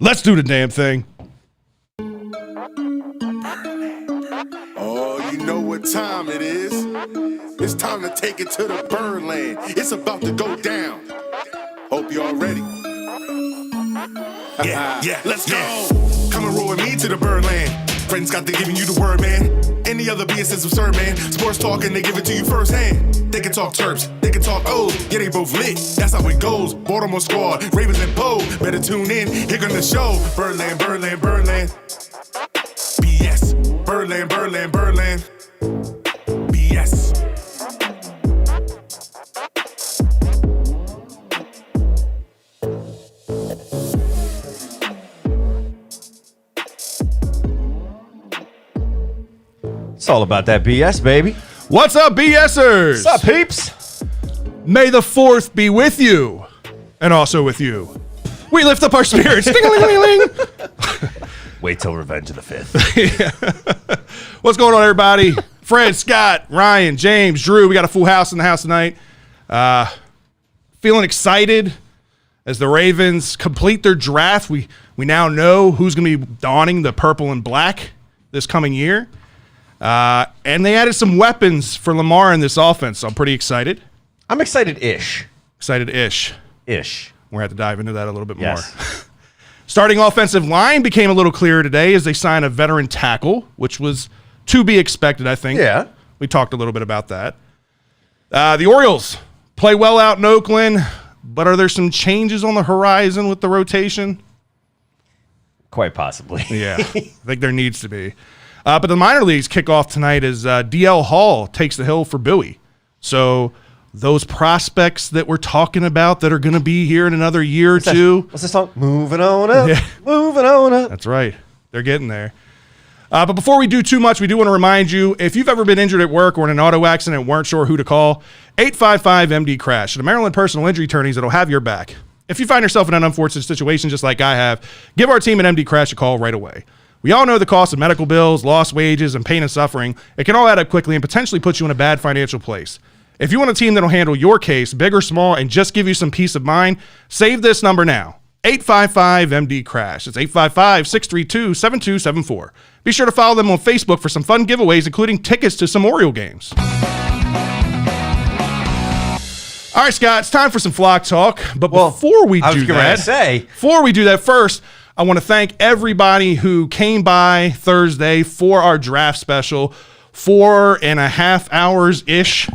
Let's do the damn thing. Oh, you know what time it is. It's time to take it to the Birdland. It's about to go down. Hope y'all ready. Yeah, let's go. Come and roll with me to the Birdland. Friends got to giving you the word, man. Any other BS is absurd, man. Sports talk and they give it to you firsthand. They can talk Terps, they can talk O's. Yeah, they both lit. That's how it goes. Baltimore squad, Ravens and Poe. Better tune in. Here gonna show. Birdland, Birdland, Birdland. BS. Birdland, Birdland, Birdland. BS. It's all about that BS, baby. What's up, BSers? What's up, peeps? May the 4th be with you, and also with you. We lift up our spirits. Ding-a-ling-a-ling-a-ling. Wait till Revenge of the 5th. What's going on, everybody? Fred, Scott, Ryan, James, Drew. We got a full house in the house tonight. Feeling excited as the Ravens complete their draft. We now know who's going to be donning the purple and black this coming year. And they added some weapons for Lamar in this offense, so I'm pretty excited. I'm excited-ish. Excited-ish. Ish. We're going to have to dive into that a little bit Yes. more. Starting offensive line became a little clearer today as they signed a veteran tackle, which was to be expected, I think. Yeah. We talked a little bit about that. The Orioles play well out in Oakland, but are there some changes on the horizon with the rotation? Quite possibly. Yeah, I think there needs to be. But the minor leagues kick off tonight as DL Hall takes the hill for Bowie. So those prospects that we're talking about that are going to be here in another year or two. What's the song? Moving on up. Yeah. Moving on up. That's right. They're getting there. But before we do too much, we do want to remind you, if you've ever been injured at work or in an auto accident and weren't sure who to call, 855-MD-CRASH. The Maryland Personal Injury Attorneys that'll have your back. If you find yourself in an unfortunate situation just like I have, give our team at MD Crash a call right away. We all know the cost of medical bills, lost wages, and pain and suffering. It can all add up quickly and potentially put you in a bad financial place. If you want a team that'll handle your case, big or small, and just give you some peace of mind, save this number now. 855-MD-CRASH. It's 855-632-7274. Be sure to follow them on Facebook for some fun giveaways, including tickets to some Oriole games. All right, Scott, it's time for some flock talk. But before we do that, first, I want to thank everybody who came by Thursday for our draft special. 4.5 hours-ish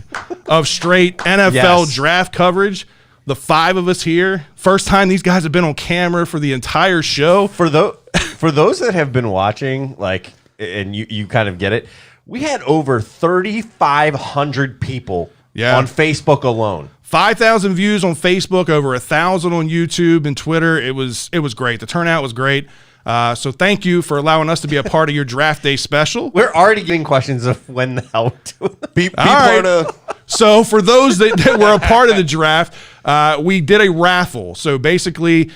of straight NFL draft coverage. The 5 of us here. First time these guys have been on camera for the entire show. For those that have been watching, and you kind of get it, we had over 3,500 people on Facebook alone. 5,000 views on Facebook, over 1,000 on YouTube and Twitter. It was great. The turnout was great. So thank you for allowing us to be a part of your draft day special. We're already getting questions of when the hell be part of. So for those that were a part of the draft, we did a raffle. So basically,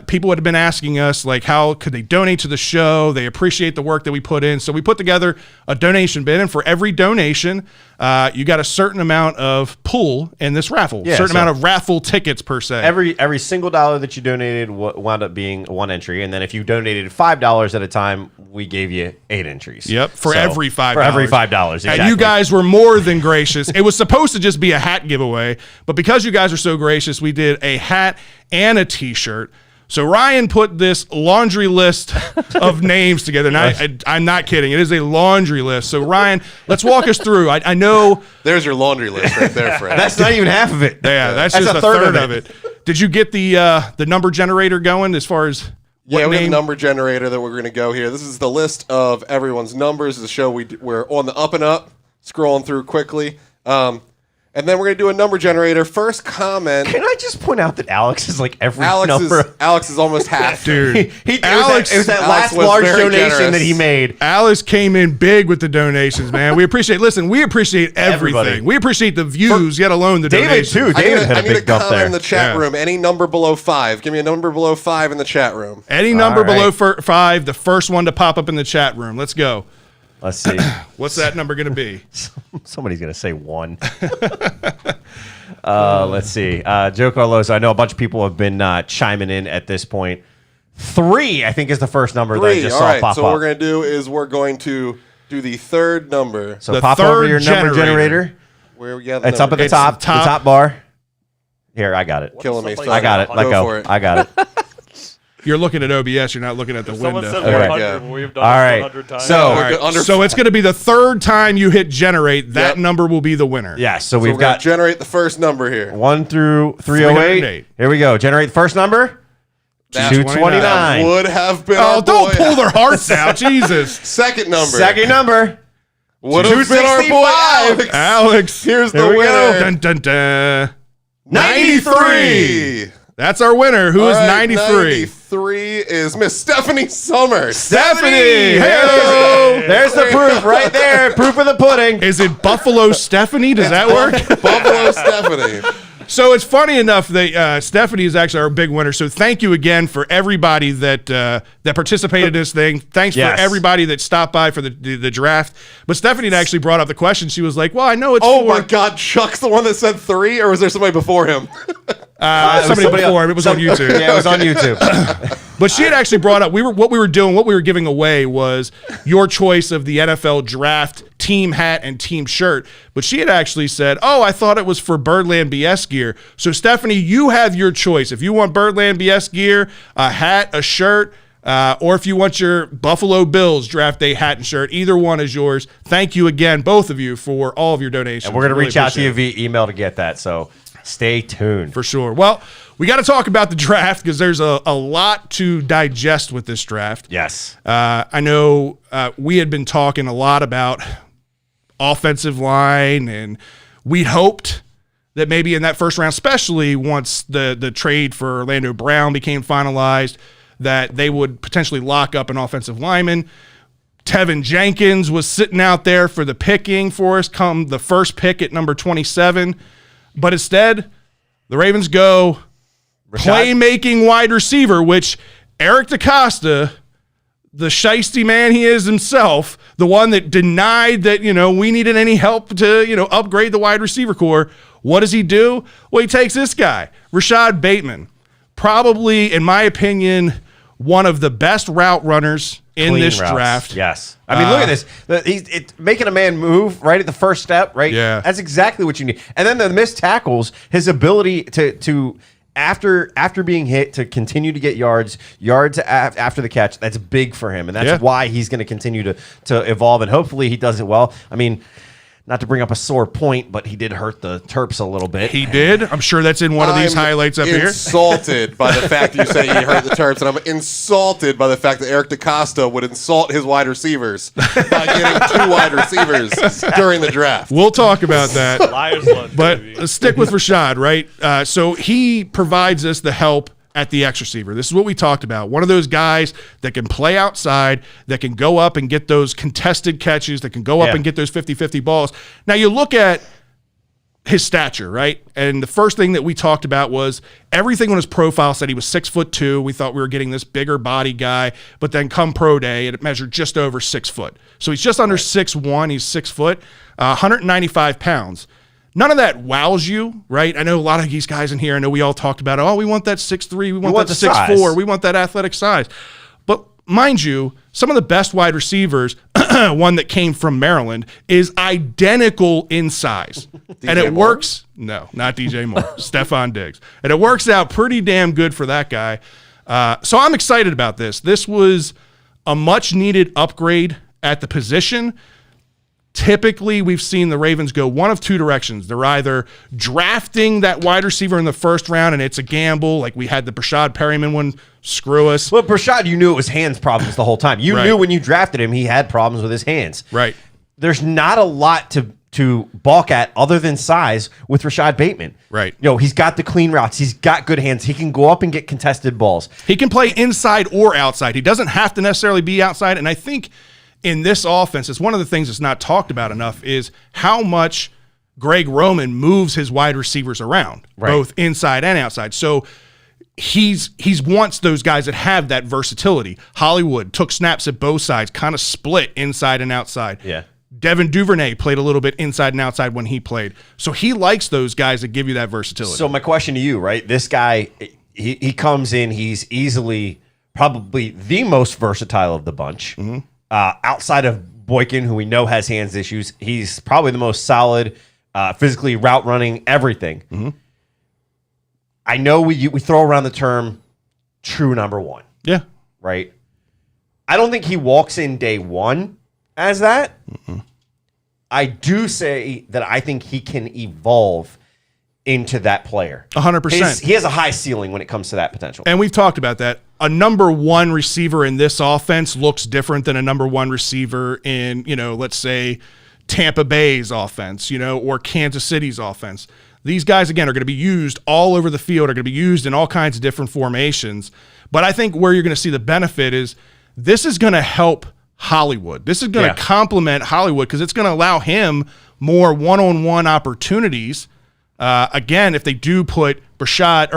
people had been asking us, how could they donate to the show? They appreciate the work that we put in. So we put together a donation bid, and for every donation, you got a certain amount of pool in this raffle. Yeah, certain amount of raffle tickets, per se. Every single dollar that you donated wound up being one entry. And then if you donated $5 at a time, we gave you 8 entries. Yep, for every $5. For every $5, exactly. And you guys were more than gracious. It was supposed to just be a hat giveaway, but because you guys are so gracious, we did a hat and a t-shirt. So Ryan put this laundry list of names together. Now, I'm not kidding. It is a laundry list. So Ryan, let's walk us through. I know. There's your laundry list right there, Fred. That's not even half of it. Yeah, that's just a third of it. Did you get the number generator going as far as we have a number generator that we're going to go here. This is the list of everyone's numbers. The show we're on the up and up, scrolling through quickly. And then we're going to do a number generator. First comment. Can I just point out that Alex is every number? Alex is almost half. Dude. It was that last large donation that he made. Alex came in big with the donations, man. We appreciate everything. Everybody. We appreciate the views, yet alone the donations. David, too. David had a big dump there. I need a comment in the chat room. Any number below 5. Give me a number below 5 in the chat room. Any number below 5, the first one to pop up in the chat room. Let's go. Let's see. What's that number going to be? Somebody's going to say 1. Let's see. Joe Carlos, I know a bunch of people have been chiming in at this point. 3, I think, is the first number that I just saw pop so up. what we're going to do is we're going to do the third number. So pop over your number generator. Where we got it's up at the top. The top bar. Here, I got it. Killing me. I got it. Let go. I got it. You're looking at OBS. You're not looking at the window. Said 100, we've done all it right. 100 times. So it's going to be the third time you hit generate. That number will be the winner. Yeah. So we've got generate the first number here. 1 through 308. Here we go. Generate the first number. 229 would have been. Oh, don't pull their hearts out, Jesus. Second number. Would have been our boy Alex. Alex. Here's the winner. Dun, dun, dun. 93. That's our winner. Who is 93? 93 is Miss Stephanie Summers. Stephanie! Hey, there's the proof right there. Proof of the pudding. Is it Buffalo Stephanie? Does that work? Buffalo Stephanie. So it's funny enough that Stephanie is actually our big winner. So thank you again for everybody that participated in this thing. Thanks for everybody that stopped by for the draft. But Stephanie had actually brought up the question. She was like, well, I know it's my God. Chuck's the one that said 3, or was there somebody before him? Somebody before him. It was on YouTube. Yeah, it was on YouTube. But she had actually brought up, what we were giving away was your choice of the NFL draft team hat and team shirt. But she had actually said, oh, I thought it was for Birdland BS gear. So Stephanie, you have your choice. If you want Birdland BS gear, a hat, a shirt, or if you want your Buffalo Bills draft day hat and shirt, either one is yours. Thank you again, both of you, for all of your donations. And we're going to reach out to you via email to get that. So stay tuned. For sure. Well, we got to talk about the draft because there's a lot to digest with this draft. Yes. I know we had been talking a lot about offensive line, and we hoped that maybe in that first round, especially once the trade for Orlando Brown became finalized, that they would potentially lock up an offensive lineman. Tevin Jenkins was sitting out there for the picking for us come the first pick at number 27. But instead, the Ravens go playmaking wide receiver, which Eric DaCosta, the shiesty man he is himself, the one that denied that, we needed any help to, upgrade the wide receiver core. What does he do? Well, he takes this guy, Rashad Bateman, probably, in my opinion, one of the best route runners in this draft. Yes. I mean, look at this. He's making a man move right at the first step, right? Yeah. That's exactly what you need. And then the missed tackles, his ability to after being hit, to continue to get yards after the catch, that's big for him. And that's why he's going to continue to evolve. And hopefully he does it well. I mean, not to bring up a sore point, but he did hurt the Terps a little bit. He did. I'm sure that's in one of these highlights up here. I'm insulted by the fact that you say he hurt the Terps, and I'm insulted by the fact that Eric DaCosta would insult his wide receivers by getting 2 wide receivers during the draft. We'll talk about that. Liars lunch, but baby. let's stick with Rashad, right? So he provides us the help at the X receiver. This is what we talked about. One of those guys that can play outside, that can go up and get those contested catches, that can go up and get those 50-50 balls. Now you look at his stature, right? And the first thing that we talked about was everything on his profile said he was 6'2". We thought we were getting this bigger body guy, but then come pro day, it measured just over 6 foot. So he's just under 6'1". He's 6 foot, 195 pounds. None of that wows you, right? I know a lot of these guys in here, I know we all talked about, we want that 6'3", we want that 6'4", we want that athletic size. But mind you, some of the best wide receivers, one that came from Maryland, is identical in size. And it works. No, not DJ Moore. Stephon Diggs. And it works out pretty damn good for that guy. So I'm excited about this. This was a much-needed upgrade at the position. Typically, we've seen the Ravens go one of two directions. They're either drafting that wide receiver in the first round, and it's a gamble, like we had the Brashad Perryman one, screw us. Well, Brashad, you knew it was hands problems the whole time. You knew when you drafted him, he had problems with his hands. Right. There's not a lot to balk at other than size with Rashad Bateman. Right. He's got the clean routes. He's got good hands. He can go up and get contested balls. He can play inside or outside. He doesn't have to necessarily be outside, and I think in this offense, it's one of the things that's not talked about enough is how much Greg Roman moves his wide receivers around, both inside and outside. So he's wants those guys that have that versatility. Hollywood took snaps at both sides, kind of split inside and outside. Yeah. Devin Duvernay played a little bit inside and outside when he played. So he likes those guys that give you that versatility. So my question to you, right? This guy, he comes in, he's easily probably the most versatile of the bunch. Outside of Boykin, who we know has hands issues, he's probably the most solid, physically route running, everything. I know we throw around the term true number one. Yeah. Right? I don't think he walks in day one as that. I do say that I think he can evolve into that player. 100%. He has a high ceiling when it comes to that potential. And we've talked about that. A number one receiver in this offense looks different than a number one receiver in, let's say Tampa Bay's offense, or Kansas City's offense. These guys, again, are going to be used all over the field, are going to be used in all kinds of different formations. But I think where you're going to see the benefit is this is going to help Hollywood. This is going to complement Hollywood because it's going to allow him more one-on-one opportunities. Again, if they do put Rashad,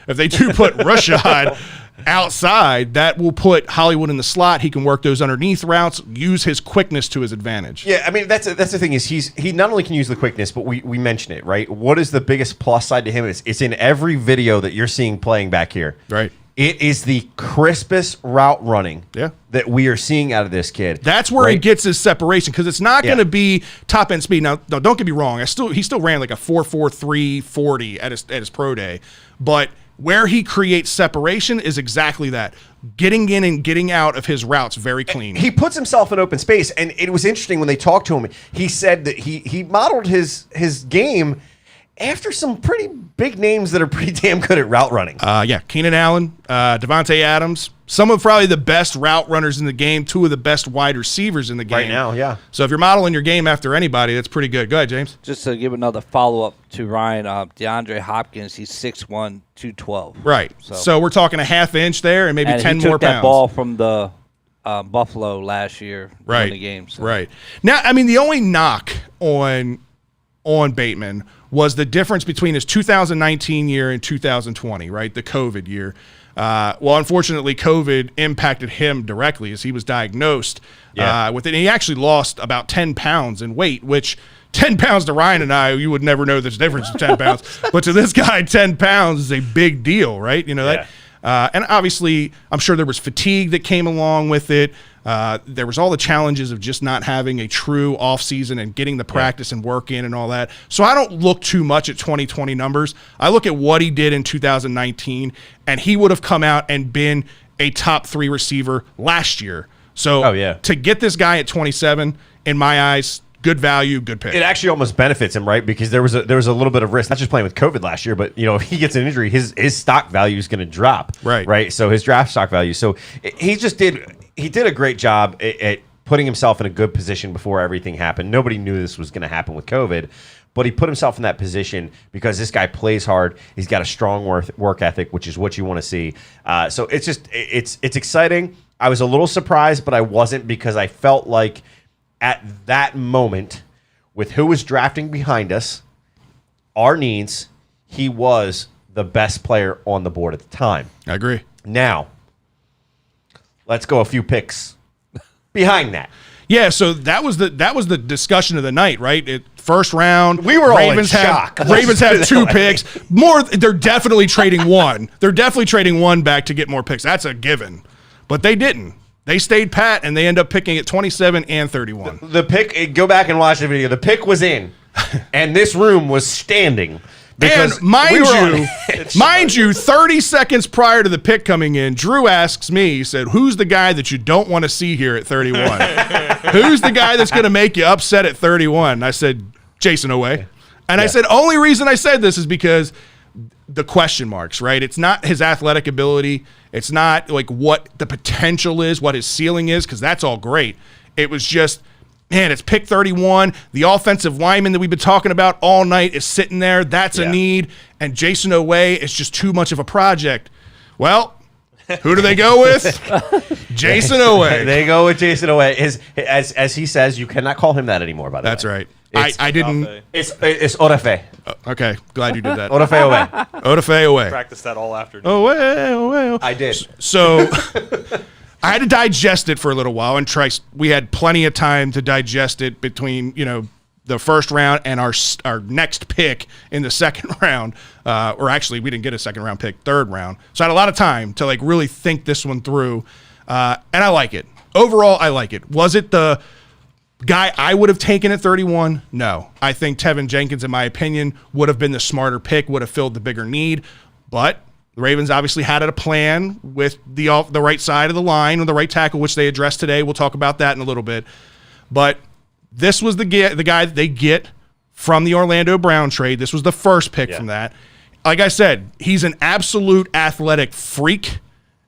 if they do put Rashad outside, that will put Hollywood in the slot. He can work those underneath routes, use his quickness to his advantage. Yeah, I mean, that's the thing is he not only can use the quickness, but we mention it, right? What is the biggest plus side to him is it's in every video that you're seeing playing back here. Right. It is the crispest route running that we are seeing out of this kid. That's where he gets his separation because it's not going to be top end speed. Now, don't get me wrong. He still ran like a 4.43 40 at his pro day, but where he creates separation is exactly that. Getting in and getting out of his routes very clean. He puts himself in open space, and it was interesting when they talked to him. He said that he modeled his game after some pretty big names that are pretty damn good at route running. Keenan Allen, Devontae Adams, some of probably the best route runners in the game, two of the best wide receivers in the game. Right now, yeah. So if you're modeling your game after anybody, that's pretty good. Go ahead, James. Just to give another follow-up to Ryan, DeAndre Hopkins, he's 6'1", 212. Right. So we're talking a half inch there and maybe 10 more pounds. He took that ball from the Buffalo last year in the game. So. Right. Now, I mean, the only knock on Bateman was the difference between his 2019 year and 2020, right? The COVID year. Well, unfortunately, COVID impacted him directly as he was diagnosed with it. And he actually lost about 10 pounds in weight, which 10 pounds to Ryan and I, you would never know there's a difference in 10 pounds. But to this guy, 10 pounds is a big deal, right? That. And obviously, I'm sure there was fatigue that came along with it. There was all the challenges of just not having a true offseason and getting the practice and work in and all that. So I don't look too much at 2020 numbers. I look at what he did in 2019, and he would have come out and been a top 3 receiver last year. So to get this guy at 27, in my eyes, good value, good pick. It actually almost benefits him, right? Because there was a little bit of risk, not just playing with COVID last year, but if he gets an injury, his stock value is going to drop, right? So his draft stock value. So he did a great job at putting himself in a good position before everything happened. Nobody knew this was going to happen with COVID, but he put himself in that position because this guy plays hard. He's got a strong work ethic, which is what you want to see. So it's exciting. I was a little surprised, but I wasn't because I felt like at that moment, with who was drafting behind us, our needs, he was the best player on the board at the time. I agree. Now, let's go a few picks behind that. Yeah, so that was the discussion of the night, right? First round, we were all in shock. Ravens have 2 picks. They're definitely trading one. They're definitely trading one back to get more picks. That's a given. But they didn't. They stayed pat, and they end up picking at 27 and 31. The pick, go back and watch the video. The pick was in, and this room was standing. And mind you, 30 seconds prior to the pick coming in, Drew asks me, he said, who's the guy that you don't want to see here at 31? Who's the guy that's going to make you upset at 31? And I said, Jason Oweh. And I said, only reason I said this is because the question marks, right? It's not his athletic ability. It's not like what the potential is, what his ceiling is, because that's all great. It was just, man, it's pick 31. The offensive lineman that we've been talking about all night is sitting there. That's a need. And Jason Oweh is just too much of a project. Well, who do they go with? Jason Oweh. They go with Jason Oweh. As he says, you cannot call him that anymore, by the way. That's right. I didn't. It's Odafe. Okay, glad you did that. Odafe Oweh. Odafe Oweh. Practiced that all afternoon. Oweh. I did. So I had to digest it for a little while, and we had plenty of time to digest it between the first round and our next pick in the second round, or actually we didn't get a second round pick, third round. So I had a lot of time to like really think this one through, and I like it. Overall, I like it. Was it the guy I would have taken at 31? No. I think Tevin Jenkins, in my opinion, would have been the smarter pick, would have filled the bigger need, but the Ravens obviously had a plan with the right side of the line, with the right tackle, which they addressed today. We'll talk about that in a little bit, but this was the guy that they get from the Orlando Brown trade. This was the first pick from that. Like I said, he's an absolute athletic freak.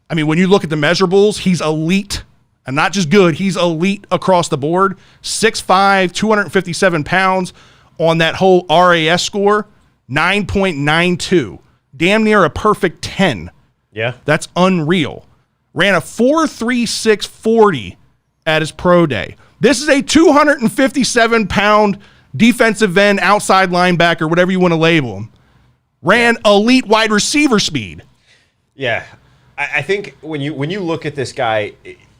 I mean, when you look at the measurables, he's elite. And not just good, he's elite across the board. 6'5", 257 pounds on that whole RAS score, 9.92. Damn near a perfect 10. Yeah. That's unreal. Ran a 4.36 40 at his pro day. This is a 257-pound defensive end, outside linebacker, whatever you want to label him. Ran elite wide receiver speed. Yeah. I think when you look at this guy,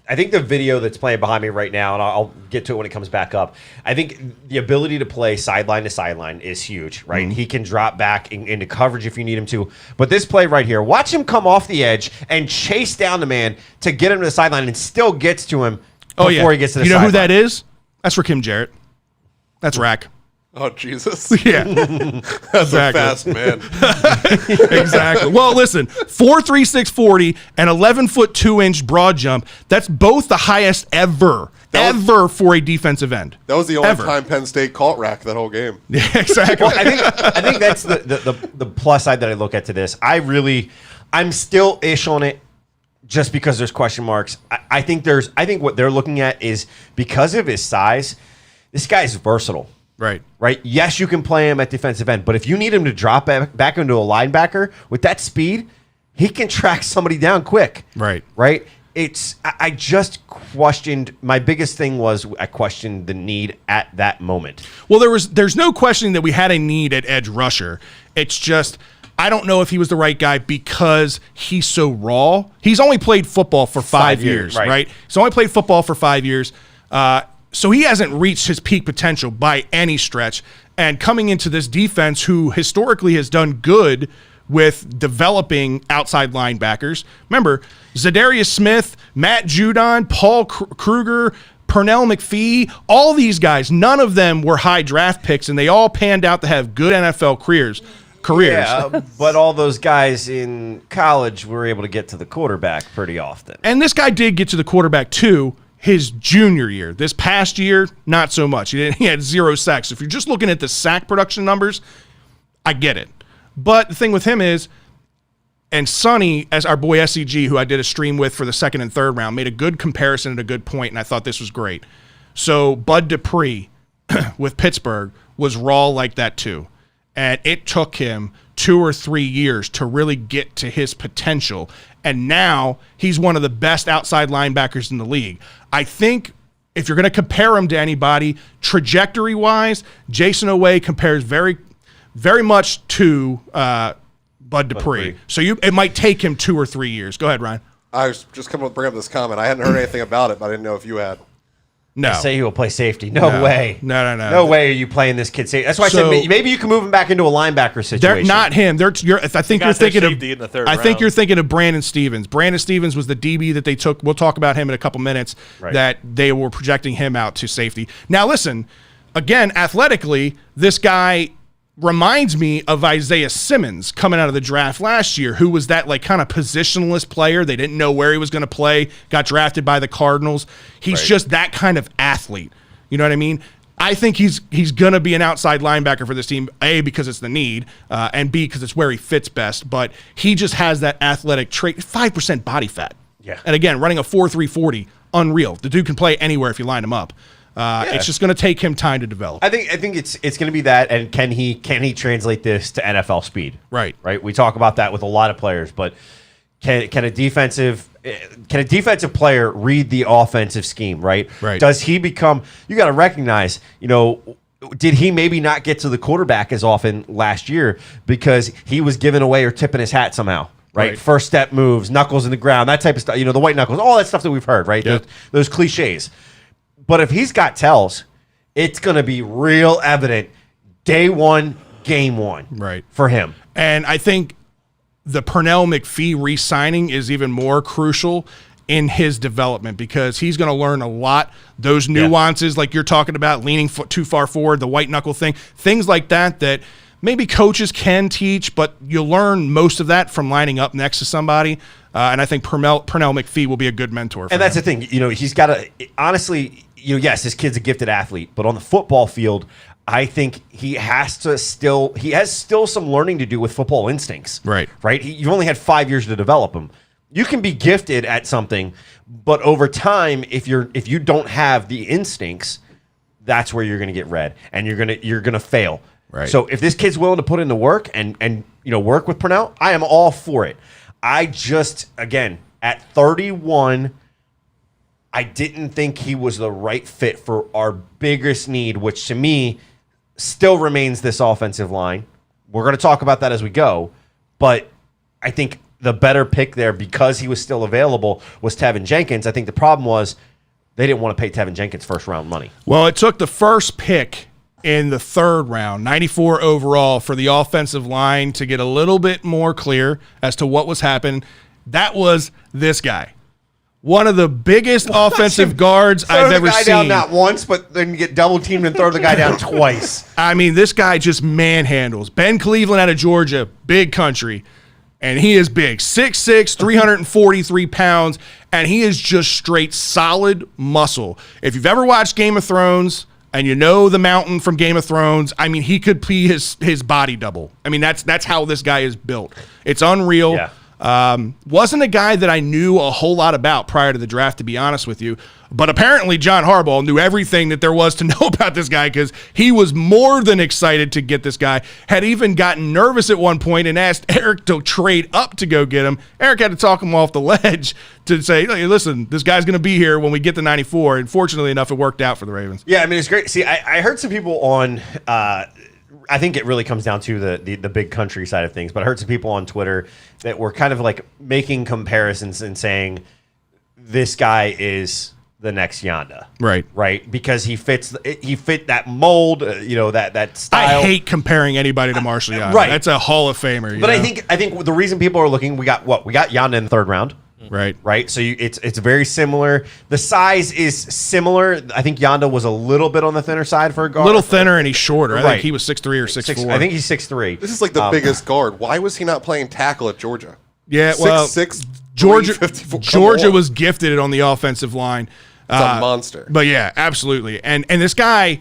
I think the video that's playing behind me right now, and I'll get to it when it comes back up, I think the ability to play sideline to sideline is huge, right? Mm-hmm. He can drop back into coverage if you need him to. But this play right here, watch him come off the edge and chase down the man to get him to the sideline and still gets to him before he gets to the sideline. You know who that is? That's Rakim Jarrett. That's Rack. Oh, Jesus. Yeah. That's a fast man. Exactly. Well, listen, 4.36 40 and 11-foot 2-inch broad jump. That's both the highest ever for a defensive end. That was the only time Penn State caught Rack that whole game. Yeah, exactly. Well, I think that's the plus side that I look at to this. I'm still ish on it just because there's question marks. I think what they're looking at is because of his size, this guy's versatile. Right. Yes, you can play him at defensive end, but if you need him to drop back into a linebacker with that speed, he can track somebody down quick. Right. I just questioned. My biggest thing was I questioned the need at that moment. Well, there's no questioning that we had a need at edge rusher. It's just I don't know if he was the right guy because he's so raw. He's only played football for 5 years, right? He's only played football for 5 years. So he hasn't reached his peak potential by any stretch. And coming into this defense, who historically has done good with developing outside linebackers. Remember, Zadarius Smith, Matt Judon, Paul Kruger, Pernell McPhee, all these guys, none of them were high draft picks, and they all panned out to have good NFL careers. Yeah, but all those guys in college were able to get to the quarterback pretty often. And this guy did get to the quarterback, too. His junior year. This past year, not so much. He had 0 sacks. If you're just looking at the sack production numbers, I get it. But the thing with him is, and Sonny, as our boy SCG, who I did a stream with for the second and third round, made a good comparison at a good point, and I thought this was great. So Bud Dupree with Pittsburgh was raw like that too. And it took him 2 or 3 years to really get to his potential. And now he's one of the best outside linebackers in the league. I think if you're going to compare him to anybody, trajectory-wise, Jason Oweh compares very, very much to Bud Dupree. So it might take him 2 or 3 years. Go ahead, Ryan. I was just coming to bring up this comment. I hadn't heard anything about it, but I didn't know if you had. No. I say he will play safety. No way. No. No way are you playing this kid safety. That's why I said maybe you can move him back into a linebacker situation. They're not him. I think you're thinking of. In the third I round. think you're thinking of Brandon Stevens. Brandon Stevens was the DB that they took. We'll talk about him in a couple minutes. Right. That they were projecting him out to safety. Now listen, again, athletically, this guy reminds me of Isaiah Simmons coming out of the draft last year, who was that like kind of positionless player. They didn't know where he was going to play, got drafted by the Cardinals. He's just that kind of athlete. You know what I mean? I think he's going to be an outside linebacker for this team, A, because it's the need, and B, because it's where he fits best. But he just has that athletic trait, 5% body fat. Yeah. And again, running a 4.3 40, unreal. The dude can play anywhere if you line him up. It's just going to take him time to develop. I think it's going to be that, and can he translate this to NFL speed? Right. We talk about that with a lot of players, but can a defensive player read the offensive scheme? Right. Does he become? You got to recognize, did he maybe not get to the quarterback as often last year because he was giving away or tipping his hat somehow? Right. First step moves, knuckles in the ground, that type of stuff. The white knuckles, all that stuff that we've heard. Right. Yep. Those cliches. But if he's got tells, it's going to be real evident day one, game one, Right. for him. And I think the Pernell McPhee re-signing is even more crucial in his development because he's going to learn a lot. Those nuances, like you're talking about, leaning too far forward, the white knuckle thing, things like that maybe coaches can teach, but you'll learn most of that from lining up next to somebody. And I think Pernell McPhee will be a good mentor for And that's him. the thing, he's got to, honestly, yes, this kid's a gifted athlete, but on the football field, I think he has still some learning to do with football instincts. Right. You've only had 5 years to develop them. You can be gifted at something, but over time, if you don't have the instincts, that's where you're going to get read, and you're gonna fail. Right. So if this kid's willing to put in the work and work with Pernell, I am all for it. I just, again, at 31, I didn't think he was the right fit for our biggest need, which to me still remains this offensive line. We're going to talk about that as we go, but I think the better pick there, because he was still available, was Tevin Jenkins. I think the problem was they didn't want to pay Tevin Jenkins first-round money. Well, it took the first pick in the third round, 94 overall, for the offensive line to get a little bit more clear as to what was happening. That was this guy. One of the biggest offensive guards I've ever seen. Throw the guy down not once, but then get double teamed and throw the guy down twice. I mean, this guy just manhandles. Ben Cleveland out of Georgia, big country, and he is big. 6'6", 343 pounds, and he is just straight solid muscle. If you've ever watched Game of Thrones and you know the mountain from Game of Thrones, I mean, he could be his body double. I mean, that's how this guy is built. It's unreal. Yeah. Wasn't a guy that I knew a whole lot about prior to the draft, to be honest with you. But apparently John Harbaugh knew everything that there was to know about this guy because he was more than excited to get this guy. Had even gotten nervous at one point and asked Eric to trade up to go get him. Eric had to talk him off the ledge to say, hey, listen, this guy's going to be here when we get to 94. And fortunately enough, it worked out for the Ravens. Yeah, I mean, it's great. See, I heard some people on I think it really comes down to the big country side of things, but I heard some people on Twitter that were kind of like making comparisons and saying this guy is the next Yanda. Right? Because he fit that mold, that style. I hate comparing anybody to Marshall Yanda. Right. That's a Hall of Famer. But I think the reason people are looking, we got Yanda in the third round. Right. So it's very similar. The size is similar. I think Yanda was a little bit on the thinner side for a guard. A little thinner, and he's shorter. I Right. think he was 6'3" or 6'4". I think he's 6'3". This is like the biggest guard. Why was he not playing tackle at Georgia? Yeah, well, 6'6", Georgia 354. Georgia was gifted it on the offensive line. It's a monster. But yeah, absolutely. And this guy,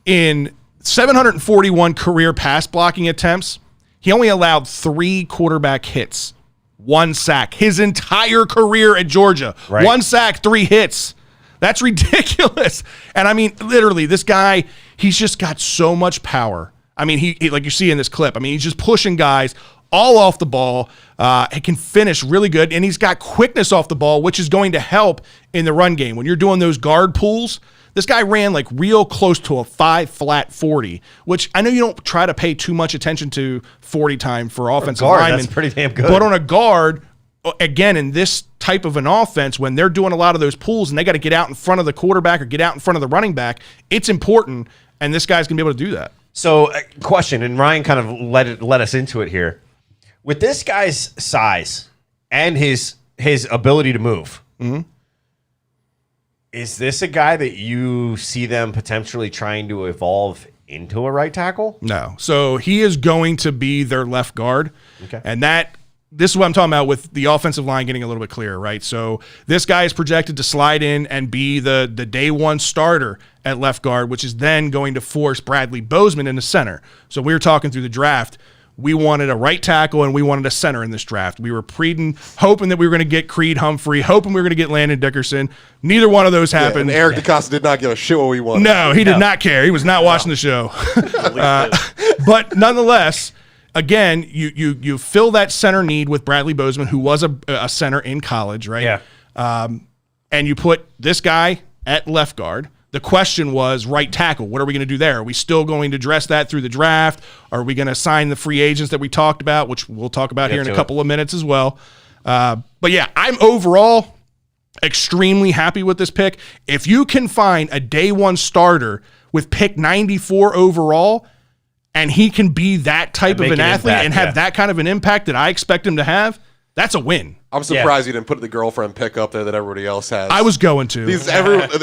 in 741 career pass blocking attempts, he only allowed 3 quarterback hits, 1 sack. His entire career at Georgia, Right. 1 sack, 3 hits. That's ridiculous. And I mean, literally, this guy, he's just got so much power. I mean, he like you see in this clip, I mean, he's just pushing guys all off the ball. He can finish really good, and he's got quickness off the ball, which is going to help in the run game. When you're doing those guard pulls, this guy ran like real close to a 5-flat 40, which I know you don't try to pay too much attention to 40 time for offensive guard, linemen. that's pretty damn good. But on a guard, again, in this type of an offense, when they're doing a lot of those pulls and they got to get out in front of the quarterback or get out in front of the running back, it's important, and this guy's going to be able to do that. So, question, and Ryan kind of led us into it here. With this guy's size and his ability to move, is this a guy that you see them potentially trying to evolve into a right tackle? No. So he is going to be their left guard. Okay. And this is what I'm talking about with the offensive line getting a little bit clearer, right? So this guy is projected to slide in and be the day one starter at left guard, which is then going to force Bradley Bozeman into center. So we were talking through the draft. We wanted a right tackle and we wanted a center in this draft. We were hoping that we were going to get Creed Humphrey, hoping we were going to get Landon Dickerson. Neither one of those happened. And Eric DeCosta did not give a shit what we wanted. No, he did not care. He was not watching the show. But nonetheless, again, you fill that center need with Bradley Bozeman, who was a center in college, right? Yeah. And you put this guy at left guard. The question was right tackle. What are we going to do there? Are we still going to address that through the draft? Are we going to sign the free agents that we talked about, which we'll talk about here in a couple of minutes as well? But yeah, I'm overall extremely happy with this pick. If you can find a day one starter with pick 94 overall, and he can be that type of an athlete and have that kind of an impact that I expect him to have, that's a win. I'm surprised you didn't put the girlfriend pick up there that everybody else has. I was going to.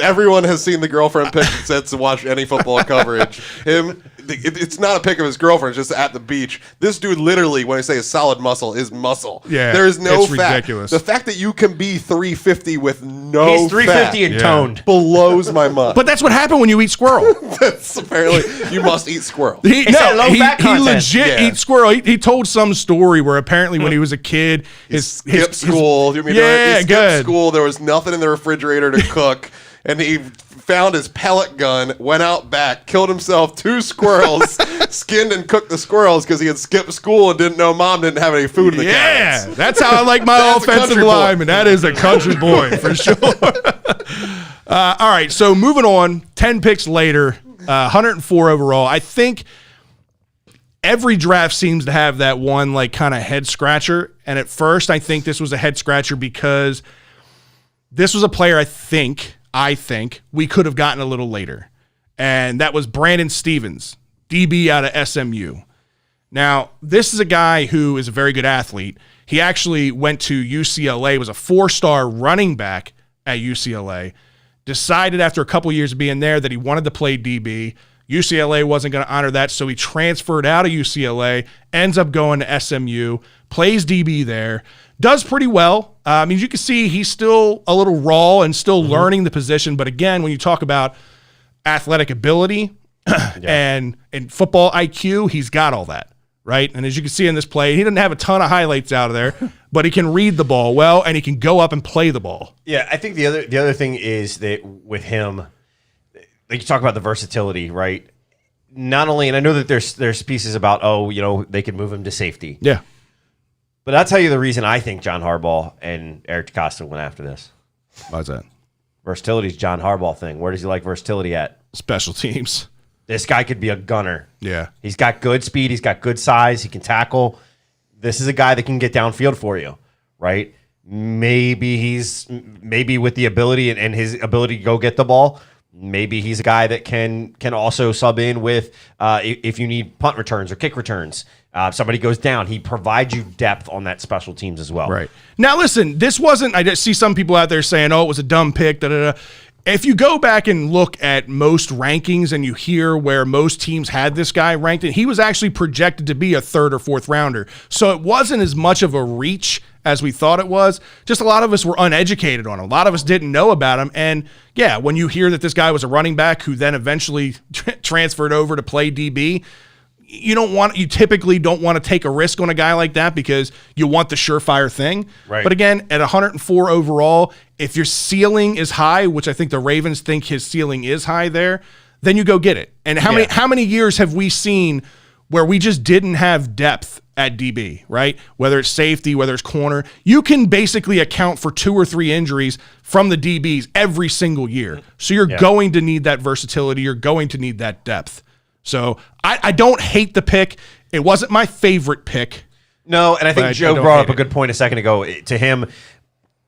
Everyone has seen the girlfriend pick and sets to watch any football coverage. It's not a pic of his girlfriend, it's just at the beach. This dude literally, when I say is solid muscle, is muscle. Yeah, there is no it's fat. ridiculous. The fact that you can be 350 with no He's 350 fat and toned. blows my mind. But that's what happened when you eat squirrel. That's apparently you must eat squirrel. He fat content. legit eats squirrel. He told some story where apparently when he was a kid, He skipped school. He good. skipped school. There was nothing in the refrigerator to cook, and he found his pellet gun, went out back, killed himself 2 squirrels, skinned and cooked the squirrels because he had skipped school and didn't know mom didn't have any food in the cabinets. That's how I like my offensive lineman. That is a country boy for sure. All right, so moving on, 10 picks later, 104 overall. I think every draft seems to have that one like kind of head scratcher, and at first I think this was a head scratcher because this was a player I think we could have gotten a little later, and that was Brandon Stevens, DB out of SMU. Now, this is a guy who is a very good athlete. He actually went to UCLA, was a 4-star running back at UCLA, decided after a couple years of being there that he wanted to play DB. UCLA wasn't going to honor that, so he transferred out of UCLA, ends up going to SMU, plays DB there, does pretty well. I mean, you can see he's still a little raw and still learning the position, but again, when you talk about athletic ability and football IQ, he's got all that, right? And as you can see in this play, he didn't have a ton of highlights out of there, but he can read the ball well, and he can go up and play the ball. Yeah, I think the other thing is that with him, like you talk about the versatility, right? Not only, and I know that there's pieces about, they could move him to safety. Yeah. But I'll tell you the reason I think John Harbaugh and Eric DeCosta went after this. Why's that? Versatility's John Harbaugh thing. Where does he like versatility at? Special teams. This guy could be a gunner. Yeah. He's got good speed. He's got good size. He can tackle. This is a guy that can get downfield for you, right? Maybe with the ability and his ability to go get the ball, maybe he's a guy that can also sub in with if you need punt returns or kick returns. If somebody goes down, he provides you depth on that special teams as well. Right. Now, listen, this wasn't – I just see some people out there saying, it was a dumb pick, da-da-da. If you go back and look at most rankings and you hear where most teams had this guy ranked, he was actually projected to be a 3rd or 4th rounder. So it wasn't as much of a reach as we thought it was. Just a lot of us were uneducated on him. A lot of us didn't know about him. And, yeah, when you hear that this guy was a running back who then eventually transferred over to play DB, you typically don't want to take a risk on a guy like that because you want the surefire thing. Right. But again, at 104 overall, if your ceiling is high, which I think the Ravens think his ceiling is high there, then you go get it. And how many years have we seen where we just didn't have depth at DB, right? Whether it's safety, whether it's corner, you can basically account for 2 or 3 injuries from the DBs every single year. So you're going to need that versatility. You're going to need that depth. So I don't hate the pick. It wasn't my favorite pick. No, and I think Joe brought up a good point a second ago. To him,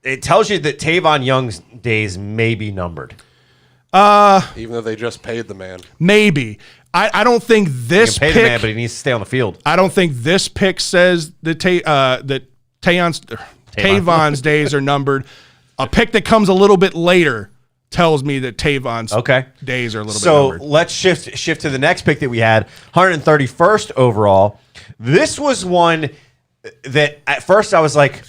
it tells you that Tavon Young's days may be numbered. Even though they just paid the man. Maybe. I don't think this pick. The man, but he needs to stay on the field. I don't think this pick says that Tavon's days are numbered. A pick that comes a little bit later tells me that Tavon's days are a little bit numbered. So let's shift to the next pick that we had, 131st overall. This was one that at first I was like,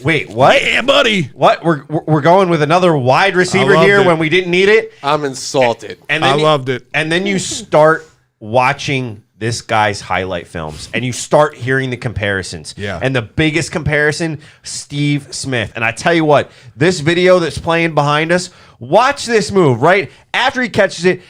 wait, what? Yeah, buddy. What? We're going with another wide receiver here when we didn't need it? I'm insulted. And I loved it. And then you start watching this guy's highlight films and you start hearing the comparisons. Yeah. And the biggest comparison, Steve Smith. And I tell you what, this video that's playing behind us, watch this move, right? After he catches it,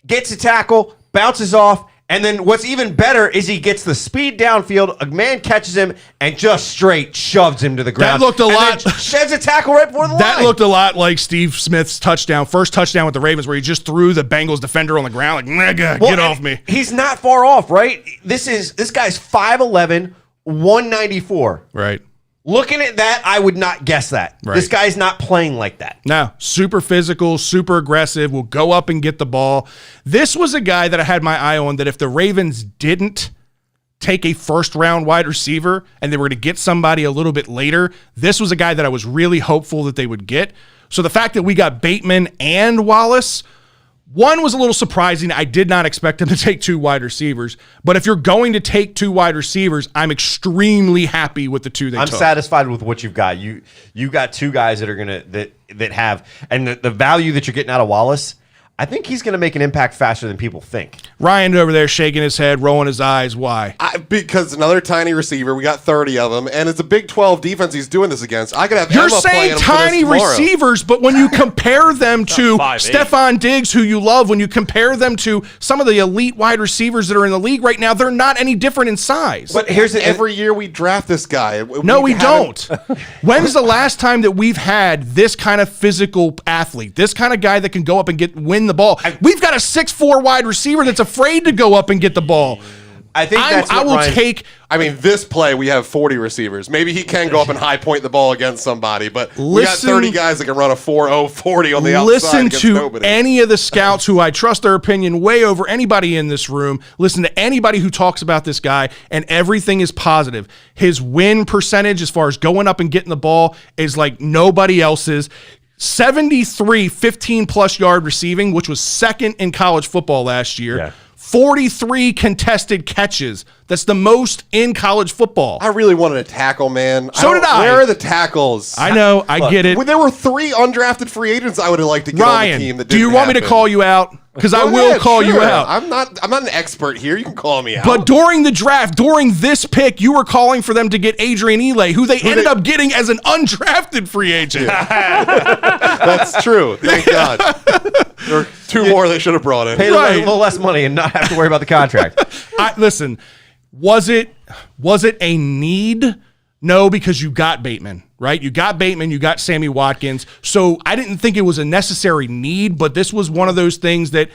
gets a tackle, bounces off, and then what's even better is he gets the speed downfield, a man catches him, and just straight shoves him to the ground. That looked a lot. Sheds a tackle right before the line. That looked a lot like Steve Smith's first touchdown with the Ravens, where he just threw the Bengals defender on the ground, like, nigga, get off me. He's not far off, right? This guy's 5'11", 194. Right. Looking at that, I would not guess that. Right. This guy's not playing like that. No, super physical, super aggressive, will go up and get the ball. This was a guy that I had my eye on that if the Ravens didn't take a first-round wide receiver and they were going to get somebody a little bit later, this was a guy that I was really hopeful that they would get. So the fact that we got Bateman and Wallace, one was a little surprising. I did not expect them to take 2 wide receivers. But if you're going to take 2 wide receivers, I'm extremely happy with the 2 they took. I'm satisfied with what you've got. You got 2 guys that are gonna that have, and the value that you're getting out of Wallace, I think he's gonna make an impact faster than people think. Ryan over there shaking his head, rolling his eyes. Why? Because another tiny receiver. We got 30 of them, and it's a Big 12 defense he's doing this against. I could have You're Emma playing saying him for tiny this tomorrow. receivers, but when you compare them to 5'8". Stephon Diggs, who you love, when you compare them to some of the elite wide receivers that are in the league right now, they're not any different in size. But here's the Every year we draft this guy. No, we haven't- don't. When's the last time that we've had this kind of physical athlete, this kind of guy that can go up and win the ball? We've got a 6'4" wide receiver that's afraid to go up and get the ball. I think that's I what will Ryan- take. I mean, this play, we have 40 receivers. Maybe he can go up and high point the ball against somebody, but we got 30 guys that can run a 4.0 40 on the outside. Listen against to nobody. any of the scouts who I trust their opinion way over anybody in this room. Listen to anybody who talks about this guy, and everything is positive. His win percentage as far as going up and getting the ball is like nobody else's. 73 15-plus yard receiving, which was second in college football last year. Yeah. 43 contested catches. That's the most in college football. I really wanted a tackle, man. So did I. Where are the tackles? I know. I get it. When there were 3 undrafted free agents, I would have liked to get on the team. Ryan, That do you didn't want me to happen. call you out? Because I Go will ahead, call you sure. out. I'm not an expert here. You can call me out. But during the draft, during this pick, you were calling for them to get Adrian Ely, who they ended up getting as an undrafted free agent. that's true. Thank God. There were 2 more they should have brought in. Pay Right. a little less money and not have to worry about the contract. Listen, was it a need? No, because you got Bateman, right? You got Bateman, you got Sammy Watkins. So I didn't think it was a necessary need, but this was one of those things that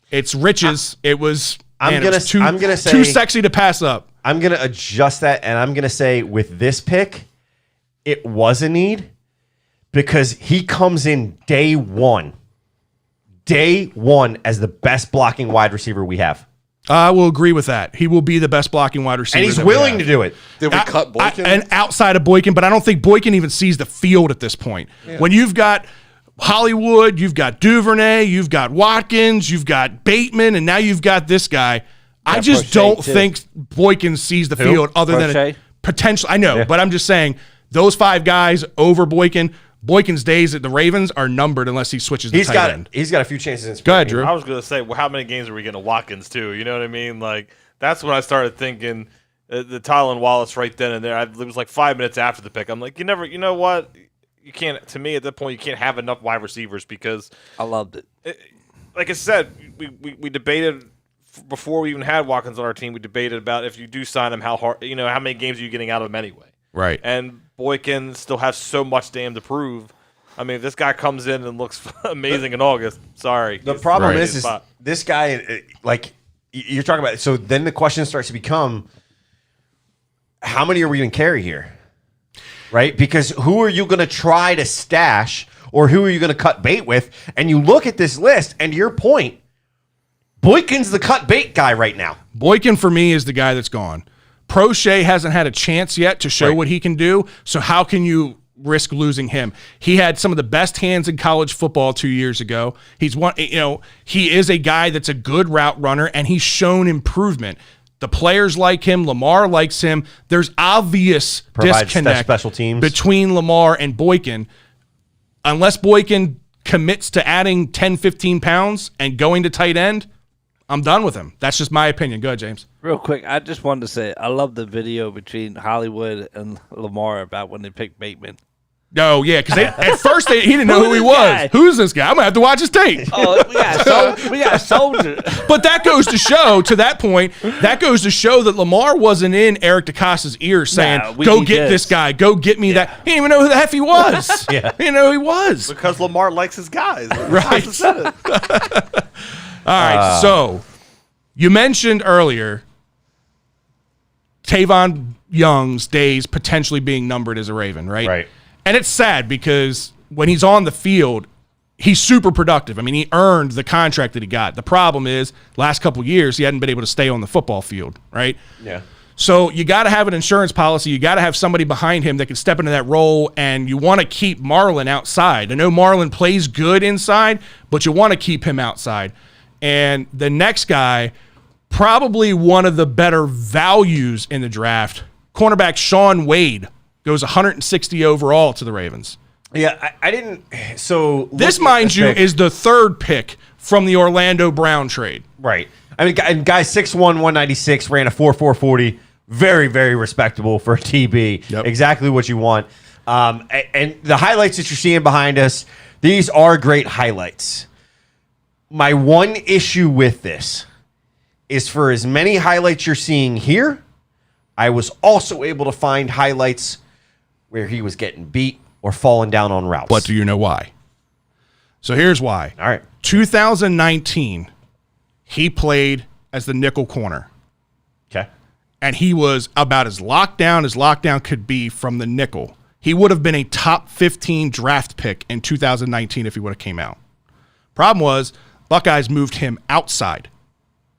it's riches. It was, I'm gonna say too sexy to pass up. I'm gonna adjust that, and I'm gonna say with this pick, it was a need because he comes in day one as the best blocking wide receiver we have, I will agree with that. He will be the best blocking wide receiver. and he's that we willing have. to do it. Did we cut Boykin? And outside of Boykin, but I don't think Boykin even sees the field at this point. When you've got Hollywood, you've got Duvernay, you've got Watkins, you've got Bateman, and now you've got this guy. I just Prochet, don't too. think Boykin sees the field other than a Prochet? potential. I know, but I'm just saying those 5 guys over Boykin. Boykin's days at the Ravens are numbered unless he switches to tight end. He's got a few chances in spring. Go ahead, Drew. I was going to say, well, how many games are we getting to Watkins too? You know what I mean? Like that's when I started thinking the Tylan Wallace right then and there. It was like 5 minutes after the pick. I'm like, you know what? You can't. To me, at that point, you can't have enough wide receivers because I loved it. like I said, we debated before we even had Watkins on our team. We debated about if you do sign him, how hard, how many games are you getting out of him anyway? Right. And Boykin still has so much damn to prove. I mean, if this guy comes in and looks amazing in August, sorry. The problem Right. is this guy, like you're talking about. So then the question starts to become, how many are we going to carry here? Right? Because who are you going to try to stash or who are you going to cut bait with? And you look at this list, and to your point, Boykin's the cut bait guy right now. Boykin, for me, is the guy that's gone. Prochet hasn't had a chance yet to show what he can do, so how can you risk losing him? He had some of the best hands in college football 2 years ago. He's one, he is a guy that's a good route runner, and he's shown improvement. The players like him. Lamar likes him. There's obvious Provides disconnect special teams between Lamar and Boykin. Unless Boykin commits to adding 10, 15 pounds and going to tight end, I'm done with him. That's just my opinion. Go ahead, James. Real quick, I just wanted to say I love the video between Hollywood and Lamar about when they picked Bateman. Oh, yeah, because at first he didn't know who he this was. guy? Who's this guy? I'm going to have to watch his tape. Oh, we got a soldier. But that goes to show, to that point, that goes to show that Lamar wasn't in Eric DeCosta's ear saying, go need get this guy, go get me that. He didn't even know who the heck he was. He didn't know who he was. Because Lamar likes his guys. Right. All right, so you mentioned earlier Tavon Young's days potentially being numbered as a Raven, right? Right. And it's sad because when he's on the field, he's super productive. I mean, he earned the contract that he got. The problem is, last couple of years, he hadn't been able to stay on the football field, right? Yeah. So you got to have an insurance policy. You got to have somebody behind him that can step into that role, and you want to keep Marlon outside. I know Marlon plays good inside, but you want to keep him outside. And the next guy, probably one of the better values in the draft, cornerback Sean Wade, goes 160 overall to the Ravens. Yeah, I didn't. So This, mind you, is the third pick from the Orlando Brown trade. right. I mean, guy 6'1", 196, ran a 4.440. Very, very respectable for a TB. Yep. Exactly what you want. And the highlights that you're seeing behind us, these are great highlights. My one issue with this is for as many highlights you're seeing here, I was also able to find highlights where he was getting beat or falling down on routes. But do you know why? So here's why. All right. 2019, he played as the nickel corner. Okay. And he was about as lockdown could be from the nickel. He would have been a top 15 draft pick in 2019 if he would have came out. Problem was, Buckeyes moved him outside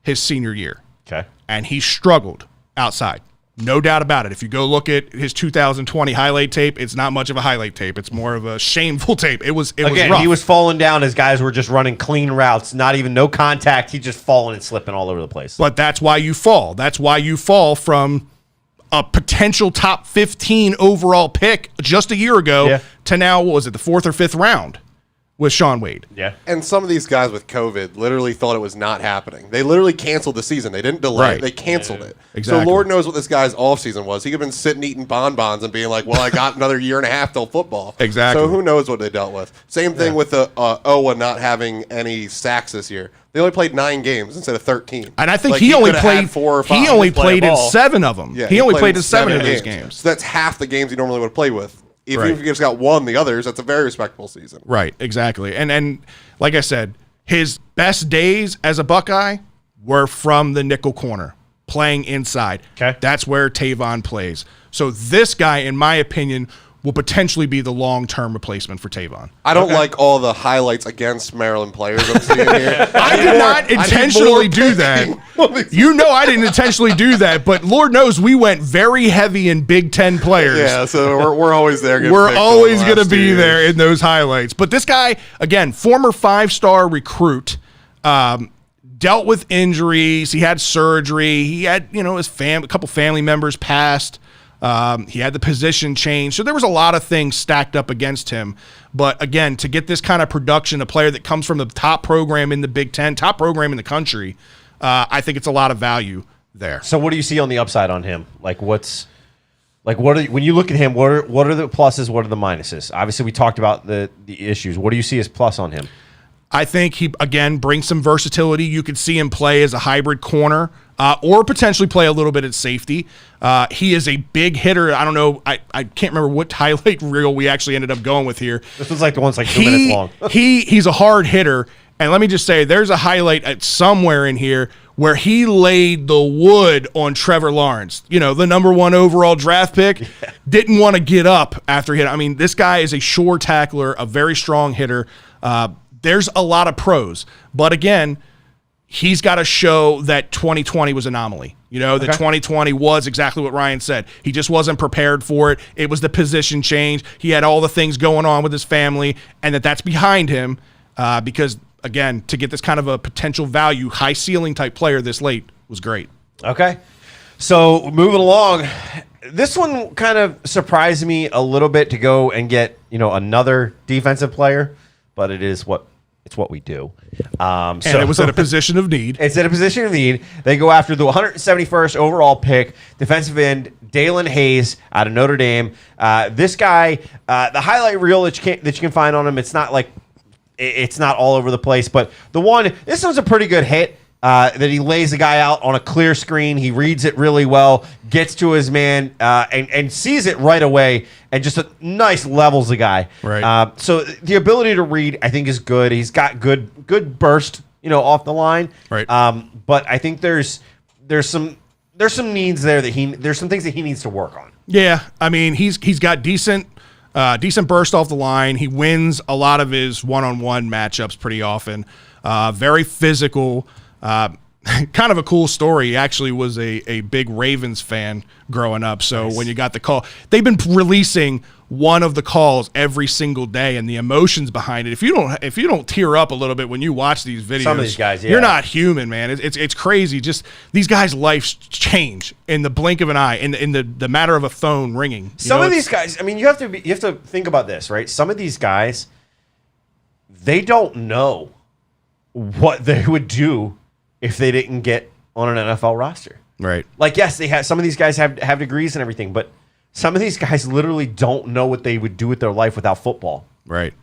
his senior year. Okay. And he struggled outside. No doubt about it. If you go look at his 2020 highlight tape, it's not much of a highlight tape. It's more of a shameful tape. It was rough. He was falling down as guys were just running clean routes, not even no contact. He just falling and slipping all over the place. But that's why you fall. That's why you fall from a potential top 15 overall pick just a year ago to now, what was it, the 4th or 5th round with Sean Wade. Yeah. And some of these guys with COVID literally thought it was not happening. They literally canceled the season. They didn't delay it. They canceled it. Exactly. So Lord knows what this guy's offseason was. He could have been sitting eating bonbons and being like, well, I got another year and a half till football. Exactly. So who knows what they dealt with. Same thing with the Owa not having any sacks this year. They only played 9 games instead of 13. And I think Like, he only could have had played 4 or 5. He only Play played in ball. 7 of them. Yeah, he only played in 7 of 7 those games. So that's half the games he normally would have played with. Even Right. if he just got one, the others, that's a very respectable season. Right, exactly. And like I said, his best days as a Buckeye were from the nickel corner, playing inside. Okay. That's where Tavon plays. So this guy, in my opinion, will potentially be the long-term replacement for Tavon. I don't like all the highlights against Maryland players I'm seeing here. I did not intentionally do that. You know I didn't intentionally do that, but Lord knows we went very heavy in Big Ten players. Yeah, so we're always there. getting We're picked always on going to last be year. there in those highlights. But this guy, again, former 5-star recruit, dealt with injuries. He had surgery. He had, his a couple family members passed. He had the position change. So there was a lot of things stacked up against him. But again, to get this kind of production, a player that comes from the top program in the Big Ten, top program in the country, I think it's a lot of value there. So what do you see on the upside on him? When you look at him, what are the pluses, what are the minuses? Obviously, we talked about the issues. What do you see as plus on him? I think he, again, brings some versatility. You could see him play as a hybrid corner or potentially play a little bit at safety. He is a big hitter. I don't know. I can't remember what highlight reel we actually ended up going with here. This was like the one's like 2 minutes long. He's a hard hitter. And let me just say, there's a highlight at somewhere in here where he laid the wood on Trevor Lawrence, the #1 overall draft pick, didn't want to get up after he hit. I mean, this guy is a sure tackler, a very strong hitter. There's a lot of pros. But again, he's got to show that 2020 was an anomaly. That 2020 was exactly what Ryan said. He just wasn't prepared for it. It was the position change. He had all the things going on with his family, and that's behind him because, again, to get this kind of a potential value, high ceiling type player this late was great. Okay. So moving along, this one kind of surprised me a little bit to go and get, another defensive player, but it's what we do. And it was at a position of need. It's at a position of need. They go after the 171st overall pick, defensive end Dalen Hayes out of Notre Dame. This guy, the highlight reel that you can find on him, it's not all over the place, but this one's a pretty good hit. That he lays the guy out on a clear screen. He reads it really well, gets to his man, and sees it right away, and just a nice levels the guy. Right. So the ability to read, I think, is good. He's got good burst, off the line. Right. But I think there's some there's some needs there there's some things that he needs to work on. Yeah, I mean he's got decent burst off the line. He wins a lot of his one-on-one matchups pretty often. Very physical. Kind of a cool story. He actually was a big Ravens fan growing up. So when you got the call, they've been releasing one of the calls every single day, and the emotions behind it. If you don't tear up a little bit when you watch these videos, some of these guys, you're not human, man. It's crazy. Just these guys' lives change in the blink of an eye, in the matter of a phone ringing. Some of these guys, I mean, you have to think about this, right? Some of these guys, they don't know what they would do if they didn't get on an NFL roster. Right. Like, yes, they have some of these guys have degrees and everything, but some of these guys literally don't know what they would do with their life without football. Right.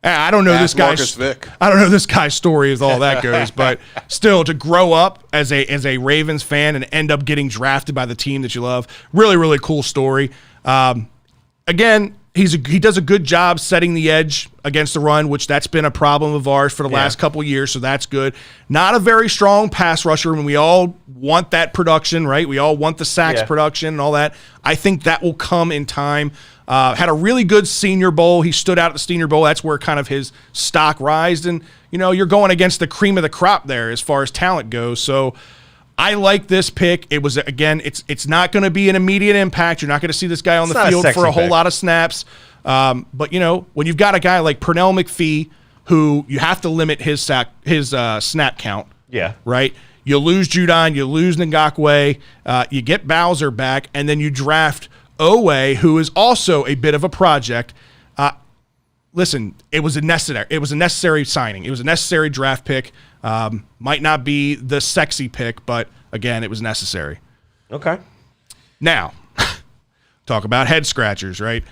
I don't know Ask this guy's. Marcus Vick. I don't know this guy's story as all that goes, but still, to grow up as a Ravens fan and end up getting drafted by the team that you love, really, really cool story. Again, he does a good job setting the edge against the run, which that's been a problem of ours for the last couple of years, so that's good. Not a very strong pass rusher, and we all want that production, right? We all want the sacks production and all that. I think that will come in time. Had a really good Senior Bowl. He stood out at the Senior Bowl. That's where kind of his stock rised, and you're going against the cream of the crop there as far as talent goes. So I like this pick. It was, again, it's not going to be an immediate impact. You're not going to see this guy on the field for a whole lot of snaps. But when you've got a guy like Pernell McPhee, who you have to limit his snap count. Yeah. Right. You lose Judon, you lose Ngakwe, you get Bowser back, and then you draft Owe, who is also a bit of a project. Listen, it was a necessary signing. It was a necessary draft pick. Might not be the sexy pick, but again, it was necessary. Okay. Now, talk about head scratchers, right?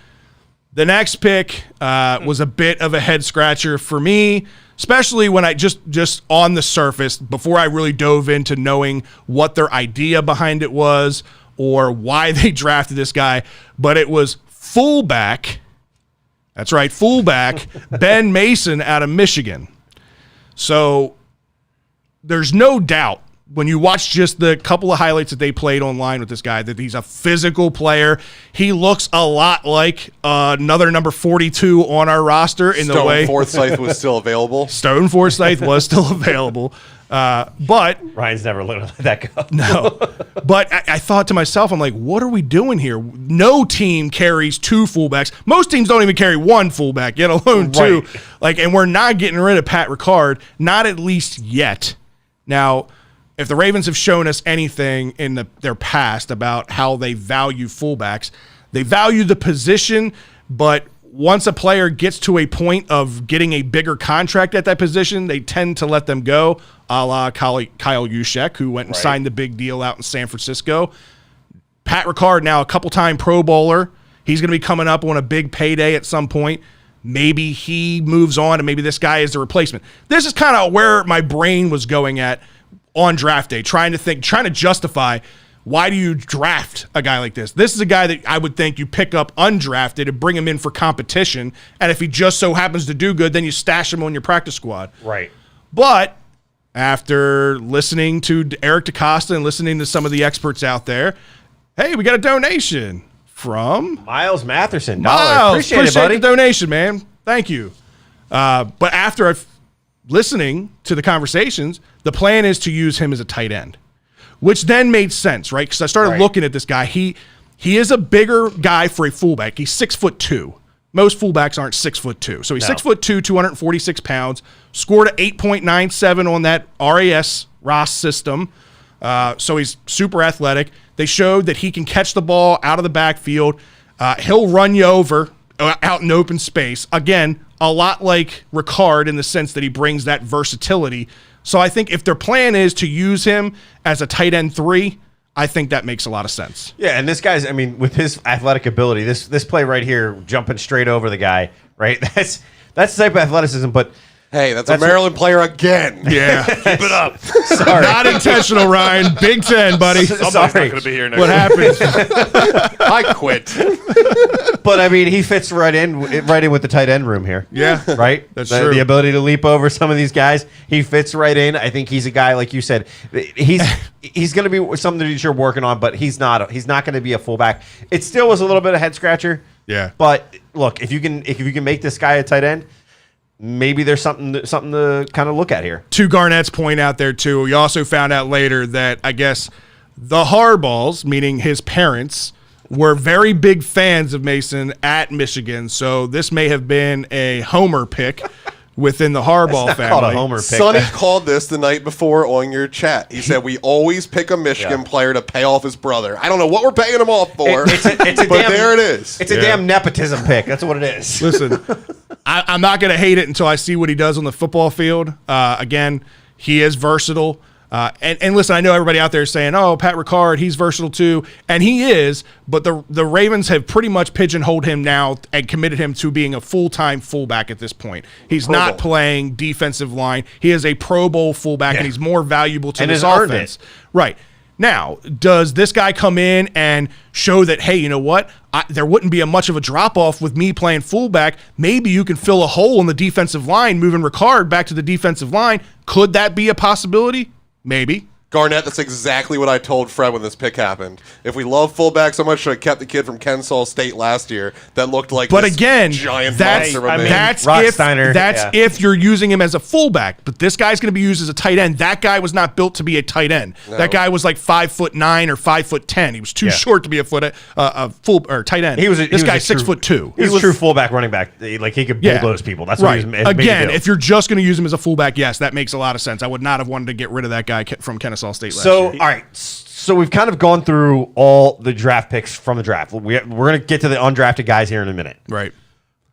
The next pick was a bit of a head scratcher for me, especially when I just on the surface, before I really dove into knowing what their idea behind it was or why they drafted this guy. But it was fullback. That's right, fullback Ben Mason out of Michigan. So there's no doubt when you watch just the couple of highlights that they played online with this guy that he's a physical player. He looks a lot like another number 42 on our roster in the way. Stone Forsythe was still available. Stone Forsythe was still available. But Ryan's never let that go. No. But I thought to myself, I'm like, what are we doing here? No team carries two fullbacks. Most teams don't even carry one fullback, yet alone two. Right. And we're not getting rid of Pat Ricard, not at least yet. Now, if the Ravens have shown us anything in their past about how they value fullbacks, they value the position, but once a player gets to a point of getting a bigger contract at that position, they tend to let them go, a la Kyle Juszczyk, who went and signed the big deal out in San Francisco. Pat Ricard, now a couple-time Pro Bowler. He's going to be coming up on a big payday at some point. Maybe he moves on, and maybe this guy is the replacement. This is kind of where my brain was going at on draft day, trying to justify why do you draft a guy like this? This is a guy that I would think you pick up undrafted and bring him in for competition, and if he just so happens to do good, then you stash him on your practice squad. Right. But after listening to Eric DeCosta and listening to some of the experts out there, hey, we got a donation from Miles Matherson. Miles, Appreciate it, buddy. the donation, man. Thank you. But after listening to the conversations, the plan is to use him as a tight end, which then made sense, right? Because I started looking at this guy. He is a bigger guy for a fullback. He's 6'2". Most fullbacks aren't 6'2". So he's 6'2", 246 pounds. Scored an 8.97 on that RAS system. So he's super athletic. They showed that he can catch the ball out of the backfield. He'll run you over out in open space. Again, a lot like Ricard in the sense that he brings that versatility. So I think if their plan is to use him as a tight end 3, I think that makes a lot of sense. Yeah, and this guy's, I mean, with his athletic ability, this play right here, jumping straight over the guy, right? That's the type of athleticism. But Hey, that's a Maryland player again. Yeah. Keep it up. Sorry. Not intentional, Ryan. Big 10, buddy. Somebody's Sorry. not going to be here next What week. happens? I quit. But I mean, he fits right in with the tight end room here. Yeah. Right? That's the, true. The ability to leap over some of these guys, he fits right in. I think he's a guy, like you said, he's going to be something that you're working on, but he's not going to be a fullback. It still was a little bit of head scratcher. Yeah. But look, if you can make this guy a tight end, maybe there's something to kind of look at here. To Garnett's point out there, too, we also found out later that I guess the Harbaughs, meaning his parents, were very big fans of Mason at Michigan. So this may have been a homer pick within the Harbaugh family. Called a homer pick. Sonny called this the night before on your chat. He said, we always pick a Michigan player to pay off his brother. I don't know what we're paying him off for, It's a but damn, there it is. It's a damn nepotism pick. That's what it is. Listen, I'm not going to hate it until I see what he does on the football field. Again, he is versatile. And listen, I know everybody out there is saying, oh, Pat Ricard, he's versatile too. And he is, but the Ravens have pretty much pigeonholed him now and committed him to being a full-time fullback at this point. He's not playing defensive line. He is a Pro Bowl fullback, and he's more valuable to this offense. Right. Now, does this guy come in and show that, hey, you know what? There wouldn't be much of a drop-off with me playing fullback. Maybe you can fill a hole in the defensive line, moving Ricard back to the defensive line. Could that be a possibility? Maybe. Garnett, that's exactly what I told Fred when this pick happened. If we love fullback so much, should have kept the kid from Kennesaw State last year that looked like But this again, giant that's monster of a man. Rocksteiner, if you're using him as a fullback. But this guy's going to be used as a tight end. That guy was not built to be a tight end. No. That guy was like 5'9" or 5'10". He was too short to be a full or tight end. This guy's 6'2". He was a true fullback running back. Like he could bulldoze people. That's what he was Again, if you're just going to use him as a fullback, yes, that makes a lot of sense. I would not have wanted to get rid of that guy from Kennesaw State last year. All right, so we've kind of gone through all the draft picks from the draft. We're going to get to the undrafted guys here in a minute. Right.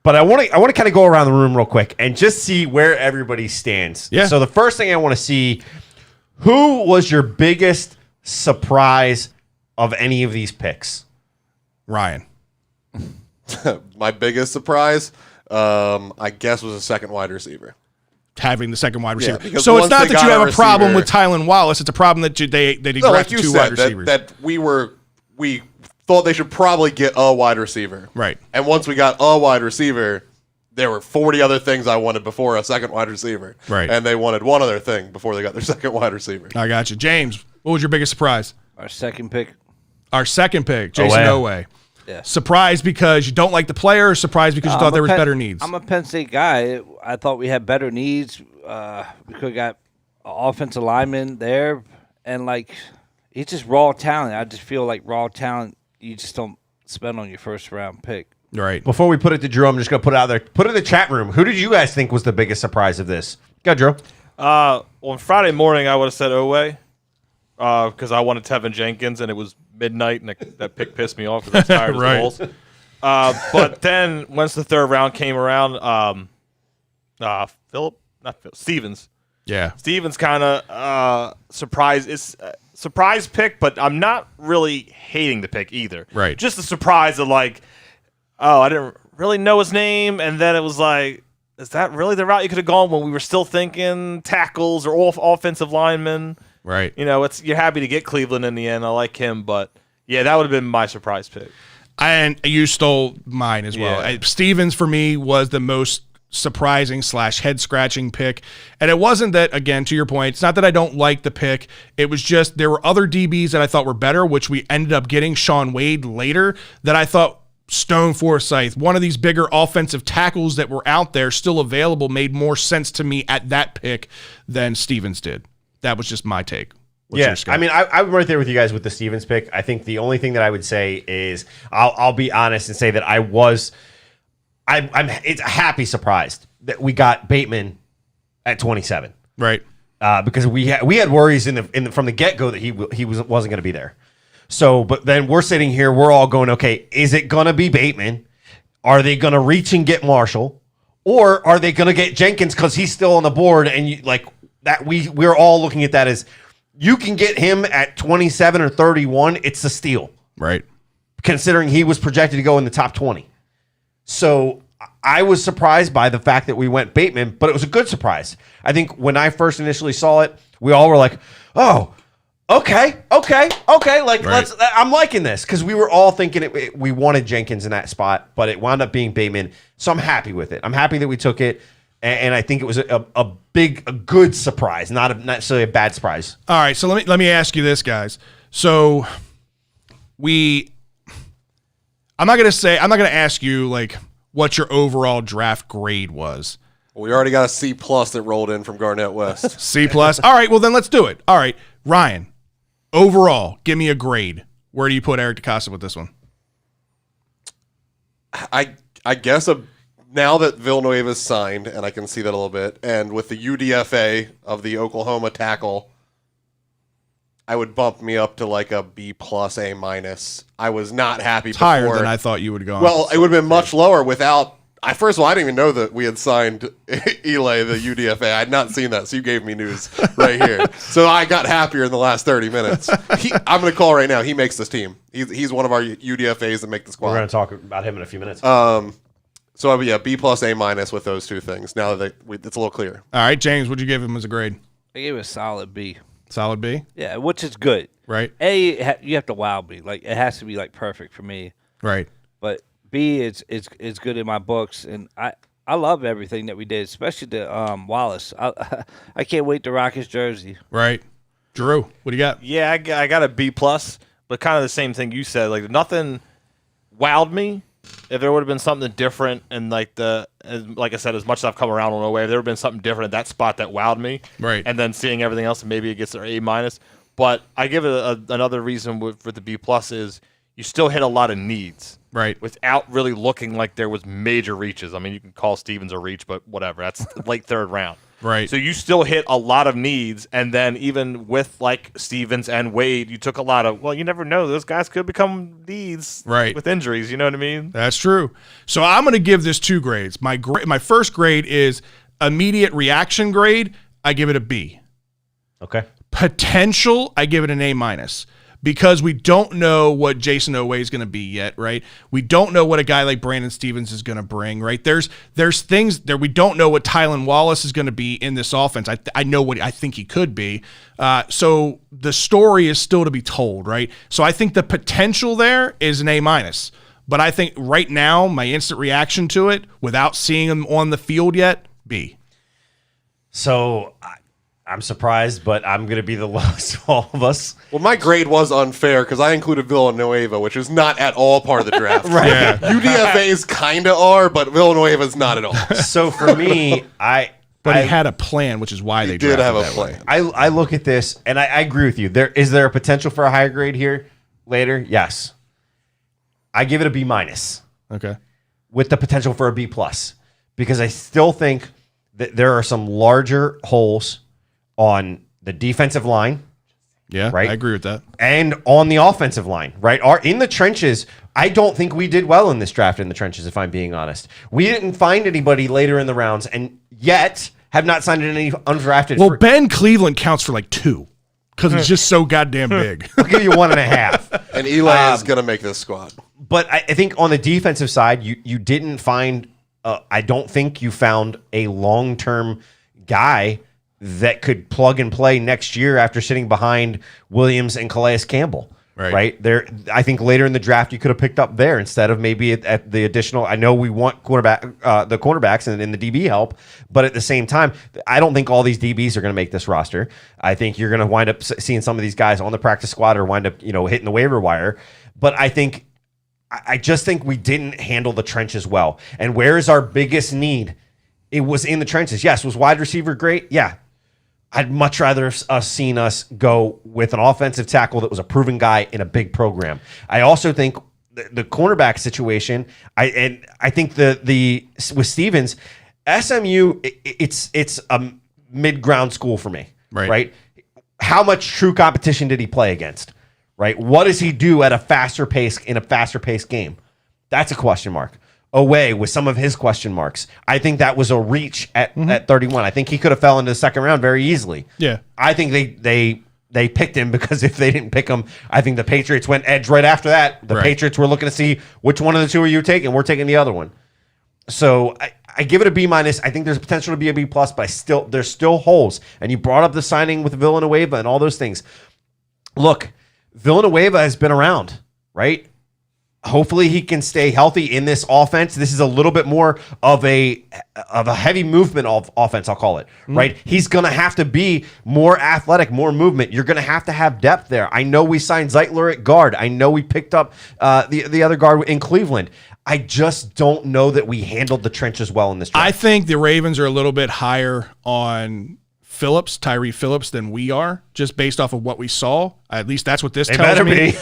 But I want to kind of go around the room real quick and just see where everybody stands. Yeah. So the first thing I want to see, who was your biggest surprise of any of these picks? Ryan. My biggest surprise, I guess, was a second wide receiver. Having the second wide receiver. because So it's once not they that you got have a a problem receiver- with Tylan Wallace. It's a problem that they No, like drafted you two wide said, receivers. that we thought they should probably get a wide receiver. Right. And once we got a wide receiver, there were 40 other things I wanted before a second wide receiver. Right. And they wanted one other thing before they got their second wide receiver. I got you. James, what was your biggest surprise? Our second pick. Our second pick, Jason Oweh. Yeah. Surprised because you don't like the player, or surprised because you thought there was better needs? I'm a Penn State guy. I thought we had better needs. We could have got an offensive lineman there, and he's just raw talent. I just feel like raw talent you just don't spend on your first round pick. Right. Before we put it to Drew, I'm just going to put it out there. Put it in the chat room. Who did you guys think was the biggest surprise of this? Go, Drew. On Friday morning, I would have said Oweh because I wanted Tevin Jenkins, and it was midnight, and that pick pissed me off because I was tired Right. as balls. But then once the third round came around, Stevens. Yeah. Stevens kind of surprise. It's a surprise pick, but I'm not really hating the pick either. Right. Just the surprise of I didn't really know his name, and then it was like, is that really the route you could have gone when we were still thinking tackles or offensive linemen? Right. You're happy to get Cleveland in the end. I like him, but yeah, that would have been my surprise pick. And you stole mine as well. Yeah. Stevens, for me, was the most surprising / head-scratching pick. And it wasn't that, again, to your point, it's not that I don't like the pick. It was just there were other DBs that I thought were better, which we ended up getting Sean Wade later, that I thought Stone Forsythe, one of these bigger offensive tackles that were out there still available, made more sense to me at that pick than Stevens did. That was just my take. What's yours, Scott? I mean, I'm right there with you guys with the Stevens pick. I think the only thing that I would say is I'll be honest and say that I'm it's a happy surprised that we got Bateman at 27, right. because we had worries from the get go that he wasn't going to be there. So, but then we're sitting here, we're all going, okay, is it going to be Bateman? Are they going to reach and get Marshall, or are they going to get Jenkins because he's still on the board? And we're all looking at that as, you can get him at 27 or 31. It's a steal, Right. considering he was projected to go in the top 20. So I was surprised by the fact that we went Bateman, but it was a good surprise. I think when I first initially saw it, we all were like, "Oh, okay. Like, I'm liking this," because we were all thinking we wanted Jenkins in that spot, but it wound up being Bateman. So I'm happy with it. I'm happy that we took it, and I think it was a good surprise, not necessarily a bad surprise. All right, so let me ask you this, guys. So I'm not gonna ask you like what your overall draft grade was. We already got a C+ that rolled in from Garnett West. C+. All right, well then let's do it. All right, Ryan, overall, give me a grade. Where do you put Eric DeCosta with this one? I guess now that Villanueva's signed, and I can see that a little bit, and with the UDFA of the Oklahoma tackle, I would bump me up to like a B+, A-. I was not happy It's higher before. than I thought you would go. Well, it would have been much lower without. First of all, I didn't even know that we had signed Eli, the UDFA. I had not seen that, so you gave me news right here. So I got happier in the last 30 minutes. I'm going to call right now. He makes this team. He's one of our UDFAs that make the squad. We're going to talk about him in a few minutes. So yeah, B+, A- with those two things. Now that it's a little clearer. All right, James, what'd you give him as a grade? I gave it a solid B. Solid B? Yeah, which is good. Right. A, you have to wow me. Like, it has to be like perfect for me. Right. But B is good in my books, and I love everything that we did, especially the Wallace. I can't wait to rock his jersey. Right. Drew, what do you got? Yeah, I got a B+, but kind of the same thing you said. Like, nothing wowed me. If there would have been something different, and like I said, as much as I've come around on Away, if there would have been something different at that spot that wowed me, right? And then seeing everything else, and maybe it gets their A-. But I give it another reason for the B+ is you still hit a lot of needs, right? Without really looking like there was major reaches. I mean, you can call Stevens a reach, but whatever. That's late third round. Right. So you still hit a lot of needs, and then even with like Stevens and Wade, you took a lot of. Well, you never know; those guys could become needs, right, with injuries. You know what I mean? That's true. So I'm going to give this 2 grades. My first grade is immediate reaction grade. I give it a B. Okay. Potential, I give it an A-, because we don't know what Jason Oweh is going to be yet, right? We don't know what a guy like Brandon Stevens is going to bring, right? There's things there we don't know what Tylan Wallace is going to be in this offense. I know what I think he could be. So the story is still to be told, right? So I think the potential there is an A-. But I think right now, my instant reaction to it, without seeing him on the field yet, B. So I'm surprised, but I'm going to be the lowest of all of us. Well, my grade was unfair because I included Villanueva, which is not at all part of the draft. Right. Yeah. UDFAs kind of are, but Villanueva's not at all. So for me, But he had a plan, which is why they did drafted have a that plan. way. I look at this, and I agree with you. Is there a potential for a higher grade here later? Yes. I give it a B-, Okay. with the potential for a B+, because I still think that there are some larger holes on the defensive line. Yeah, right? I agree with that. And on the offensive line, right? In the trenches, I don't think we did well in this draft in the trenches, if I'm being honest. We didn't find anybody later in the rounds, and yet have not signed any undrafted. Well, Ben Cleveland counts for like 2 because he's just so goddamn big. I'll give you 1.5. And Eli is going to make this squad. But I think on the defensive side, you didn't find. I don't think you found a long-term guy that could plug and play next year after sitting behind Williams and Calais Campbell. Right there, I think later in the draft you could have picked up there instead of maybe at the additional. I know we want the cornerbacks and the DB help, but at the same time, I don't think all these DBs are going to make this roster. I think you're going to wind up seeing some of these guys on the practice squad or wind up hitting the waiver wire. But I just think we didn't handle the trenches well. And where is our biggest need? It was in the trenches. Yes, was wide receiver great? Yeah. I'd much rather have seen us go with an offensive tackle that was a proven guy in a big program. I also think the cornerback situation, I think with Stevens, SMU, it's a mid-ground school for me. Right? How much true competition did he play against? Right? What does he do at a faster pace in a faster paced game? That's a question mark. Away with some of his question marks. I think that was a reach at 31. I think he could have fell into the second round very easily. Yeah. I think they picked him because if they didn't pick him, I think the Patriots went edge right after that. The Patriots were looking to see which one of the two are you taking. We're taking the other one. So I give it a B minus. I think there's potential to be a B plus, but there's still holes. And you brought up the signing with Villanueva and all those things. Look, Villanueva has been around, right? Hopefully he can stay healthy in this offense. This is a little bit more of a heavy movement of offense, I'll call it, right? He's going to have to be more athletic, more movement. You're going to have depth there. I know we signed Zeitler at guard. I know we picked up the other guard in Cleveland. I just don't know that we handled the trenches well in this draft. I think the Ravens are a little bit higher on Tyree Phillips than we are, just based off of what we saw. At least that's what this tells me.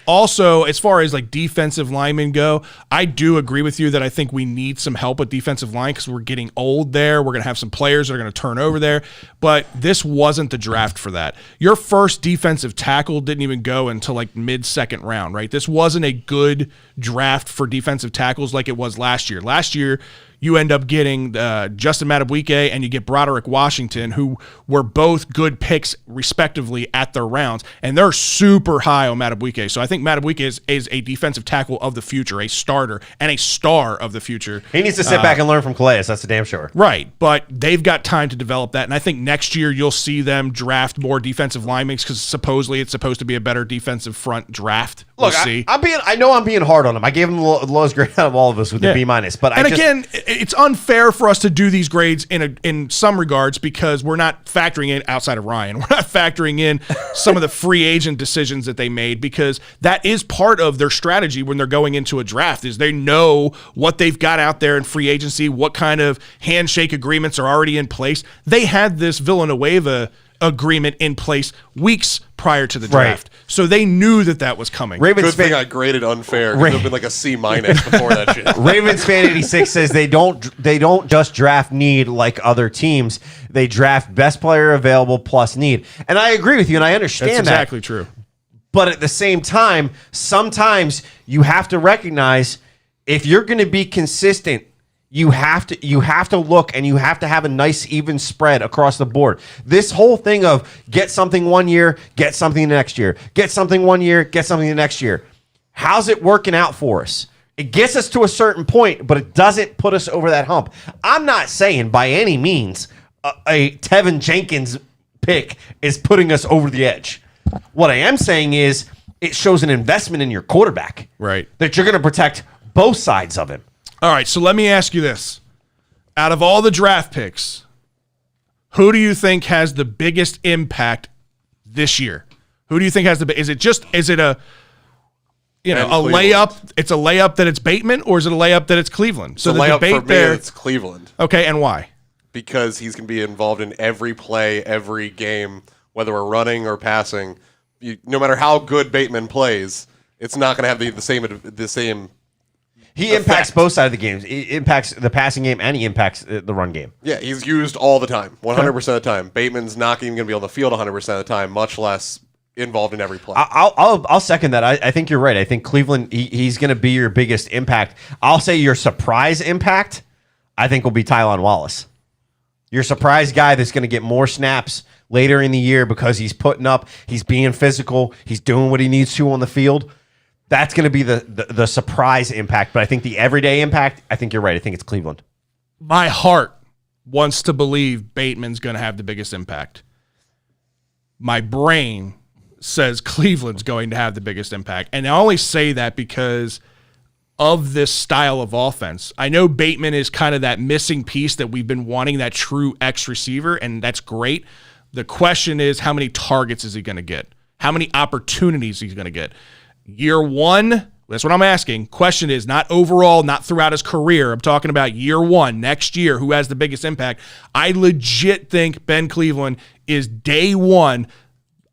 Also, as far as like defensive linemen go, I do agree with you that I think we need some help with defensive line because we're getting old there. We're going to have some players that are going to turn over there, but this wasn't the draft for that. Your first defensive tackle didn't even go until like mid-second round, right? This wasn't a good draft for defensive tackles like it was last year. Last year, you end up getting Justin Madubuike and you get Broderick Washington, who were both good picks respectively at their rounds, and they're super high on Madubuike. So I think Madubuike is a defensive tackle of the future, a starter, and a star of the future. He needs to sit back and learn from Calais. That's a damn sure. Right, but they've got time to develop that, and I think next year you'll see them draft more defensive linemen because supposedly it's supposed to be a better defensive front draft. We'll see. I know I'm being hard on him. I gave him the lowest grade out of all of us with the B minus, but again, it's unfair for us to do these grades in some regards because we're not factoring in outside of Ryan. We're not factoring in some of the free agent decisions that they made because that is part of their strategy when they're going into a draft is they know what they've got out there in free agency, what kind of handshake agreements are already in place. They had this Villanueva agreement in place weeks prior to the draft. Right. So they knew that was coming. Good thing I graded unfair. It would have been like a C minus before that shit. Ravens fan 86 says they don't just draft need like other teams. They draft best player available plus need. And I agree with you and I understand That's exactly true. But at the same time, sometimes you have to recognize if you're going to be consistent, you have to look and you have to have a nice even spread across the board. This whole thing of get something 1 year, get something the next year, get something 1 year, get something the next year. How's it working out for us? It gets us to a certain point, but it doesn't put us over that hump. I'm not saying by any means a Tevin Jenkins pick is putting us over the edge. What I am saying is it shows an investment in your quarterback. Right. That you're going to protect both sides of him. All right, so let me ask you this. Out of all the draft picks, who do you think has the biggest impact this year? Who do you think has is it a layup? It's a layup that it's Bateman, or is it a layup that it's Cleveland? So the layup for me, it's Cleveland. Okay, and why? Because he's going to be involved in every play, every game, whether we're running or passing. No matter how good Bateman plays, it's not going to have the same. He impacts both sides of the games. He impacts the passing game and he impacts the run game. Yeah, he's used all the time, 100% of the time. Bateman's not even going to be on the field 100% of the time, much less involved in every play. I'll second that. I think you're right. I think Cleveland, he's going to be your biggest impact. I'll say your surprise impact, I think, will be Tylan Wallace. Your surprise guy that's going to get more snaps later in the year because he's putting up, he's being physical, he's doing what he needs to on the field. That's going to be the surprise impact. But I think the everyday impact, I think you're right. I think it's Cleveland. My heart wants to believe Bateman's going to have the biggest impact. My brain says Cleveland's going to have the biggest impact. And I only say that because of this style of offense. I know Bateman is kind of that missing piece that we've been wanting, that true X receiver, and that's great. The question is, how many targets is he going to get? How many opportunities he's going to get? Year one, that's what I'm asking. Question is not overall, not throughout his career. I'm talking about year one, next year, who has the biggest impact. I legit think Ben Cleveland is day one,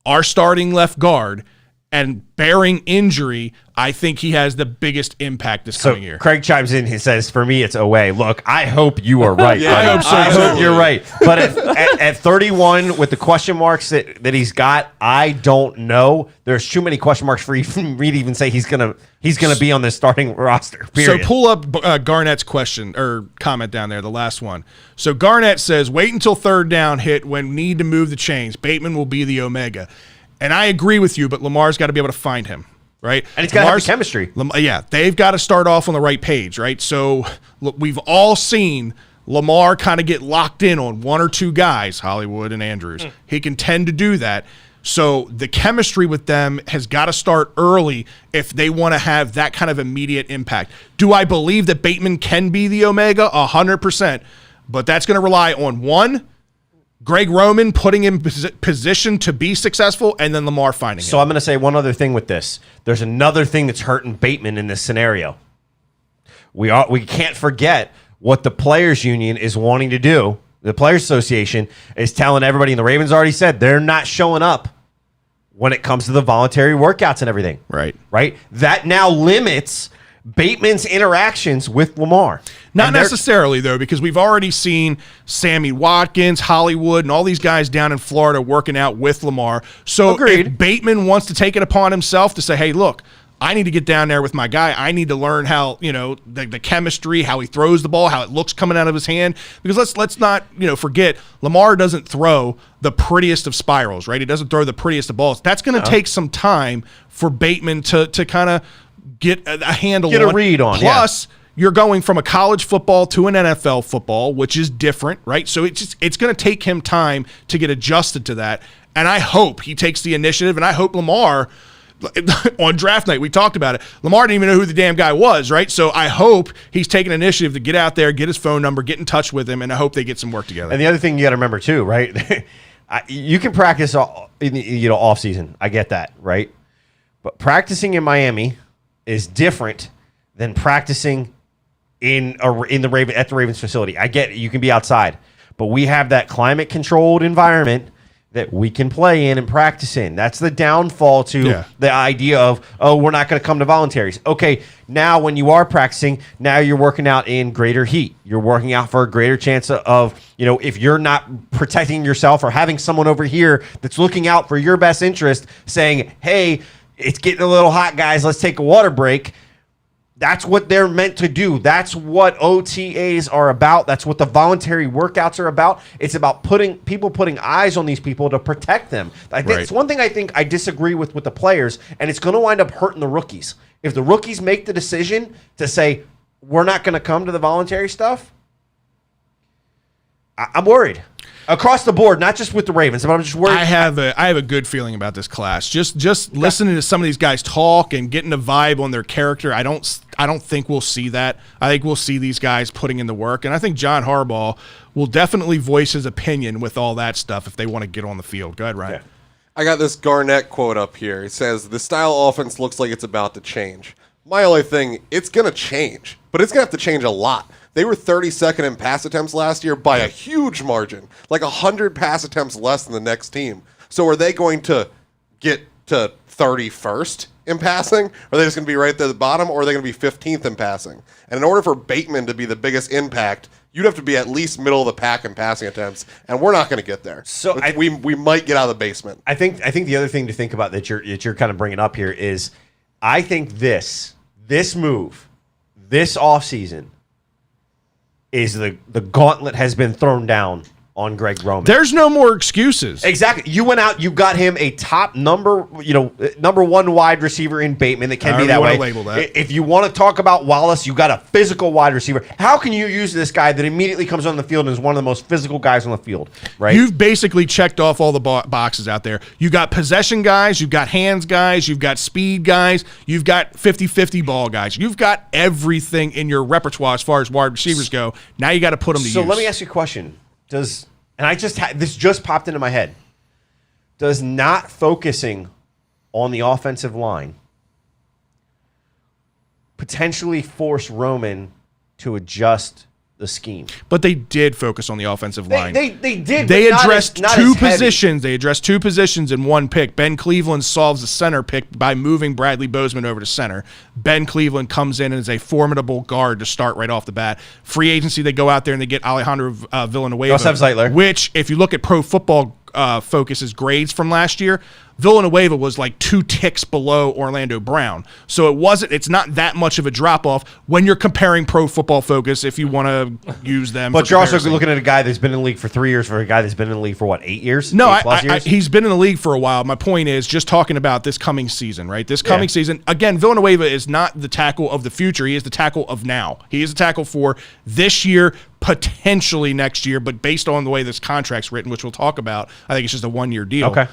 our starting left guard, and bearing injury, I think he has the biggest impact this coming year. Craig chimes in. He says, for me, it's away. Look, I hope you are right. Yeah, I hope so. I hope you're right. But at 31, with the question marks that he's got, I don't know. There's too many question marks for me to even say he's gonna be on this starting roster. Period. So pull up Garnett's question or comment down there, the last one. So Garnett says, wait until third down hit when need to move the chains. Bateman will be the omega. And I agree with you, but Lamar's got to be able to find him, right? And he's got to have the chemistry. Yeah, they've got to start off on the right page, right? So look, we've all seen Lamar kind of get locked in on one or two guys, Hollywood and Andrews. He can tend to do that. So the chemistry with them has got to start early if they want to have that kind of immediate impact. Do I believe that Bateman can be the Omega? 100%. But that's going to rely on, one, Greg Roman putting him in position to be successful, and then Lamar finding him. So I'm going to say one other thing with this. There's another thing that's hurting Bateman in this scenario. We can't forget what the Players Union is wanting to do. The Players Association is telling everybody, and the Ravens already said they're not showing up when it comes to the voluntary workouts and everything. Right. That now limits Bateman's interactions with Lamar. Not necessarily, though, because we've already seen Sammy Watkins, Hollywood, and all these guys down in Florida working out with Lamar. So if Bateman wants to take it upon himself to say, hey, look, I need to get down there with my guy. I need to learn how, the chemistry, how he throws the ball, how it looks coming out of his hand. Because let's not, forget, Lamar doesn't throw the prettiest of spirals, right? He doesn't throw the prettiest of balls. That's going to take some time for Bateman to kind of get a handle on. Get a read on, Plus, you're going from a college football to an NFL football, which is different, right? So it's going to take him time to get adjusted to that. And I hope he takes the initiative, and I hope Lamar – on draft night, we talked about it. Lamar didn't even know who the damn guy was, right? So I hope he's taking initiative to get out there, get his phone number, get in touch with him, and I hope they get some work together. And the other thing you got to remember too, right? You can practice in the off season. I get that, right? But practicing in Miami is different than practicing at the Ravens facility. I get it, you can be outside, but we have that climate controlled environment that we can play in and practice in. That's the downfall to the idea of, we're not going to come to voluntaries. Okay, now when you are practicing, now you're working out in greater heat. You're working out for a greater chance of, if you're not protecting yourself or having someone over here that's looking out for your best interest saying, hey, it's getting a little hot, guys, let's take a water break. That's what they're meant to do. That's what OTAs are about. That's what the voluntary workouts are about. It's about putting eyes on these people to protect them. I think it's one thing I think I disagree with the players, and it's going to wind up hurting the rookies. If the rookies make the decision to say, we're not going to come to the voluntary stuff, I'm worried. Across the board, not just with the Ravens, but I'm just worried. I have a good feeling about this class. Just listening to some of these guys talk and getting a vibe on their character, I don't think we'll see that. I think we'll see these guys putting in the work, and I think John Harbaugh will definitely voice his opinion with all that stuff if they want to get on the field. Go ahead, Ryan. Yeah. I got this Garnett quote up here. It says, the style offense looks like it's about to change. My only thing, it's going to change, but it's going to have to change a lot. They were 32nd in pass attempts last year by a huge margin, like 100 pass attempts less than the next team. So are they going to get to 31st in passing? Are they just going to be right there at the bottom, or are they going to be 15th in passing? And in order for Bateman to be the biggest impact, you'd have to be at least middle of the pack in passing attempts, and we're not going to get there. So we might get out of the basement. I think the other thing to think about that you're kind of bringing up here is, I think this move, this offseason, is the gauntlet has been thrown down on Greg Roman. There's no more excuses. Exactly. You went out, you got him a top number one wide receiver in Bateman that can be that way. Label that. If you want to talk about Wallace, you got a physical wide receiver. How can you use this guy that immediately comes on the field and is one of the most physical guys on the field, right? You've basically checked off all the boxes out there. You got possession guys, you've got hands guys, you've got speed guys, you've got 50-50 ball guys. You've got everything in your repertoire as far as wide receivers go. Now you got to put them to use. So let me ask you a question. This just popped into my head. Does not focusing on the offensive line potentially force Roman to adjust the scheme? But they did focus on the offensive line. They did. They addressed not two as heavy. positions. They addressed two positions in one pick. Ben Cleveland solves the center pick by moving Bradley Bozeman over to center. Ben Cleveland comes in and is a formidable guard to start right off the bat. Free agency, they go out there and they get Alejandro Villanueva. They also have Zeitler. Which, if you look at Pro Football Focus's grades from last year, Villanueva was like 2 ticks below Orlando Brown. So it's not that much of a drop off when you're comparing Pro Football Focus if you want to use them. But you're also looking at a guy that's been in the league for 3 years for a guy that's been in the league for what, 8 years? No, 8+ years? he's been in the league for a while. My point is just talking about this coming season, right? This coming season, again, Villanueva is not the tackle of the future. He is the tackle of now. He is a tackle for this year, potentially next year, but based on the way this contract's written, which we'll talk about, I think it's just a 1-year deal. Okay.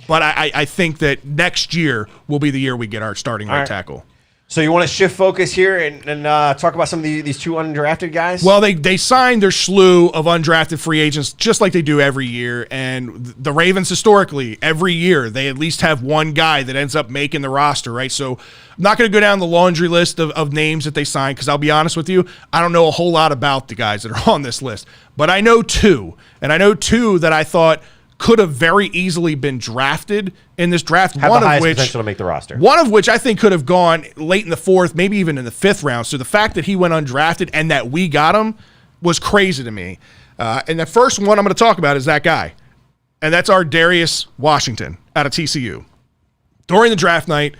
But I think that next year will be the year we get our starting right tackle. So you want to shift focus here and talk about some of these 2 undrafted guys? Well, they signed their slew of undrafted free agents just like they do every year. And the Ravens historically, every year, they at least have one guy that ends up making the roster, right? So I'm not going to go down the laundry list of names that they signed because I'll be honest with you, I don't know a whole lot about the guys that are on this list. But I know 2, and I know 2 that I thought could have very easily been drafted in this draft. Have the highest potential to make the roster. One of which I think could have gone late in the 4th, maybe even in the 5th round. So the fact that he went undrafted and that we got him was crazy to me. And the first one I'm going to talk about is that guy. And that's our Darius Washington out of TCU. During the draft night,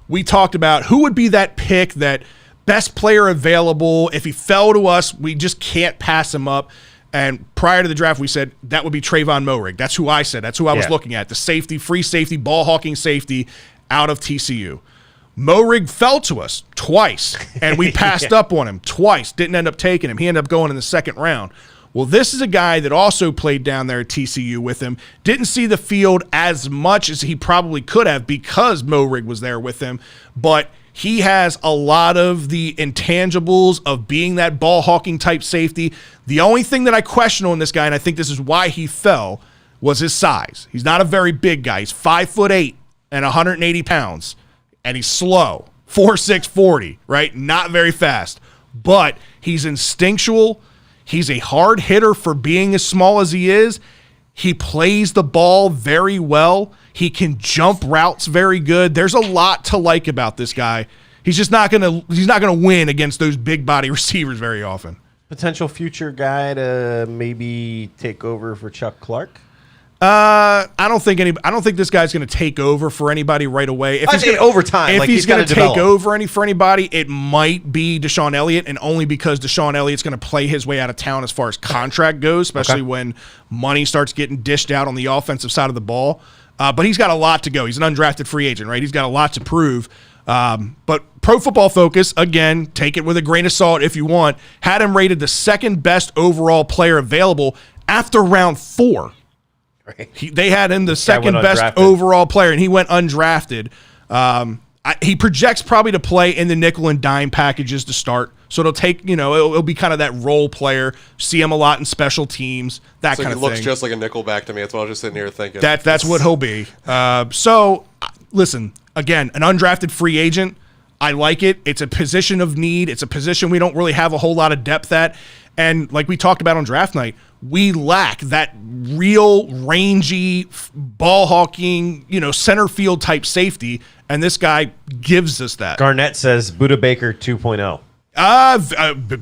we talked about who would be that pick, that best player available. If he fell to us, we just can't pass him up. And prior to the draft, we said that would be Trayvon Moehrig. That's who I said. That's who I was looking at. The safety, free safety, ball hawking safety out of TCU. Moehrig fell to us twice, and we passed up on him twice. Didn't end up taking him. He ended up going in the 2nd round. Well, this is a guy that also played down there at TCU with him. Didn't see the field as much as he probably could have because Moehrig was there with him, but he has a lot of the intangibles of being that ball hawking type safety. The only thing that I question on this guy, and I think this is why he fell, was his size. He's not a very big guy. He's 5'8" and 180 pounds, and he's slow. 4'6", 40, right? Not very fast, but he's instinctual. He's a hard hitter for being as small as he is. He plays the ball very well. He can jump routes very good. There's a lot to like about this guy. He's just not gonna win against those big body receivers very often. Potential future guy to maybe take over for Chuck Clark? I don't think this guy's going to take over for anybody right away. If he's over time, if he's going to take over for anybody, it might be Deshaun Elliott, and only because Deshaun Elliott's going to play his way out of town as far as contract goes, especially when money starts getting dished out on the offensive side of the ball. But he's got a lot to go. He's an undrafted free agent, right? He's got a lot to prove. But Pro Football Focus, again, take it with a grain of salt if you want, had him rated the 2nd best overall player available after round 4. Right. They had him the 2nd best overall player, and he went undrafted. He projects probably to play in the nickel and dime packages to start. So it'll take, it'll be kind of that role player. See him a lot in special teams, that kind of thing. He looks just like a nickelback to me. That's what I was just sitting here thinking. That's what he'll be. So, listen, again, an undrafted free agent. I like it. It's a position of need. It's a position we don't really have a whole lot of depth at. And like we talked about on draft night, we lack that real rangy, ball hawking, center field type safety. And this guy gives us that. Garnett says Buda Baker 2.0.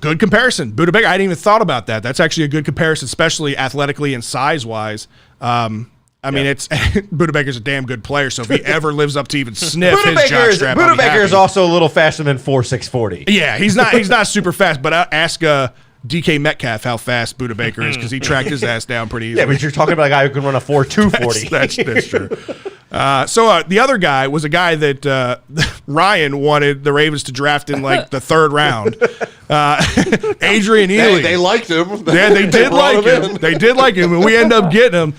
Good comparison. Buda Baker, I hadn't even thought about that. That's actually a good comparison, especially athletically and size-wise. I mean, it's Buda Baker's a damn good player, so if he ever lives up to even sniff his jockstrap, Buda Baker is also a little faster than 4.640. Yeah, he's not super fast, but ask DK Metcalf how fast Buda Baker is because he tracked his ass down pretty easily. Yeah, but you're talking about a guy who can run a 4.240. That's true. So the other guy was a guy that Ryan wanted the Ravens to draft in like the 3rd round. Adrian Ely. They liked him. They did like him. They did like him, and we end up getting him.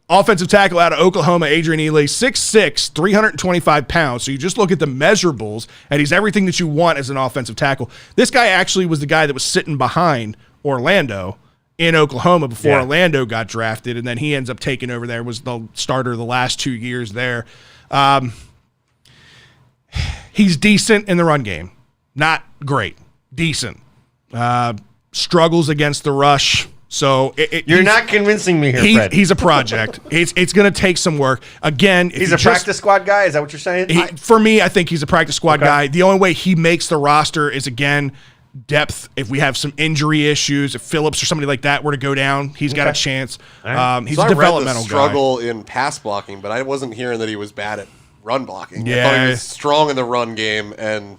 Offensive tackle out of Oklahoma, Adrian Ely, 6'6", 325 pounds. So you just look at the measurables, and he's everything that you want as an offensive tackle. This guy actually was the guy that was sitting behind Orlando in Oklahoma before Orlando got drafted, and then he ends up taking over there, was the starter the last 2 years there. He's decent in the run game. Not great. Decent. Struggles against the rush. So you're not convincing me here, Fred. He's a project. It's going to take some work. Again, he's a practice squad guy. Is that what you're saying? For me, I think he's a practice squad guy. The only way he makes the roster is, again, depth. If we have some injury issues, if Phillips or somebody like that were to go down, he's got a chance. He's So a I read developmental the struggle guy. in pass blocking, but I wasn't hearing that he was bad at run blocking. I Yeah. thought he was strong in the run game, and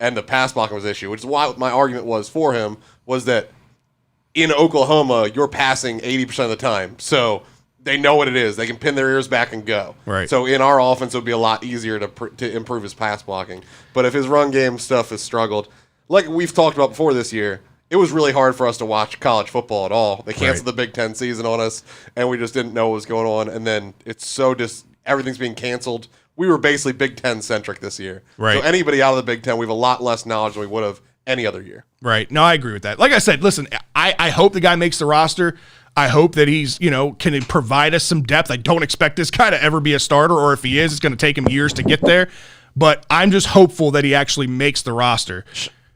the pass blocking was an issue, which is why my argument was for him was that in Oklahoma, you're passing 80% of the time. So they know what it is. They can pin their ears back and go. Right. So in our offense, it would be a lot easier to improve his pass blocking. But if his run game stuff has struggled, like we've talked about before this year, it was really hard for us to watch college football at all. They canceled the Big Ten season on us, and we just didn't know what was going on. And then it's so everything's being canceled. We were basically Big Ten centric this year. Right. So anybody out of the Big Ten, we have a lot less knowledge than we would have any other year. Right. No, I agree with that. Like I said, listen, I hope the guy makes the roster. I hope that he's, can provide us some depth. I don't expect this guy to ever be a starter, or if he is, it's going to take him years to get there. But I'm just hopeful that he actually makes the roster.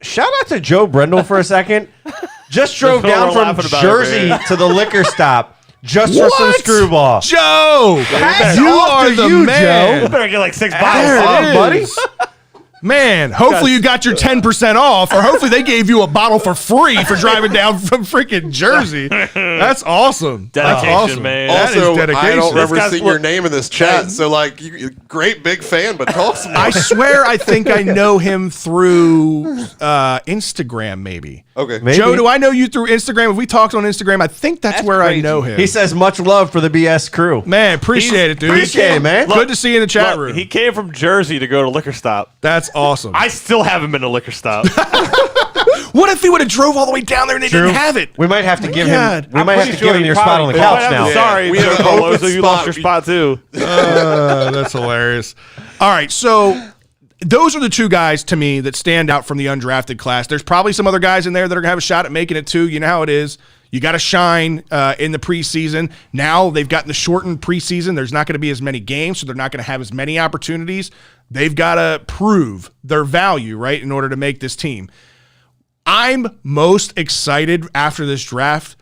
Shout out to Joe Brendel for a second. Just drove That's down what we're from laughing about Jersey over to the liquor stop just for some What? screwball. Joe, Hats you off are to the you, man. Joe. Better get like 6 There bottles. it buddy. is. Man, hopefully you got your 10% off, or hopefully they gave you a bottle for free for driving down from freaking Jersey. That's awesome. That's Dedication, awesome. man. That is Also, I dedication. don't remember This guy's seeing your name in this chat, so great big fan, but talk some more. I swear I think I know him through Instagram, maybe. Okay. Maybe. Joe, do I know you through Instagram? If we talked on Instagram, I think that's where crazy. I know him. He says much love for the BS crew. Man, appreciate it, dude. Appreciate it, man. Good to see you in the chat room. He came from Jersey to go to Liquor Stop. That's awesome. I still haven't been to Liquor Stop. What if he would have drove all the way down there and they didn't have it? We might have to give God. him. We might have to give him your spot on the couch now. Sorry, We have Joe an Polo, open so you spot. lost your spot too. That's hilarious. All right, so those are the two guys to me that stand out from the undrafted class. There's probably some other guys in there that are going to have a shot at making it too. You know how it is. You got to shine in the preseason. Now they've gotten the shortened preseason. There's not going to be as many games, so they're not going to have as many opportunities. They've got to prove their value, right, in order to make this team. I'm most excited after this draft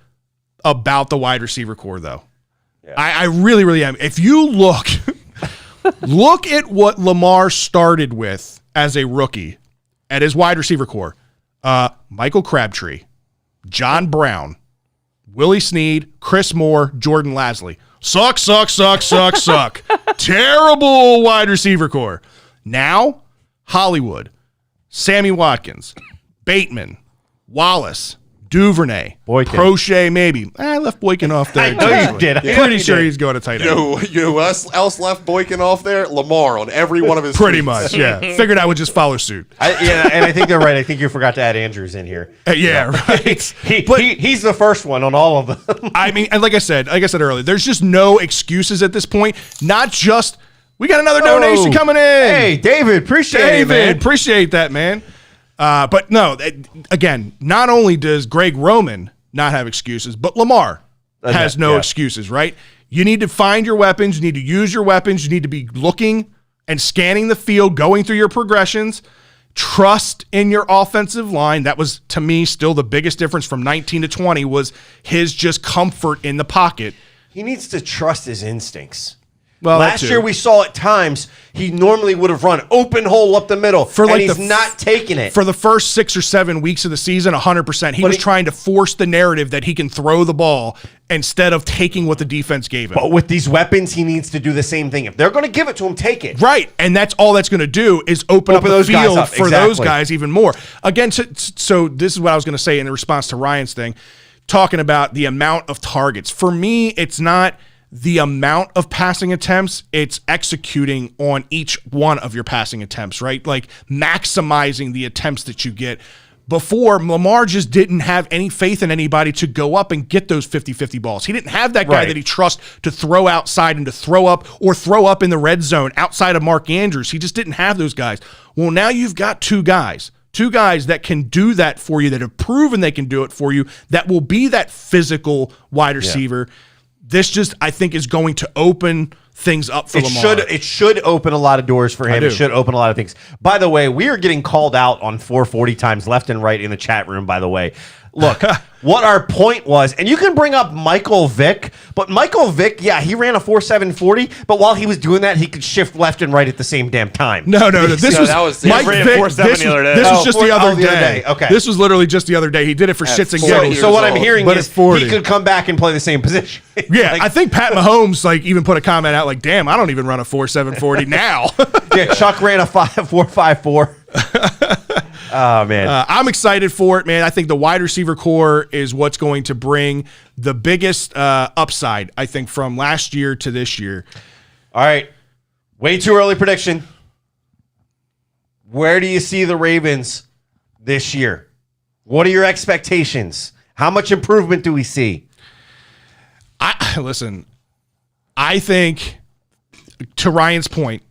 about the wide receiver core, though. Yeah. I really, really am. If you look at what Lamar started with as a rookie at his wide receiver core. Michael Crabtree, John Brown, Willie Snead, Chris Moore, Jordan Lasley. Suck. Terrible wide receiver core. Now, Hollywood, Sammy Watkins, Bateman, Wallace, Duvernay, Boykin. Prochet, maybe. I left Boykin off there. I know you did. Pretty sure he's going to tight end. You know who else left Boykin off there? Lamar on every one of his Pretty tweets. much, yeah. Figured I would just follow suit. And I think they're right. I think you forgot to add Andrews in here. Yeah, right. He's the first one on all of them. I mean, and like I said earlier, there's just no excuses at this point. Not just we got another donation coming in. Hey, David, appreciate it, man. Appreciate that, man. But no, again, not only does Greg Roman not have excuses, but Lamar has no excuses, right? You need to find your weapons. You need to use your weapons. You need to be looking and scanning the field, going through your progressions. Trust in your offensive line. That was, to me, still the biggest difference from 19 to 20 was his just comfort in the pocket. He needs to trust his instincts. Well, Last year we saw at times he normally would have run open hole up the middle, and he's not taking it. For the first 6 or 7 weeks of the season, 100%. He was trying to force the narrative that he can throw the ball instead of taking what the defense gave him. But with these weapons, he needs to do the same thing. If they're going to give it to him, take it. Right, and that's all that's going to do is open up the those guys field up. for those guys even more. Again, so this is what I was going to say in response to Ryan's thing, talking about the amount of targets. For me, it's not the amount of passing attempts, it's executing on each one of your passing attempts, right? Like maximizing the attempts that you get. Before, Lamar just didn't have any faith in anybody to go up and get those 50-50 balls. He didn't have that guy that he trusts to throw outside and to throw up in the red zone outside of Mark Andrews. He just didn't have those guys. Well, now you've got two guys that can do that for you, that have proven they can do it for you, that will be that physical wide receiver. This just, I think, is going to open things up for Lamar. It should open a lot of doors for him. It should open a lot of things. By the way, we are getting called out on 440 times left and right in the chat room, by the way. look, what our point was, and you can bring up Michael Vick, but Michael Vick, yeah, he ran a 4.740, but while he was doing that, he could shift left and right at the same damn time. No. This No, was that was- Mike he ran Vick. 4.7 This the other day. was just the other day. Okay. This was literally just the other day. He did it for shits and giggles. So what I'm old. hearing But is at 40. he could come back and play the same position. Yeah, Like, I think Pat Mahomes even put a comment out like, "Damn, I don't even run a 4.740 now." yeah, Chuck ran a 4.54. Oh man. I'm excited for it, man. I think the wide receiver core is what's going to bring the biggest upside, I think, from last year to this year. All right. Way too early prediction. Where do you see the Ravens this year? What are your expectations? How much improvement do we see? Listen, I think, to Ryan's point,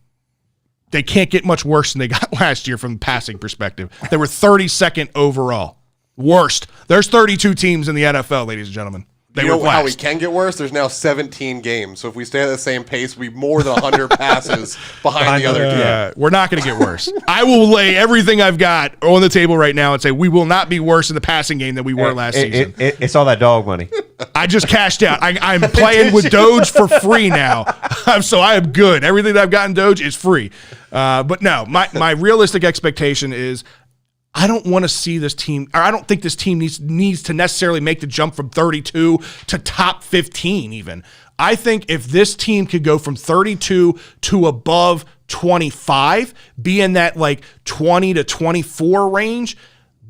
they can't get much worse than they got last year from the passing perspective. They were 32nd overall. Worst. There's 32 teams in the NFL, ladies and gentlemen. They You were know how we last. can get worse? There's now 17 games. So if we stay at the same pace, we'll be more than 100 passes behind the other team. We're not going to get worse. I will lay everything I've got on the table right now and say we will not be worse in the passing game than we were last season. It's all that dog money. I just cashed out. I'm playing with Doge for free now. So I am good. Everything that I've gotten Doge is free. But no, my realistic expectation is I don't want to see this team, or I don't think this team needs to necessarily make the jump from 32 to top 15 even. I think if this team could go from 32 to above 25, be in that 20 to 24 range,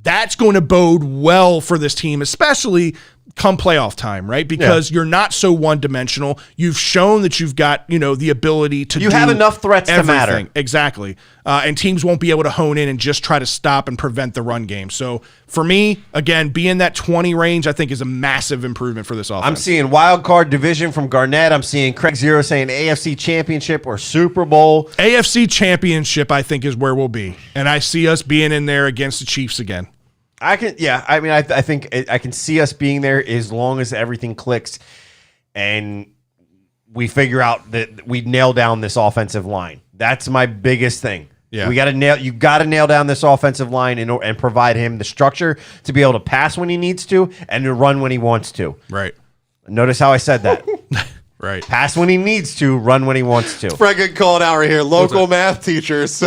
that's going to bode well for this team, especially come playoff time, right? Because you're not so one-dimensional. You've shown that you've got, the ability to You have enough threats to matter. everything. Exactly. And teams won't be able to hone in and just try to stop and prevent the run game. So for me, again, being that 20 range, I think is a massive improvement for this offense. I'm seeing wild card division from Garnett. I'm seeing Craig Zero saying AFC Championship or Super Bowl. AFC Championship, I think, is where we'll be. And I see us being in there against the Chiefs again. I think I can see us being there as long as everything clicks and we figure out that we nail down this offensive line. That's my biggest thing. Yeah. You got to nail down this offensive line and provide him the structure to be able to pass when he needs to and to run when he wants to. Right. Notice how I said that. Right. Pass when he needs to, run when he wants to. Fred getting called out right here. Local math teachers.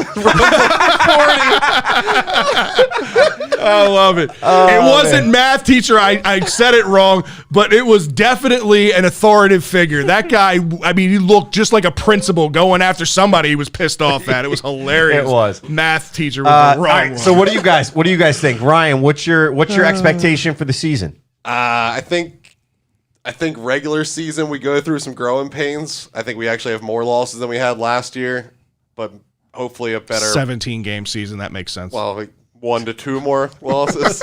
I love it. It wasn't math teacher. I said it wrong, but it was definitely an authoritative figure. That guy, he looked just like a principal going after somebody he was pissed off at. It was hilarious. It was. Math teacher was the All wrong right, one. so what do you guys think? Ryan, what's your expectation for the season? I think regular season we go through some growing pains. I think we actually have more losses than we had last year, but hopefully a better 17-game season. That makes sense. Well, like 1 to 2 more losses.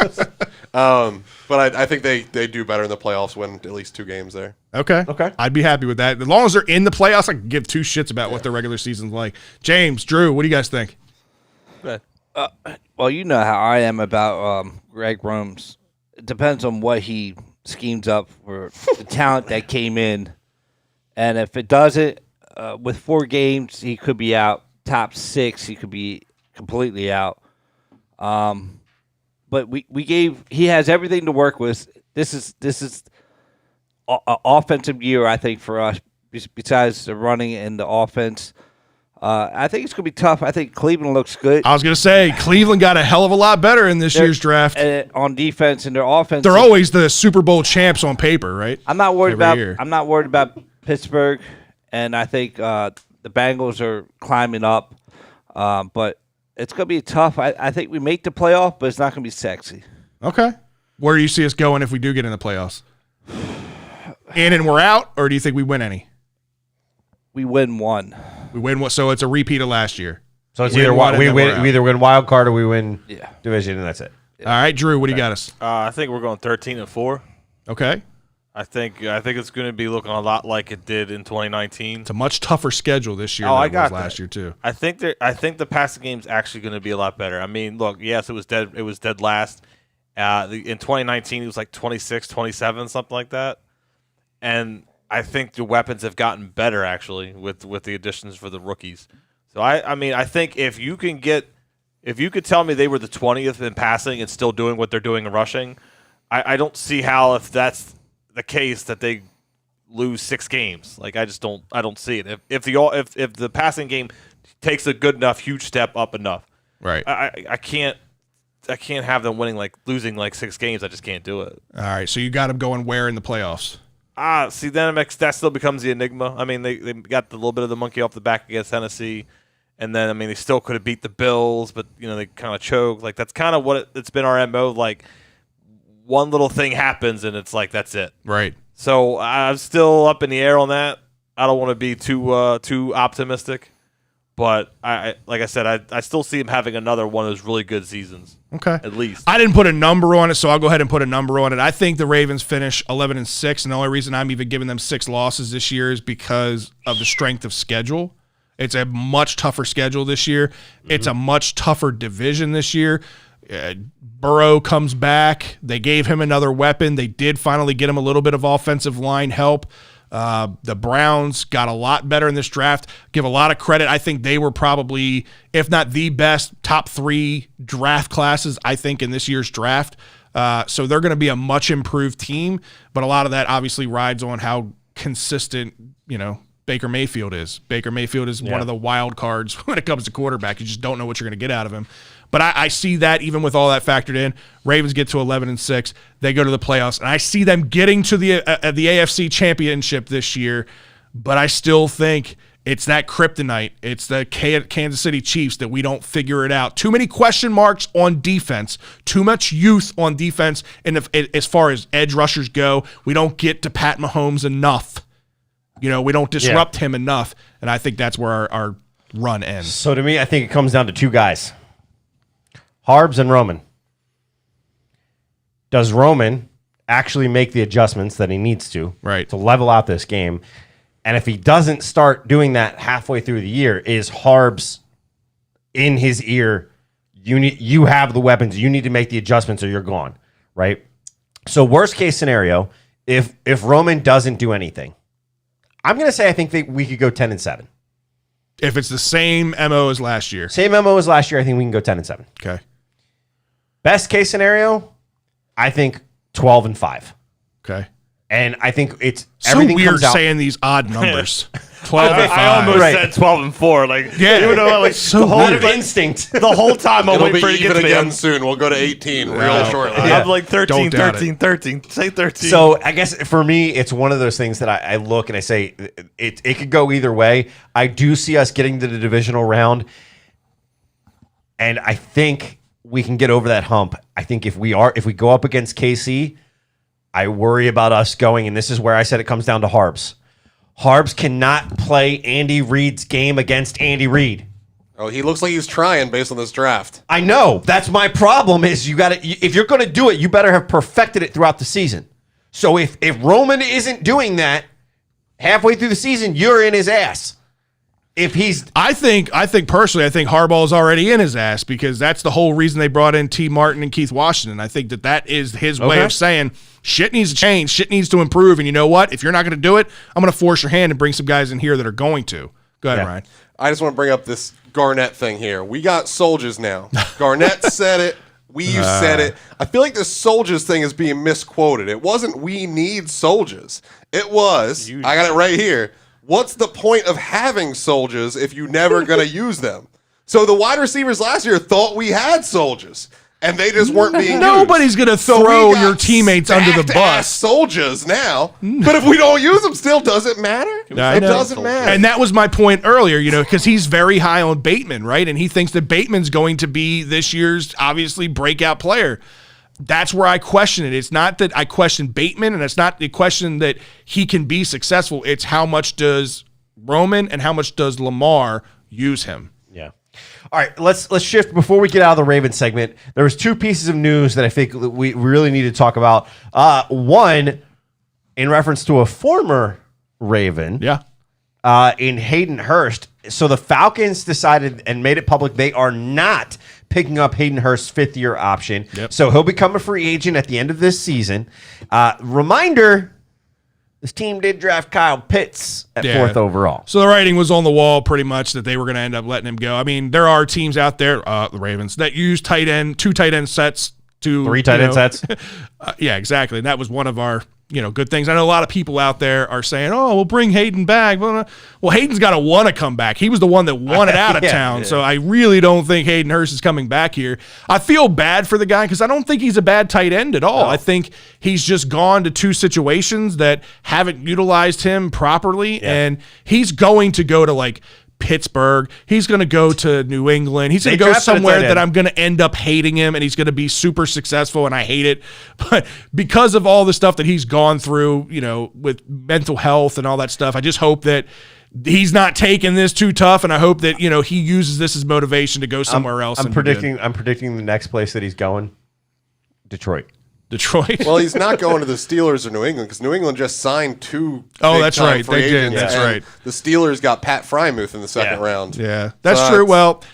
But I think they do better in the playoffs, win at least 2 games there. Okay. Okay. I'd be happy with that. As long as they're in the playoffs, I can give two shits about what their regular season's like. James, Drew, what do you guys think? Well, you know how I am about Greg Rome's. It depends on what he schemes up for the talent that came in. And if it doesn't, with 4 games, he could be out. Top 6, he could be completely out. But he has everything to work with. This is an offensive year, I think, for us, besides the running and the offense. I think it's going to be tough. I think Cleveland looks good. I was going to say, Cleveland got a hell of a lot better in this year's draft. On defense and their offense. They're always the Super Bowl champs on paper, right? I'm not worried Every year. I'm not worried about Pittsburgh, and I think the Bengals are climbing up. But it's going to be tough. I think we make the playoff, but it's not going to be sexy. Okay. Where do you see us going if we do get in the playoffs? In and we're out, or do you think we win any? We win 1. We win what? So it's a repeat of last year. So it's We either won and we then we're out. either win wild card or we win Yeah. division, and that's it. All right, Drew, what do you got us? I think we're going 13-4. Okay. I think it's going to be looking a lot like it did in 2019. It's a much tougher schedule this year Oh, than I it was got last that. year, too. I think the passing game's actually going to be a lot better. I mean, look, yes, it was dead last. In 2019, it was like 26, 27, something like that. And I think the weapons have gotten better actually with the additions for the rookies. So I think if you could tell me they were the 20th in passing and still doing what they're doing in rushing, I don't see how, if that's the case, that they lose 6 games. Like, I don't see it. If the passing game takes a good enough, huge step up enough, Right. I can't have them losing 6 games. I just can't do it. All right. So you got them going where in the playoffs? See, then that still becomes the enigma. I mean, they got the little bit of the monkey off the back against Tennessee, and then, I mean, they still could have beat the Bills, but, they kind of choked. Like, that's kind of what it's been our MO. Like, one little thing happens, and it's like, that's it. Right. So I'm still up in the air on that. I don't want to be too optimistic, but like I said, I still see him having another one of those really good seasons. Okay. At least. I didn't put a number on it, so I'll go ahead and put a number on it. I think the Ravens finish 11-6, and the only reason I'm even giving them 6 losses this year is because of the strength of schedule. It's a much tougher schedule this year. Mm-hmm. It's a much tougher division this year. Burrow comes back. They gave him another weapon. They did finally get him a little bit of offensive line help. The Browns got a lot better in this draft. Give a lot of credit. I think they were probably, if not the best, top 3 draft classes, I think, in this year's draft. So they're going to be a much improved team, but a lot of that obviously rides on how consistent, Baker Mayfield is. Baker Mayfield is one of the wild cards when it comes to quarterback. You just don't know what you're going to get out of him. But I see that even with all that factored in, Ravens get to 11-6. They go to the playoffs, and I see them getting to the AFC Championship this year. But I still think it's that kryptonite. It's the Kansas City Chiefs that we don't figure it out. Too many question marks on defense. Too much youth on defense. And as far as edge rushers go, we don't get to Pat Mahomes enough. We don't disrupt him enough, and I think that's where our run ends. So to me, I think it comes down to 2 guys, Harbs and Roman. Does Roman actually make the adjustments that he needs to level out this game? And if he doesn't start doing that halfway through the year, is Harbs in his ear? You have the weapons. You need to make the adjustments, or you're gone, right? So worst case scenario, if Roman doesn't do anything, I'm going to say I think we could go 10-7. If it's the same MO as last year. Same MO as last year, I think we can go 10-7. Okay. Best case scenario, I think 12-5. Okay. And I think it's so everything weird comes out. saying these odd numbers. 12-5. I almost said 12-4. Like, even though, so the whole weird. Instinct. The whole time I'm It'll waiting for it be to get even to me. again soon. We'll go to 18 real shortly. I'm like 13, Don't doubt 13, 13. Say 13. So I guess for me, it's one of those things that I look and I say it could go either way. I do see us getting to the divisional round, and I think we can get over that hump. I think if we go up against KC, I worry about us going, and this is where I said it comes down to Harbs. Harbs cannot play Andy Reid's game against Andy Reid. Oh, he looks like he's trying based on this draft. I know. That's my problem is if you're going to do it, you better have perfected it throughout the season. So if Roman isn't doing that halfway through the season, you're in his ass. I think personally, Harbaugh's already in his ass, because that's the whole reason they brought in T. Martin and Keith Washington. I think that is his way of saying shit needs to change, shit needs to improve, and you know what? If you're not going to do it, I'm going to force your hand and bring some guys in here that are going to. Go ahead, Ryan. I just want to bring up this Garnett thing here. We got soldiers now. Garnett said it. We said it. I feel like this soldiers thing is being misquoted. It wasn't we need soldiers. It was, I got it right here. What's the point of having soldiers if you're never going to use them? So the wide receivers last year thought we had soldiers, and they just weren't being Nobody's going to throw your teammates under the bus. Soldiers now, but if we don't use them, still doesn't matter. It doesn't matter. And that was my point earlier, because he's very high on Bateman, right? And he thinks that Bateman's going to be this year's obviously breakout player. That's where I question it. It's not that I question Bateman, and it's not the question that he can be successful. It's how much does Roman and how much does Lamar use him? Yeah. All right, let's shift before we get out of the Ravens segment. There was 2 pieces of news that I think we really need to talk about. One, in reference to a former Raven. Yeah. In Hayden Hurst. So the Falcons decided and made it public they are not picking up Hayden Hurst's 5th-year option. Yep. So he'll become a free agent at the end of this season. Reminder, this team did draft Kyle Pitts at 4th overall. So the writing was on the wall pretty much that they were going to end up letting him go. I mean, there are teams out there, the Ravens, that use 2 tight end sets to 3 tight end sets. Yeah, exactly. And that was one of our good things. I know a lot of people out there are saying, "Oh, we'll bring Hayden back." Well, Hayden's got to want to come back. He was the one that wanted out of town, so I really don't think Hayden Hurst is coming back here. I feel bad for the guy because I don't think he's a bad tight end at all. No. I think he's just gone to 2 situations that haven't utilized him properly, and he's going to go to like Pittsburgh. He's going to go to New England. He's going to go somewhere that I'm going to end up hating him, and he's going to be super successful, and I hate it. But because of all the stuff that he's gone through, with mental health and all that stuff, I just hope that he's not taking this too tough, and I hope that he uses this as motivation to go somewhere else. I'm predicting the next place that he's going, Detroit. Well, he's not going to the Steelers or New England because New England just signed 2. Oh, that's right. They did. That's right. The Steelers got Pat Frymuth in the second round. Yeah, that's true. Well,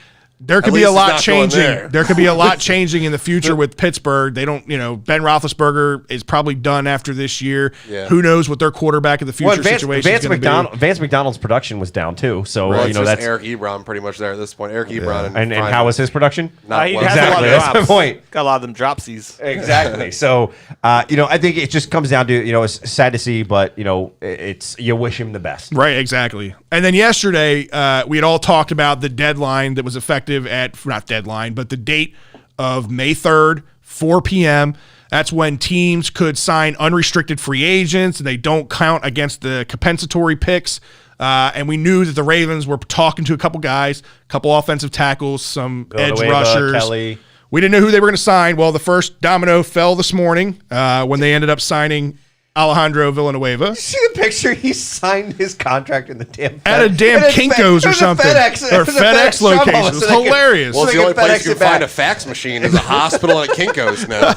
there could be a lot changing. There could be a lot changing in the future with Pittsburgh. They don't, Ben Roethlisberger is probably done after this year. Yeah. Who knows what their quarterback of the future situation is going to be. Vance McDonald's production was down too. So that's Eric Ebron pretty much there at this point. Eric Ebron and how was his production? Not exactly. That's the point. Got a lot of them dropsies. Exactly. So I think it just comes down to it's sad to see, but it's you wish him the best. Right. Exactly. And then yesterday we had all talked about the deadline that was effective but the date of May 3rd, 4 p.m. That's when teams could sign unrestricted free agents, and they don't count against the compensatory picks. And we knew that the Ravens were talking to a couple guys, a couple offensive tackles, some edge rushers. Kelly. We didn't know who they were going to sign. Well, the first domino fell this morning when they ended up signing Alejandro Villanueva. You see the picture? He signed his contract in the damn at a damn Kinko's or something. FedEx location. It was hilarious. Well, it's the only place you can find a fax machine is a hospital and a Kinko's now.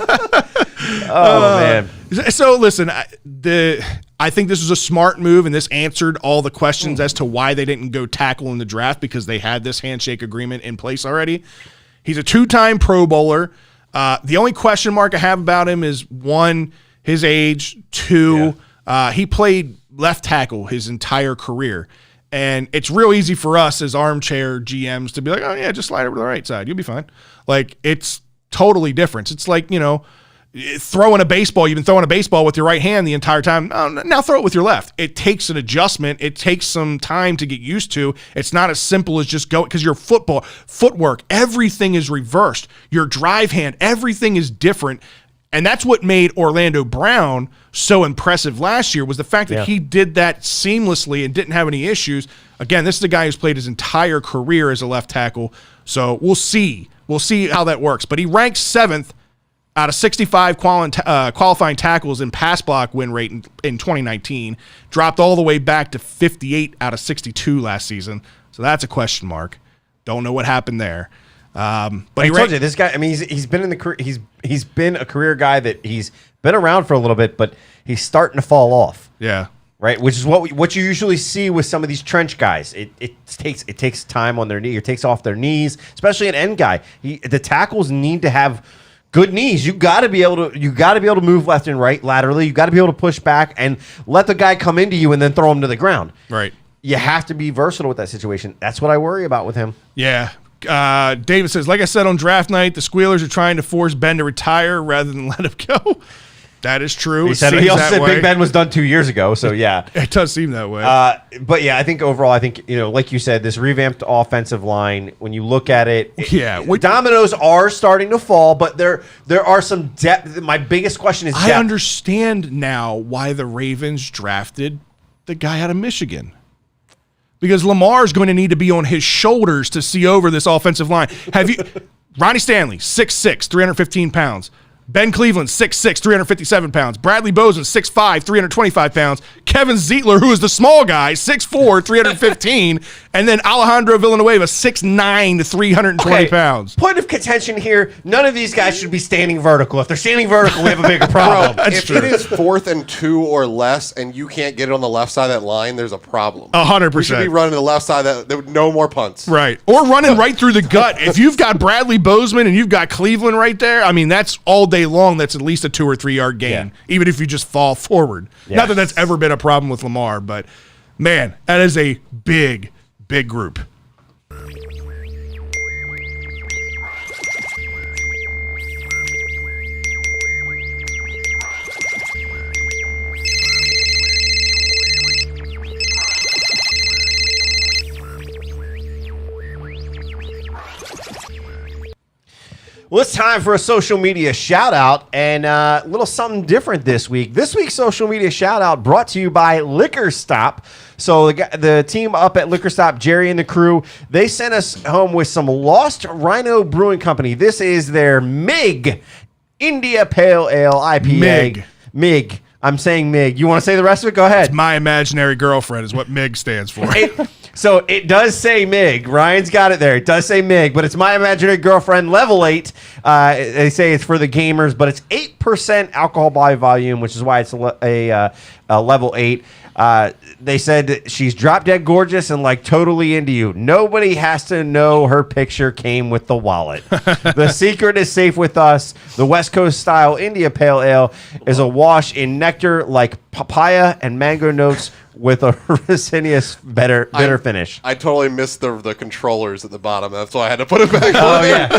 Oh, man. So, listen, I think this was a smart move, and this answered all the questions as to why they didn't go tackle in the draft because they had this handshake agreement in place already. He's a 2-time Pro Bowler. The only question mark I have about him is, 1, his age, 2, he played left tackle his entire career. And it's real easy for us as armchair GMs to be like, oh, yeah, just slide over to the right side. You'll be fine. Like, it's totally different. It's like, throwing a baseball. You've been throwing a baseball with your right hand the entire time. Oh, now throw it with your left. It takes an adjustment. It takes some time to get used to. It's not as simple as just going because your footwork, everything is reversed. Your drive hand, everything is different. And that's what made Orlando Brown so impressive last year was the fact that he did that seamlessly and didn't have any issues. Again, this is a guy who's played his entire career as a left tackle. So we'll see. We'll see how that works. But he ranks 7th out of 65 qualifying tackles in pass block win rate in 2019. Dropped all the way back to 58 out of 62 last season. So that's a question mark. Don't know what happened there. But I told you this guy. I mean, he's been in the career. He's been a career guy that he's been around for a little bit, but he's starting to fall off. Yeah, right. Which is what you usually see with some of these trench guys. It takes time on their knee. It takes off their knees, especially an end guy. The tackles need to have good knees. You got to be able to move left and right laterally. You got to be able to push back and let the guy come into you and then throw him to the ground. Right. You have to be versatile with that situation. That's what I worry about with him. Yeah. David says, like I said on draft night, the Squealers are trying to force Ben to retire rather than let him go. That is true. He also said Big Ben was done 2 years ago, so yeah. It does seem that way. But yeah, I think overall, like you said, this revamped offensive line, when you look at it, dominoes are starting to fall, but there are some depth. My biggest question is depth. I understand now why the Ravens drafted the guy out of Michigan. Because Lamar is going to need to be on his shoulders to see over this offensive line. Ronnie Stanley, 6'6", 315 pounds. Ben Cleveland, 6'6", 357 pounds. Bradley Bozen, 6'5", 325 pounds. Kevin Zietler, who is the small guy, 6'4", 315. And then Alejandro Villanueva, 6'9", 320 pounds. Point of contention here, none of these guys should be standing vertical. If they're standing vertical, we have a bigger problem. If it is 4th and 2 or less and you can't get it on the left side of that line, there's a problem. 100%. We should be running the left side of that. No more punts. Right. Or running right through the gut. If you've got Bradley Bozeman and you've got Cleveland right there, I mean, that's all day long. That's at least a 2 or 3 yard gain, even if you just fall forward. Yeah. Not that that's ever been a problem with Lamar, but man, that is a big group. Well, it's time for a social media shout out and a little something different this week. This week's social media shout out brought to you by Liquor Stop. So the team up at Liquor Stop, Jerry and the crew, they sent us home with some Lost Rhino Brewing Company. This is their MIG India Pale Ale IPA. MIG. I'm saying MIG. You want to say the rest of it? Go ahead. My imaginary girlfriend is what MIG stands for. So it does say MIG. Ryan's got it there. It does say MIG, but it's my imaginary girlfriend level 8. They say it's for the gamers, but it's 8% alcohol by volume, which is why it's a level 8. They said that she's drop dead gorgeous and like totally into you. Nobody has to know her picture came with the wallet. The secret is safe with us. The West Coast style India Pale Ale is a wash in nectar like papaya and mango notes with a resinous bitter finish. I totally missed the controllers at the bottom. That's why I had to put it back on there.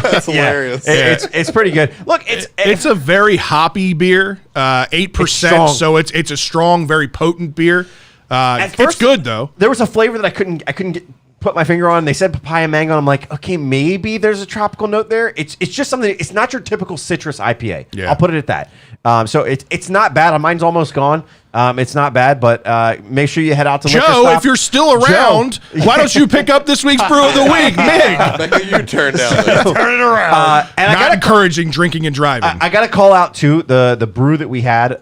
That's hilarious. It's pretty good. Look, it's a very hoppy beer, 8%. So it's a strong, very potent beer. It's good though. There was a flavor that I couldn't put my finger on. They said papaya mango, and I'm like, okay, maybe there's a tropical note there. It's just something. It's not your typical citrus IPA. Yeah. I'll put it at that. So it's not bad. Mine's almost gone. It's not bad, but make sure you head out to Liquor Joe. Stop. If you're still around, why don't you pick up this week's brew of the week, MIG? Make a U-turn down there. Turn it around. And Not encouraging drinking and driving. I got to call out too the brew that we had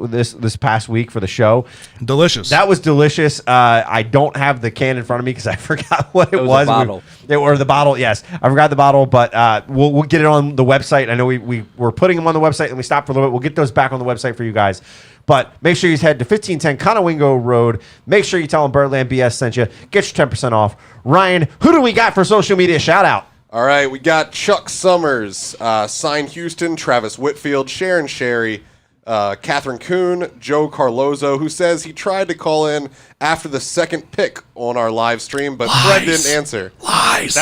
this past week for the show. Delicious. That was delicious. I don't have the can in front of me because I forgot what it was. The bottle. Or the bottle. Yes, I forgot the bottle, but we'll get it on the website. I know we were putting them on the website and we stopped for a little bit. We'll get those back on the website for you guys. But make sure you head to 1510 Conowingo Road. Make sure you tell them Birdland BS sent you. Get your 10% off. Ryan, who do we got for social media shout out? All right, we got Chuck Summers, Sign Houston, Travis Whitfield, Sharon Sherry, Catherine Kuhn, Joe Carlozo, who says he tried to call in after the second pick on our live stream, but Fred didn't answer. Lies.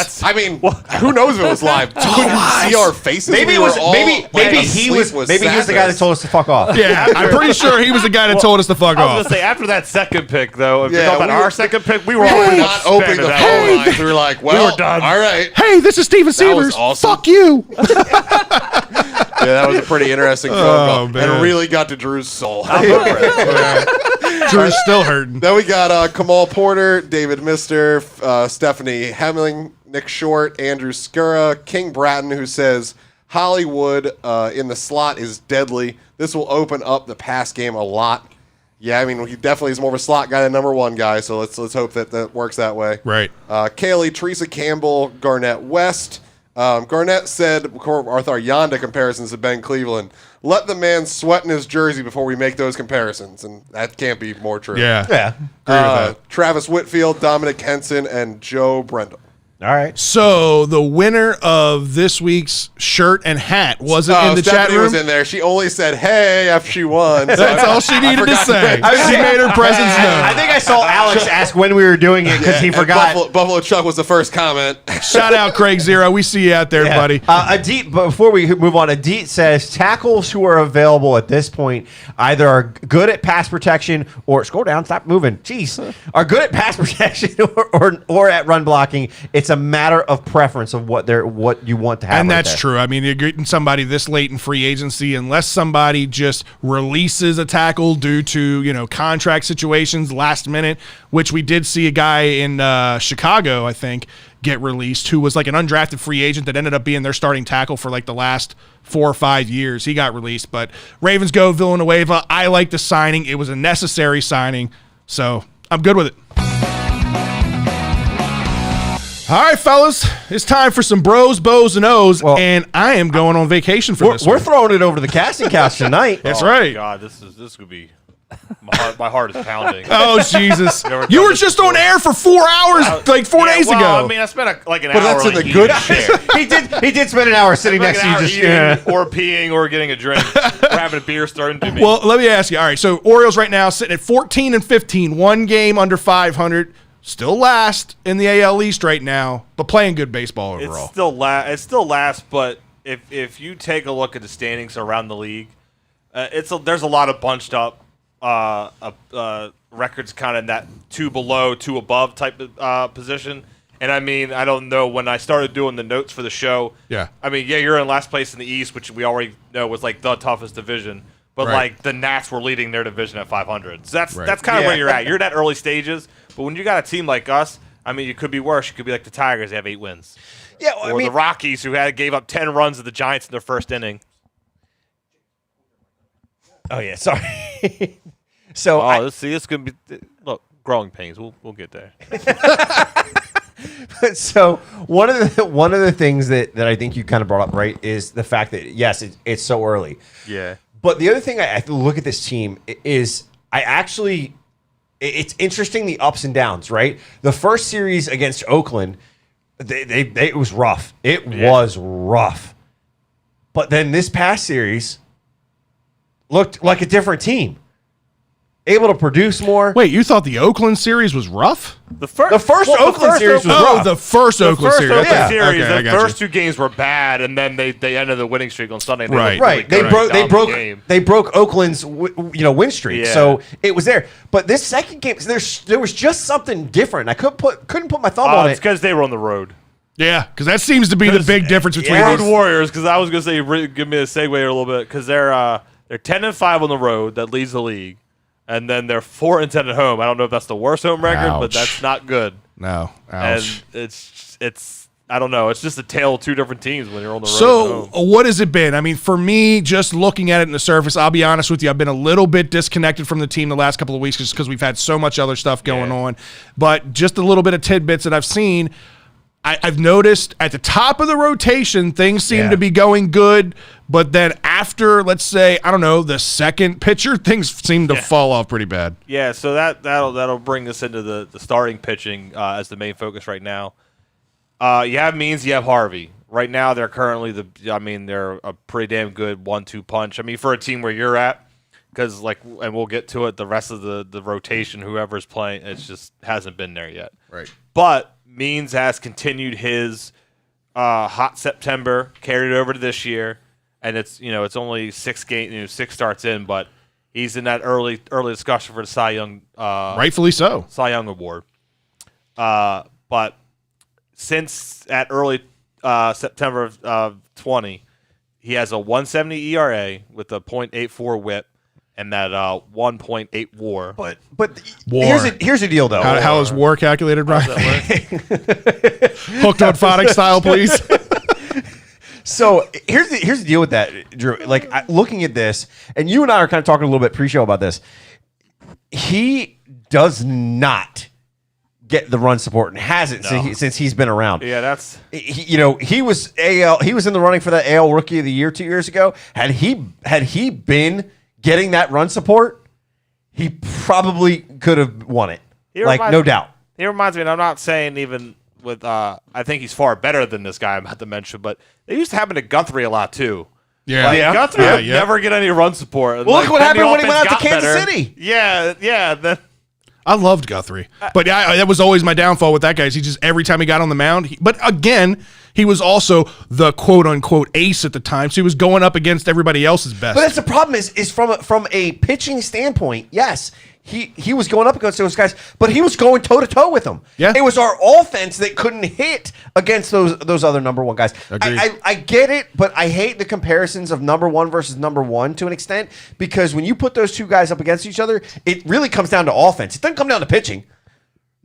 Who knows if it was live? Couldn't see our faces. Maybe he was the guy that told us to fuck off. Yeah, I'm pretty sure he was the guy that told us to fuck I was off. gonna say after that second pick, though, if Yeah, you're talking about we our were- second pick, we were all We were pretty not much opening spent the at phone that lines. We were like, well, were done. all right. Hey, this is Steven was Severs. awesome. Fuck you. Yeah, that was a pretty interesting phone call. man. And really got to Drew's soul. Drew's still hurting. Then we got Kamal Porter, David Mister, Stephanie Hemming, Nick Short, Andrew Skura, King Bratton, who says Hollywood in the slot is deadly. This will open up the pass game a lot. Yeah, I mean, he definitely is more of a slot guy than number one guy, so let's hope that works that way. Right. Kaylee, Teresa Campbell, Garnett West. Garnett said, our Yonda comparisons to Ben Cleveland. Let the man sweat in his jersey before we make those comparisons, and that can't be more true. Yeah. Yeah. Agree with that. Travis Whitfield, Dominic Henson, and Joe Brendel. All right. So the winner of this week's shirt and hat wasn't in the chat Stephanie room. was in there. She only said "Hey" after she won. So That's all she needed to forgot say. mention. She made her presence known. I think I saw Alex ask when we were doing it because he And forgot. Buffalo Chuck was the first comment. Shout out Craig Zero. We see you out there, Yeah. buddy. Adit, but before we move on, Adit says tackles who are available at this point either are good at pass protection or scroll down, stop moving. Jeez, are good at pass protection or at run blocking. It's a matter of preference of what you want to have. And right that's there. true. I mean, you're getting somebody this late in free agency, unless somebody just releases a tackle due to, contract situations last minute, which we did see a guy in Chicago, I think, get released who was like an undrafted free agent that ended up being their starting tackle for like the last 4 or 5 years. He got released, but Ravens go Villanueva. I like the signing. It was a necessary signing, so I'm good with it. All right, fellas, it's time for some bros, bows, and O's, and I am going on vacation for this We're one. throwing it over to the casting couch tonight. That's Oh, right. God, this could be. My heart is pounding. Oh, Jesus. Never You done were this just before. on air for 4 hours, like 4 days ago. I mean, I spent an But hour. that's in like the good eating. shit. he did spend an hour sitting Like next an to hour you, just eating or peeing or getting a drink, or having a beer starting to me. Well, let me ask you. All right, so Orioles right now sitting at 14-15, one game under 500, still last in the AL East right now, but playing good baseball overall. It's still last, but if you take a look at the standings around the league, there's a lot of bunched up records, kind of in that 2 below, 2 above type of position. And I mean, I don't know, when I started doing the notes for the show, I mean, yeah, you're in last place in the East, which we already know was like the toughest division. But like the Nats were leading their division at 500. So that's kind of where you're at. You're at early stages. But when you got a team like us, I mean, you could be worse. You could be like the Tigers. They have 8 wins. Yeah, well, or the Rockies, who gave up 10 runs to the Giants in their first inning. Oh yeah, sorry. So it's gonna be growing pains. We'll get there. So one of the things that I think you kind of brought up, right, is the fact that yes, it's so early. Yeah. But the other thing I look at this team is it's interesting, the ups and downs, right? The first series against Oakland, it was rough. It was rough. But then this past series looked like a different team. Able to produce more. Wait, you thought the Oakland series was rough? The first Oakland series was rough. Oh, the first Oakland series. The first 2 games were bad, and then they ended the winning streak on Sunday. Right. They broke Oakland's win streak. Yeah. So it was there. But this second game, there was just something different. I couldn't put my thumb on it. It's because they were on the road. Yeah, because that seems to be the big difference between Road Warriors. Because I was going to say, give me a segue here a little bit, because they're 10-5 on the road. That leads the league. And then they're 4-10 at home. I don't know if that's the worst home record, but that's not good. No, ouch. And it's I don't know. It's just a tale of 2 different teams when you're on the road. So what has it been? I mean, for me, just looking at it in the surface, I'll be honest with you, I've been a little bit disconnected from the team the last couple of weeks just because we've had so much other stuff going on. But just a little bit of tidbits that I've seen. I've noticed at the top of the rotation, things seem to be going good, but then after, let's say, I don't know, the second pitcher, things seem to fall off pretty bad. Yeah, so that'll bring us into the starting pitching as the main focus right now. You have Means, you have Harvey. Right now, they're currently they're a pretty damn good 1-2 punch. I mean, for a team where you're at, because and we'll get to it, the rest of the rotation, whoever's playing, it just hasn't been there yet. Right. But Means has continued his hot September, carried it over to this year, and it's only 6 starts in, but he's in that early discussion for the Cy Young, rightfully so, Cy Young award. But since at early September of 20, he has a 1.70 ERA with a .84 WHIP. And that 1.8 WAR. But here's the deal, though. How is WAR calculated, Brian? Hooked on phonics style, please. So here's the deal with that, Drew. Like looking at this, and you and I are kind of talking a little bit pre-show about this. He does not get the run support and hasn't since he's been around. Yeah, that's he was in the running for that AL Rookie of the Year 2 years ago. Had he been getting that run support, he probably could have won it. No doubt. He reminds me, and I'm not saying even with, I think he's far better than this guy I'm about to mention, but they used to happen to Guthrie a lot too. Yeah. Guthrie would never get any run support. Well, look what happened when he went out to Kansas City. Yeah. I loved Guthrie, but that was always my downfall with that guy. Is he just every time he got on the mound, but again, he was also the quote unquote ace at the time, so he was going up against everybody else's best. But that's the problem is from a pitching standpoint, yes, he was going up against those guys, but he was going toe to toe with them. Yeah, it was our offense that couldn't hit against those other number one guys. I get it, but I hate the comparisons of number one versus number one to an extent, because when you put those 2 guys up against each other, it really comes down to offense. It doesn't come down to pitching.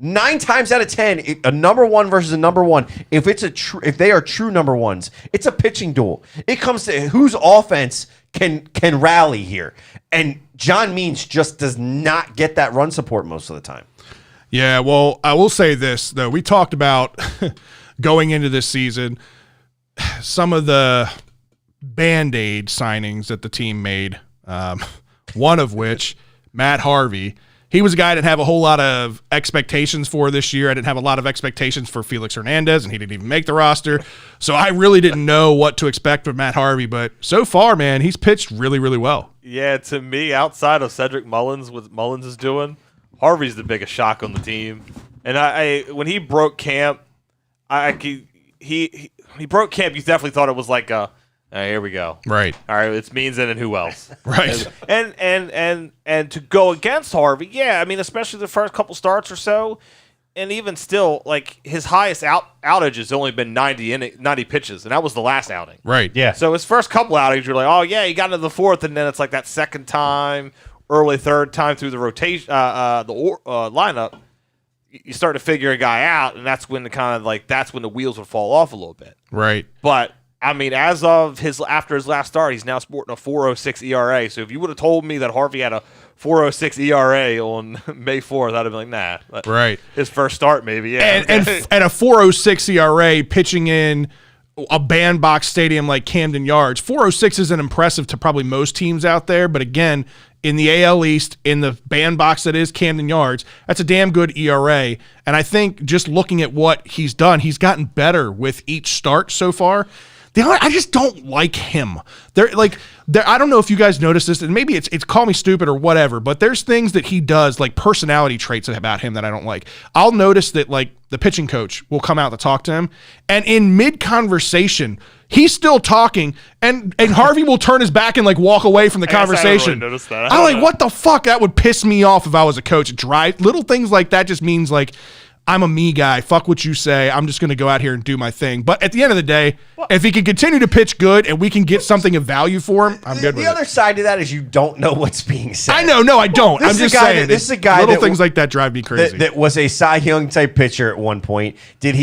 9 times out of 10, a number one versus a number one, if they are true number ones, it's a pitching duel. It comes to whose offense can rally here. And John Means just does not get that run support most of the time. Yeah, well, I will say this, though. We talked about going into this season, some of the Band-Aid signings that the team made, one of which, Matt Harvey. He was a guy I didn't have a whole lot of expectations for this year. I didn't have a lot of expectations for Felix Hernandez, and he didn't even make the roster. So I really didn't know what to expect from Matt Harvey. But so far, man, he's pitched really, really well. Yeah, to me, outside of Cedric Mullins, what Mullins is doing, Harvey's the biggest shock on the team. And I when he broke camp, he broke camp. You definitely thought it was like a, here we go. Right. All right, it's Means and who else? Right. And to go against Harvey, yeah, I mean, especially the first couple starts or so, and even still, like his highest outage has only been 90 pitches, and that was the last outing. Right. Yeah. So his first couple outings, you're like, oh yeah, he got into the fourth, and then it's like that second time, early third time through the rotation, lineup, you start to figure a guy out, and that's when that's when the wheels would fall off a little bit. Right. But I mean, as of after his last start, he's now sporting a 4.06 ERA. So if you would have told me that Harvey had a 4.06 ERA on May 4th, I'd have been like, nah. But Right. his first start, maybe, yeah. And a 4.06 ERA pitching in a bandbox stadium like Camden Yards. 4.06 isn't impressive to probably most teams out there, but again, in the AL East, in the bandbox that is Camden Yards, that's a damn good ERA. And I think just looking at what he's done, he's gotten better with each start so far. I just don't like him. I don't know if you guys noticed this, and maybe it's call me stupid or whatever, but there's things that he does, like personality traits about him that I don't like. I'll notice that like the pitching coach will come out to talk to him, and in mid-conversation, he's still talking, and Harvey will turn his back and like walk away from the conversation. I haven't really noticed that. I'm like, what the fuck? That would piss me off if I was a coach. Little things like that just means like, I'm a me guy. Fuck what you say. I'm just going to go out here and do my thing. But at the end of the day, if he can continue to pitch good and we can get something of value for him, I'm good with it. The other side to that is you don't know what's being said. I know. No, I don't. I'm just saying. This is a guy little that things like that drive me crazy. That was a Cy Young type pitcher at one point. Has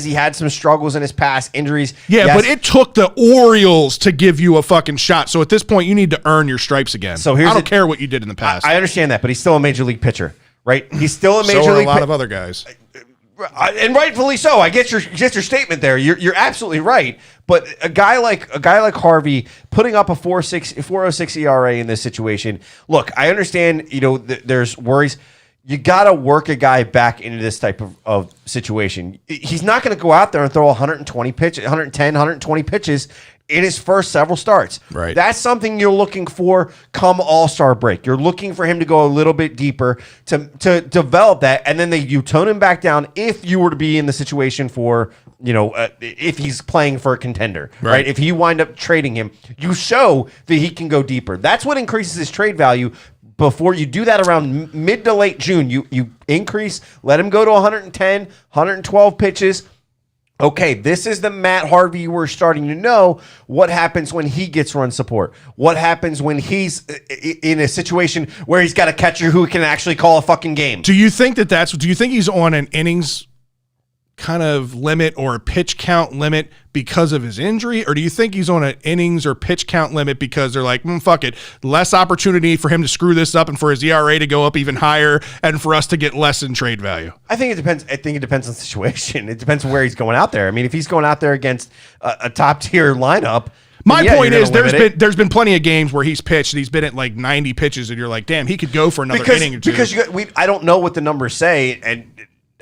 he had some struggles in his past, injuries? Yeah, Yes. but it took the Orioles to give you a fucking shot. So at this point, you need to earn your stripes again. So I don't care what you did in the past. I understand that, but he's still a major league pitcher, right? He's still a major so are league a lot of other guys. and rightfully so. I get your statement there. You're absolutely right. But a guy like Harvey putting up a 4.06 ERA in this situation. Look, I understand. There's worries. You got to work a guy back into this type of situation. He's not going to go out there and throw 110, 120 pitches in his first several starts. Right. That's something you're looking for come All-Star break. You're looking for him to go a little bit deeper to develop that, and then you tone him back down if you were to be in the situation for, if he's playing for a contender, right? If you wind up trading him, you show that he can go deeper. That's what increases his trade value. Before you do that around mid to late June, you increase, let him go to 110, 112 pitches. Okay, this is the Matt Harvey we're starting to know. What happens when he gets run support? What happens when he's in a situation where he's got a catcher who can actually call a fucking game? Do you think do you think he's on an innings kind of limit or a pitch count limit because of his injury? Or do you think he's on an innings or pitch count limit because they're like, fuck it, less opportunity for him to screw this up and for his ERA to go up even higher and for us to get less in trade value? I think it depends. I think it depends on the situation. It depends on where he's going out there. I mean, if he's going out there against a top tier lineup, my point is there's been plenty of games where he's pitched and he's been at like 90 pitches and you're like, damn, he could go for another inning or two. Because I don't know what the numbers say, and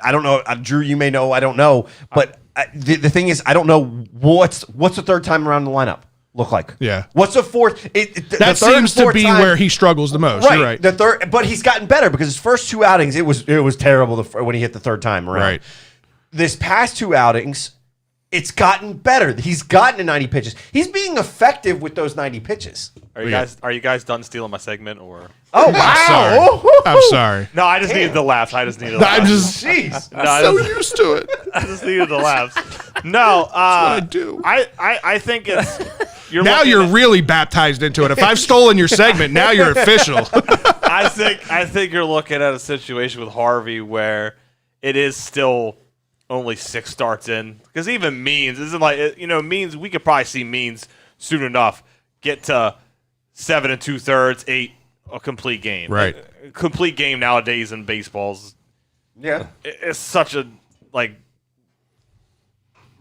I don't know. Drew, you may know. I don't know. But the thing is, I don't know what's the third time around the lineup look like. Yeah. What's the fourth? That seems to be where he struggles the most. Right. You're right. The third, but he's gotten better because his first two outings, it was terrible when he hit the third time around. Right. This past two outings, it's gotten better. He's gotten to 90 pitches. He's being effective with those 90 pitches. Are you guys done stealing my segment or? Oh wow! I'm sorry. No, I just needed the laughs. I'm just Jeez. so used to it. I just needed the laughs. No, what I do. I think it's you're really baptized into it. If I've stolen your segment, now you're official. I think you're looking at a situation with Harvey where it is still only 6 starts in, because even Means isn't like Means. We could probably see Means soon enough get to 7 2/3, 8 a complete game. Right, a complete game nowadays in baseball's. Yeah, it's such a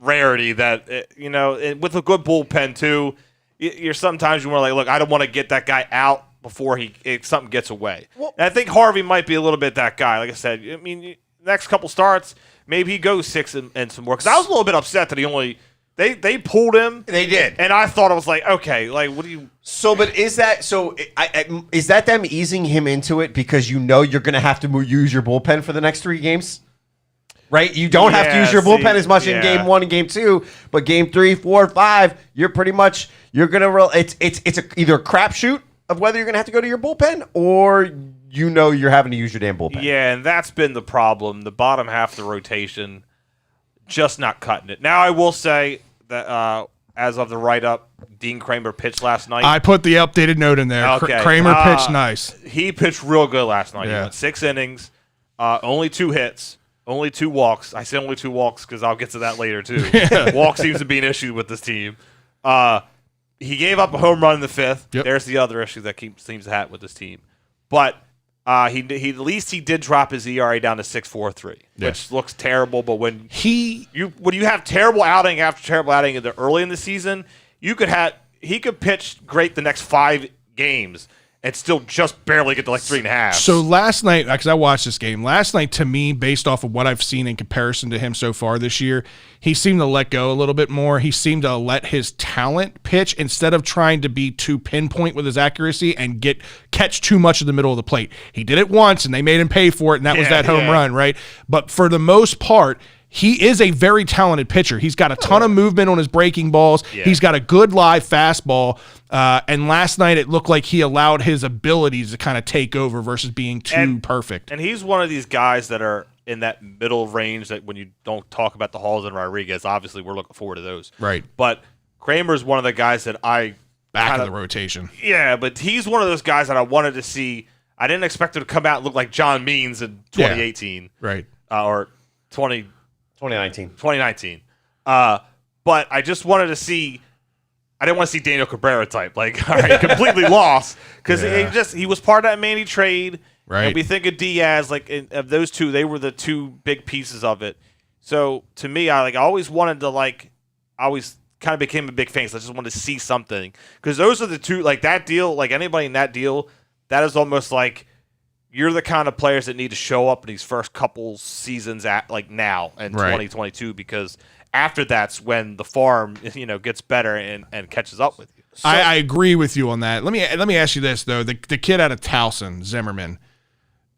rarity that with a good bullpen too. You're sometimes you want to look. I don't want to get that guy out before something gets away. Well, and I think Harvey might be a little bit that guy. Like I said, I mean, next couple starts, maybe he goes 6 and some more. Because I was a little bit upset that he only they pulled him. They did, and I thought it was like, okay, like what do you? So, but is that so? Is that them easing him into it because you're going to have to use your bullpen for the next 3 games? Right, you don't have to use your bullpen as much in game 1 and game 2, but game 3, 4, 5, you're gonna roll. It's either a crapshoot of whether you're gonna have to go to your bullpen or you're having to use your damn bullpen. Yeah, and that's been the problem. The bottom half of the rotation just not cutting it. Now, I will say that as of the write-up, Dean Kramer pitched last night. I put the updated note in there. Okay. Kramer pitched nice. He pitched real good last night. Yeah. He went 6 innings, only 2 hits, only 2 walks. I say only 2 walks because I'll get to that later, too. Walk seems to be an issue with this team. He gave up a home run in the 5th. Yep. There's the other issue that seems to happen with this team. But he at least he did drop his ERA down to 6.43, which looks terrible. But when you have terrible outing after terrible outing early in the season, he could pitch great the next 5 games and still just barely get to like 3.5. So last night, because I watched this game, to me, based off of what I've seen in comparison to him so far this year, he seemed to let go a little bit more. He seemed to let his talent pitch instead of trying to be too pinpoint with his accuracy and catch too much of the middle of the plate. He did it once, and they made him pay for it, and that was that home run, right? But for the most part, he is a very talented pitcher. He's got a ton of movement on his breaking balls. Yeah. He's got a good live fastball. And last night it looked like he allowed his abilities to kind of take over versus being too perfect. And he's one of these guys that are in that middle range that when you don't talk about the Halls and Rodriguez, obviously we're looking forward to those. Right. But Kramer's one of the guys that back in the rotation. Yeah, but he's one of those guys that I wanted to see. I didn't expect him to come out and look like John Means in 2018. Yeah. Right. Or 2019. But I just wanted to see. I didn't want to see Daniel Cabrera type, like, all right, completely lost, because he was part of that Manny trade. Right. And we think of Diaz, like, of those two, they were the 2 big pieces of it. So to me, I always wanted to I always kind of became a big fan. So I just wanted to see something, because those are the 2, like that deal, like anybody in that deal, that is almost like you're the kind of players that need to show up in these first couple seasons at now in 2022, because after that's when the farm gets better and catches up with you. So, I agree with you on that. Let me ask you this though: the kid out of Towson, Zimmerman,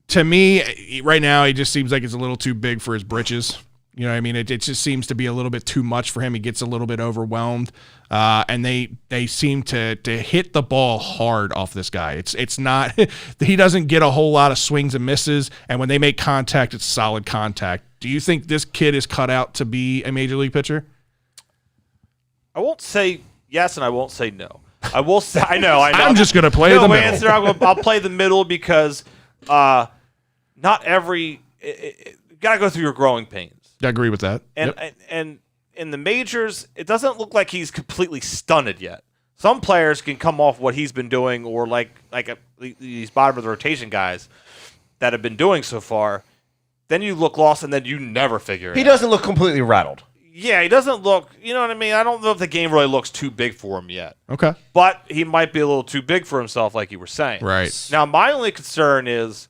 to me right now he just seems like it's a little too big for his britches. You know what I mean? It just seems to be a little bit too much for him. He gets a little bit overwhelmed, and they seem to hit the ball hard off this guy. It's not he doesn't get a whole lot of swings and misses, and when they make contact, it's solid contact. Do you think this kid is cut out to be a major league pitcher? I won't say yes, and I won't say no. I will say I know. I'm just gonna play the middle. Answer, I'll play the middle because not every got to go through your growing pains. I agree with that. And in the majors, it doesn't look like he's completely stunted yet. Some players can come off what he's been doing, or these bottom of the rotation guys that have been doing so far. Then you look lost, and then you never figure it out. He doesn't look completely rattled. Yeah, he doesn't look. You know what I mean? I don't know if the game really looks too big for him yet. Okay. But he might be a little too big for himself, like you were saying. Right. Now, my only concern is,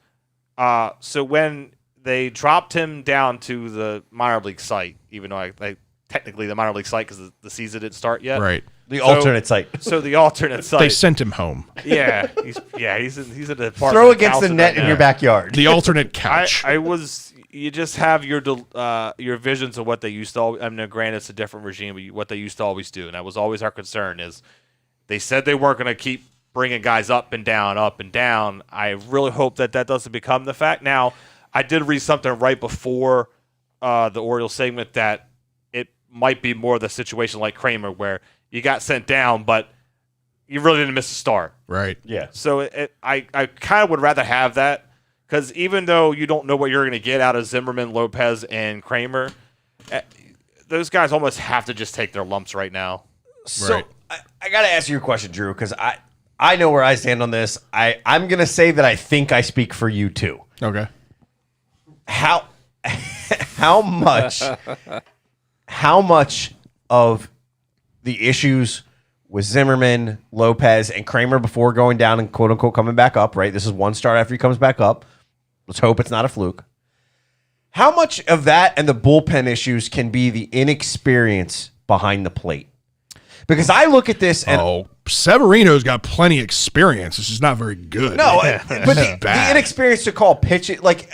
so when they dropped him down to the minor league site, even though technically the minor league site because the season didn't start yet. Right. The alternate site. So the alternate site. They sent him home. Yeah. He's in the apartment. Throw against the net in your backyard. The alternate couch. You just have your visions of what they used to. I mean, granted, it's a different regime, but what they used to always do, and that was always our concern. Is they said they weren't going to keep bringing guys up and down, up and down. I really hope that doesn't become the fact. Now, I did read something right before the Orioles segment that it might be more the situation like Kramer, where you got sent down, but you really didn't miss a start. Right. Yeah. So I kind of would rather have that, because even though you don't know what you're going to get out of Zimmerman, Lopez, and Kramer, those guys almost have to just take their lumps right now. So Right. I got to ask you a question, Drew, because I know where I stand on this. I'm going to say that I think I speak for you too. Okay. How much of the issues with Zimmerman, Lopez, and Kramer before going down and quote unquote coming back up, right? This is one start after he comes back up. Let's hope it's not a fluke. How much of that and the bullpen issues can be the inexperience behind the plate? Because I look at this and Severino's got plenty of experience. It's just not very good. no, but the inexperience to call pitching, like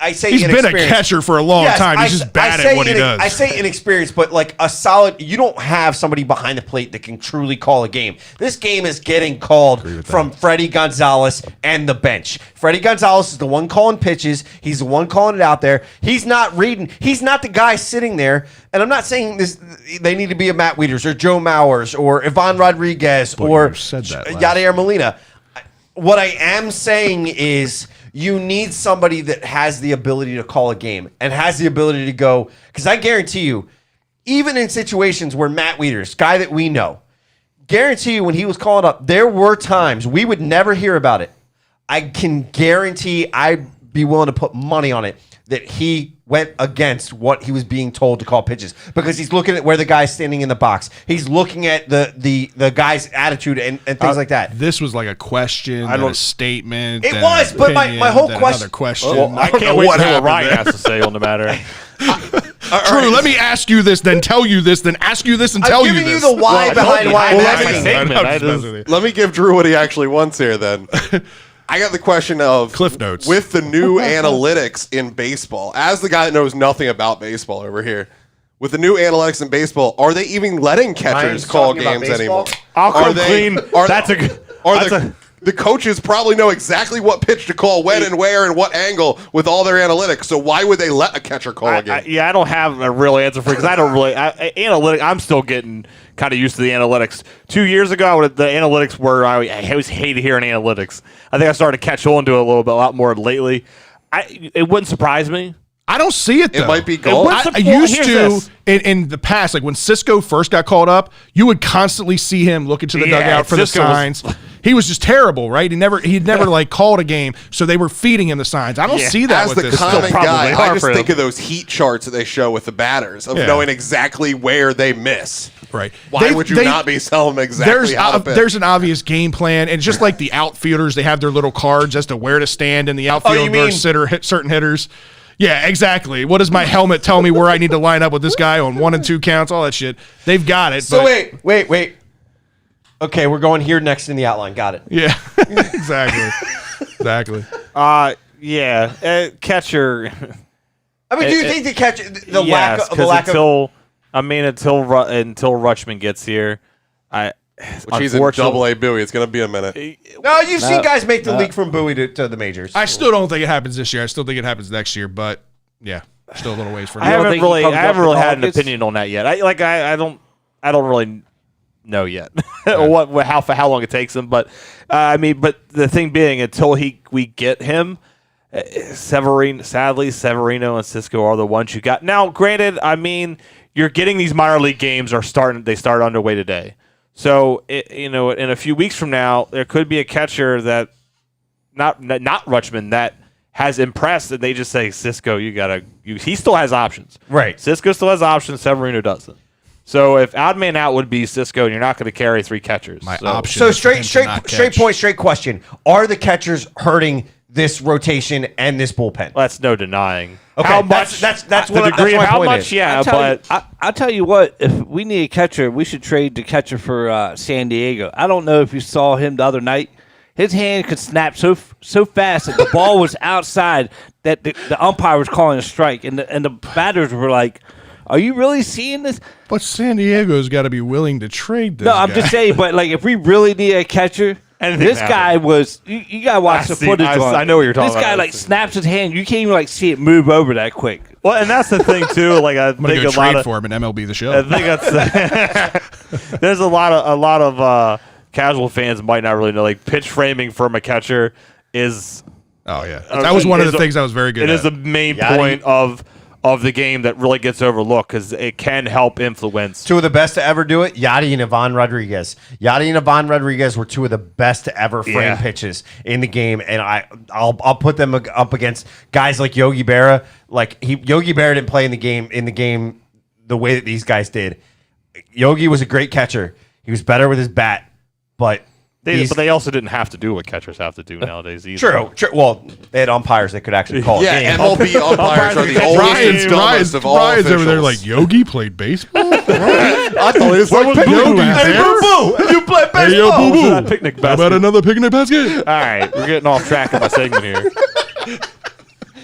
I say he's been a inexperienced. catcher for a long time. He's just bad at what he does. I say inexperienced, but like a solid. You don't have somebody behind the plate that can truly call a game. This game is getting called from Freddie Gonzalez and the bench. Freddie Gonzalez is the one calling pitches. He's the one calling it out there. He's not reading. He's not the guy sitting there. And I'm not saying this. They need to be a Matt Wieters or Joe Mauers or Ivan Rodriguez or Yadier Molina. What I am saying is you need somebody that has the ability to call a game and has the ability to go. Because I guarantee you, even in situations where Matt Wieters, guy that we know, guarantee you when he was calling up, there were times we would never hear about it. I can guarantee I'd be willing to put money on it that he went against what he was being told to call pitches because he's looking at where the guy's standing in the box. He's looking at the guy's attitude and things like that. This was like a question, a statement. It was, but my whole question. Question. Well, I can't wait to hear what Ryan has to say on the matter. True. Let me ask you this, then tell you this, then ask you this, and tell you this. I'm giving you the why behind why I'm asking. Let me give Drew what he actually wants here then. I got the question of Cliff Notes. With the new analytics in baseball, as the guy that knows nothing about baseball over here, with the new analytics in baseball, are they even letting catchers call games anymore? I'll come clean. The coaches probably know exactly what pitch to call when and where and what angle with all their analytics. So why would they let a catcher call a game? I don't have a real answer for it because I don't really analytics. I'm still getting kind of used to the analytics. 2 years ago, the analytics were I always hated hearing analytics. I think I started to catch on to it a lot more lately. It wouldn't surprise me. I don't see it, though. It might be gone. I used to, in the past, like when Cisco first got called up, you would constantly see him look into the dugout for Cisco the signs. He was just terrible, right? He'd never like called a game, so they were feeding him the signs. I don't see that as with the this. common guy. I just think of those heat charts that they show with the batters of knowing exactly where they miss. Right. Why would you not be telling them exactly how to pitch? There's an obvious game plan, and just like the outfielders, they have their little cards as to where to stand in the outfield versus certain hitters. Yeah, exactly. What does my helmet tell me where I need to line up with this guy on 1 and 2 counts? All that shit. They've got it. So wait. Okay, we're going here next in the outline. Got it. Yeah, exactly. Yeah, catcher. I mean, do you think the catcher until Rutschman gets here, which he's in Double-A Bowie. It's going to be a minute. No, you've seen guys make the leap from Bowie to the majors. I still don't think it happens this year. I still think it happens next year. But yeah, still a little ways for me. I haven't really had an opinion on that yet. I don't really know yet how long it takes him. But but the thing being, until we get him, Severino and Cisco are the ones you got. Now, granted, you're getting these minor league games they start underway today. So, in a few weeks from now, there could be a catcher that, not Rutschman, that has impressed, and they just say, Cisco, he still has options. Right. Cisco still has options, Severino doesn't. So, if odd man out would be Cisco, and you're not going to carry 3 catchers. Option. So, straight question. Are the catchers hurting this rotation and this bullpen? Well, that's no denying. Okay, how much? That's the degree of how much? Yeah, I'll tell you what. If we need a catcher, we should trade the catcher for San Diego. I don't know if you saw him the other night. His hand could snap so fast that the ball was outside that the umpire was calling a strike, and the batters were like, "Are you really seeing this?" But San Diego's got to be willing to trade this. No, I'm just saying. But like, if we really need a catcher. This guy was. You gotta watch the footage. I know what you're talking about. This guy snaps his hand. You can't even see it move over that quick. Well, and that's the thing too. Like I think a lot for him in MLB The Show. I think that's there's a lot of casual fans might not really know. Like pitch framing from a catcher is. Oh yeah, that was one of the things I was very good. It is the main point of the game that really gets overlooked because it can help influence. 2 of the best to ever do it, Yadi and Ivan Rodriguez. Yadi and Ivan Rodriguez were 2 of the best to ever frame pitches in the game, and I'll put them up against guys like Yogi Berra. Yogi Berra didn't play in the game the way that these guys did. Yogi was a great catcher. He was better with his bat, but they also didn't have to do what catchers have to do nowadays either. True. Well, they had umpires that could actually call a game. MLB umpires are the oldest and dumbest of all Ryan's officials. over there like, Yogi played baseball? I thought he was like Yogi? Hey, boo-boo, you play baseball. Hey, yo, boo-boo. Picnic How about another picnic basket? All right, we're getting off track of my segment here.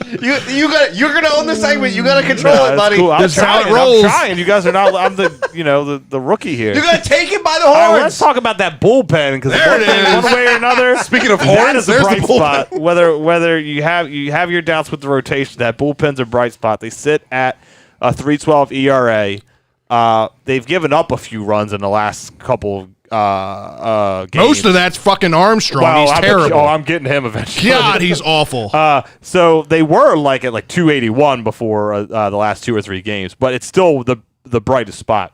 You're gonna own the segment. You gotta control it, buddy. Cool. I'm That's how trying. it rolls. I'm trying. You guys are not. I'm the rookie here. You gotta take it by the All right, horns. let's talk about that bullpen because There it is. one way or another. Speaking of that horns, is a there's the bright bullpen. spot. Whether you have your doubts with the rotation, that bullpen's a bright spot. They sit at a 3.12 ERA. They've given up a few runs in the last couple games. Most of that's fucking Armstrong. Well, He's terrible. I'm getting him eventually. God, he's awful. So they were like at 281 before the last 2 or 3 games, but it's still the brightest spot.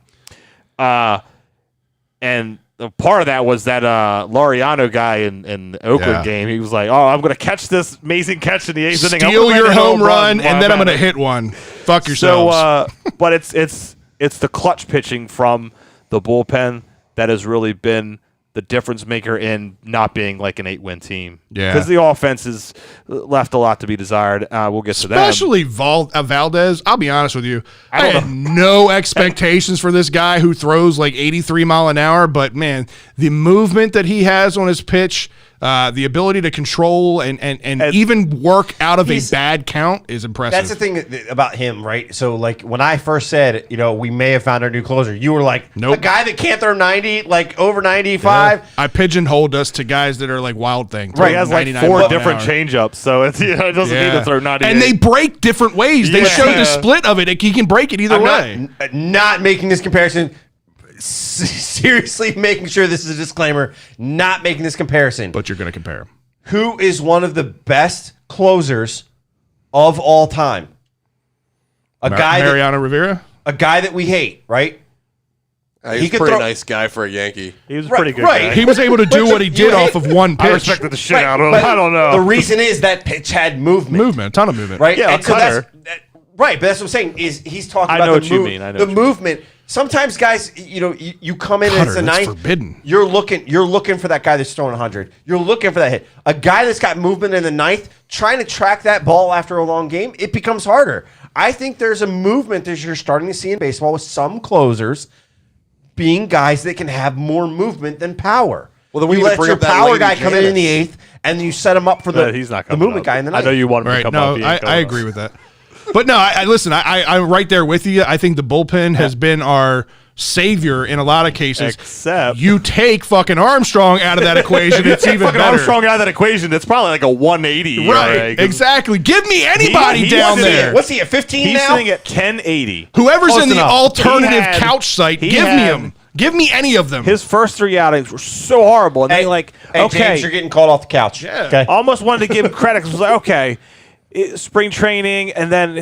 And part of that was that Laureano guy in the Oakland game. He was like, "Oh, I'm going to catch this amazing catch in the 8th inning. I'm Steal gonna your make a home run, while and then I'm at going to it." hit one. Fuck yourselves. So, but it's the clutch pitching from the bullpen that has really been the difference maker in not being like an 8-win team. Yeah. Because the offense has left a lot to be desired. We'll get to that. Especially Valdez. I'll be honest with you. I had no expectations for this guy who throws like 83 mile an hour, but man, the movement that he has on his pitch, the ability to control and even work out of a bad count is impressive. That's the thing about him, right? So, like, when I first said, we may have found our new closer, you were like, Nope. a guy that can't throw 90, like over 95. I pigeonholed us to guys that are like Wild Thing. Right, he has like 99 4 mile an different hour. changeups, so it doesn't need to throw 98. And they break different ways. They Yeah. showed the split of it. He can break it either way. Not making this comparison. Seriously, making sure this is a disclaimer. Not making this comparison. But you're going to compare him. Who is one of the best closers of all time? Mariano Rivera? A guy that we hate, right? He's He a could pretty throw- nice guy for a Yankee. He was a pretty good right. guy. He was able to do But what he you did hate- off of one I pitch. respected the shit Right, out of him. but I don't know. The reason is that pitch had movement. A ton of movement. Right? Yeah, and so cutter. right, but that's what I'm saying is he's talking I about know the what you mean. I know the what you mean. movement. Sometimes guys, you come in Cutter, and it's the that's ninth. forbidden. You're looking for that guy that's throwing 100. You're looking for that hit. A guy that's got movement in the ninth, trying to track that ball after a long game, it becomes harder. I think there's a movement that you're starting to see in baseball with some closers being guys that can have more movement than power. Well, then we you need to let bring your up that power Lady guy come in the Janice. 8th, and you set him up for the He's not the coming movement up. guy in the I ninth. know you want him to Right. come No, up. He ain't I coming agree up. with that. But no, listen, I'm right there with you. I think the bullpen has been our savior in a lot of cases. Except- you take fucking Armstrong out of that equation, it's even Fucking better. Armstrong out of that equation, it's probably like a 180. Right, exactly. Give me anybody He- down he's there. What's he at 15 He's now? sitting at 1080. Whoever's Close in the enough. alternative He had- couch site, he give me had- them. Give me any of them. His first 3 outings were so horrible, and Hey, then like, hey, okay, James, you're getting called off the couch. Yeah. Okay. almost wanted to give him credit 'cause it was like, okay, spring training, and then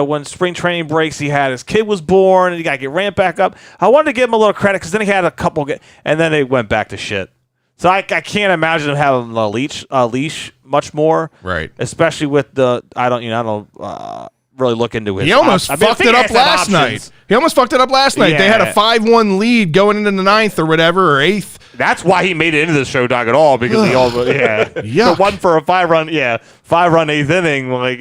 when spring training breaks, he had his kid was born, and he got to get ramped back up. I wanted to give him a little credit because then he had a couple, and then it went back to shit. So I can't imagine him having a leash much more, Right. Especially with the I don't really look into his. He almost I mean, I fucked think it he up has to have last night. options. He almost fucked it up last night. They had a Yeah. 5-1 lead going into the 9th or whatever, or 8th. That's why he made it into the show dog at all because he Yuck. the one for a 5-run 8th inning like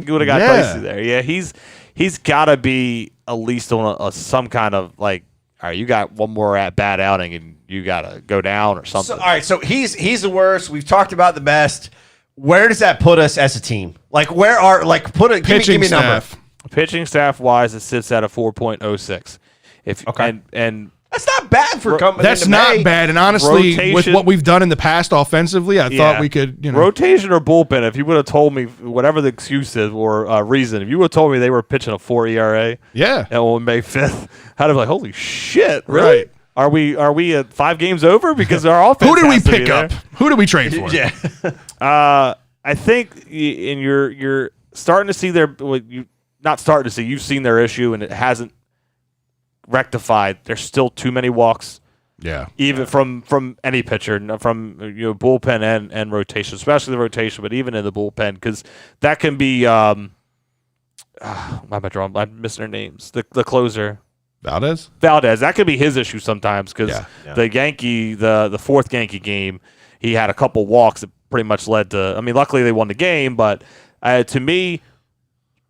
would have got Yeah. dicey there. Yeah, he's got to be at least on some kind of like, all right, you got one more bad outing and you got to go down or something. So, all right, so he's the worst. We've talked about the best. Where does that put us as a team? Like, where are give Pitching me a number. staff. Pitching staff wise, it sits at a 4.06. And That's not bad for coming. That's into not May. bad. And honestly, with Rotation. what we've done in the past offensively, I thought we could, rotation or bullpen. If you would have told me whatever the excuse is or reason, if you would have told me they were pitching a 4 ERA, Yeah. and on May 5th, I'd have been like, holy shit, really? Right. Are we at 5 games over because our offense? Who did we has to be pick there? up? Who did we trade for? Yeah. I think you're starting to see you've seen their issue and it hasn't rectified. There's still too many walks. Yeah. Even from any pitcher, from bullpen and rotation, especially the rotation, but even in the bullpen, because that can be. I'm missing their names. The closer Valdez? Valdez. That could be his issue sometimes because Yeah. the fourth Yankee game, he had a couple walks that pretty much led to. I mean, luckily they won the game, but to me,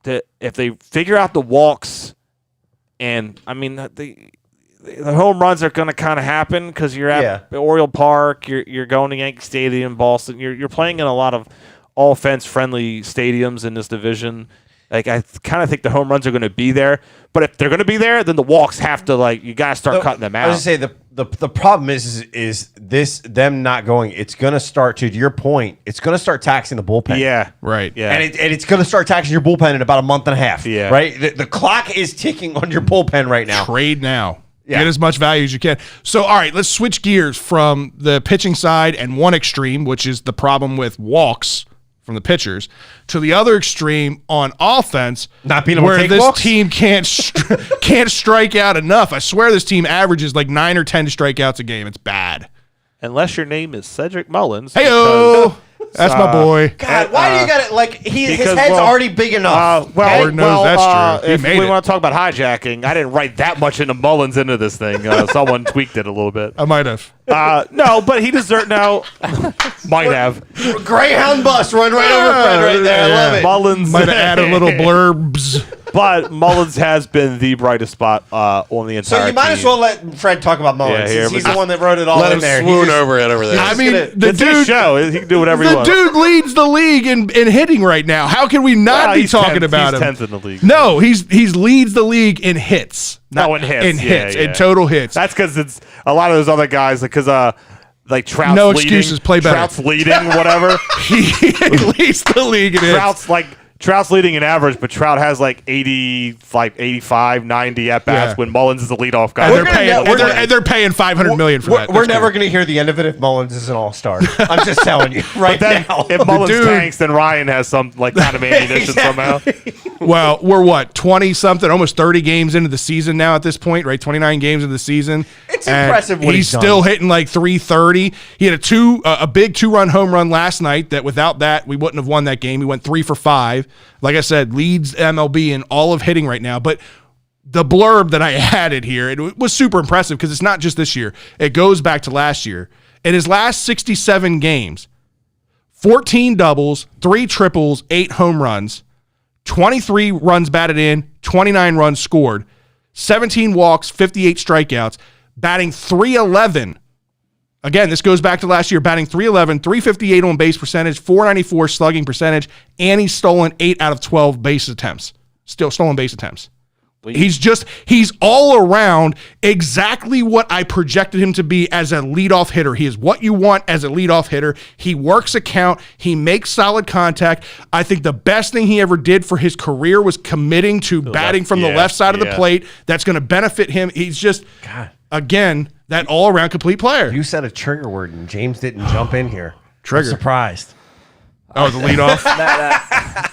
if they figure out the walks, and I mean the home runs are going to kind of happen because you're at Oriole Park, you're going to Yankee Stadium, Boston. You're playing in a lot of offense-friendly stadiums in this division. Like, I kind of think the home runs are going to be there. But if they're going to be there, then the walks have to, like, you got to start cutting them out. I was going to say, the problem is this, them not going, it's going to start, to your point, it's going to start taxing the bullpen. Yeah. Right. Yeah. And it's going to start taxing your bullpen in about a month and a half. Yeah. Right? The clock is ticking on your bullpen right now. Trade now. Yeah. Get as much value as you can. So, all right, let's switch gears from the pitching side and one extreme, which is the problem with walks from the pitchers, to the other extreme on offense, Not being able to where take this walks? team can't strike out enough. I swear this team averages like 9 or 10 strikeouts a game. It's bad. Unless your name is Cedric Mullins. Hey-o! That's my boy. God, why do you got it? Like, his because, head's well, already big enough. Lord knows that's true. He If made we it. want to talk about hijacking, I didn't write that much into Mullins into this thing. Someone tweaked it a little bit. I might have. No, but he deserved now. Might have. Greyhound bus run right over Fred right there. I love it. Mullins Might have added little blurbs. But Mullins has been the brightest spot on the entire So you might as team. well let Fred talk about Mullins. Yeah, here, since he's but- the one that wrote it all Let in him there. swoon over it over there. I mean, the It's his dude. show. He can do whatever he The wants. dude leads the league in hitting right now. How can we not Well, be he's talking 10th. about He's him? 10th in the league. No, he's leads the league in hits. No, in hits. In Yeah, hits. yeah. In total hits. That's because it's a lot of those other guys. Because like Trout's No leading. excuses, play better. Trout's leading, whatever. he leads the league in hits. Trout's leading in average, but Trout has like 80, like 85, 90 at bats Yeah. when Mullins is the leadoff guy. And they're gonna paying, get- we're and they're paying $500 million for that. We're That's never cool. going to hear the end of it if Mullins is an all-star. I'm just telling you right Then now. if Mullins Dude. tanks, then Ryan has some like kind of ammunition somehow. Well, we're what, 20-something, almost 30 games into the season now at this point, right? 29 games into the season. It's And impressive what he's he's still done. hitting like 330. He had a big 2-run home run last night that without that, we wouldn't have won that game. He went 3 for 5. Like I said, leads MLB in all of hitting right now. But the blurb that I added here, it was super impressive because it's not just this year. It goes back to last year. In his last 67 games, 14 doubles, 3 triples, 8 home runs, 23 runs batted in, 29 runs scored, 17 walks, 58 strikeouts, batting .311. Again, this goes back to last year, batting .311, 358 on base percentage, 494 slugging percentage, and he's stolen 8 out of 12 base attempts. Still stolen base attempts. He's all around exactly what I projected him to be as a leadoff hitter. He is what you want as a leadoff hitter. He works a count. He makes solid contact. I think the best thing he ever did for his career was committing to batting from the left side of the plate. That's going to benefit him. He's just, again, that all-around complete player. You said a trigger word and James didn't jump in here. Trigger. I'm surprised. Oh, the leadoff?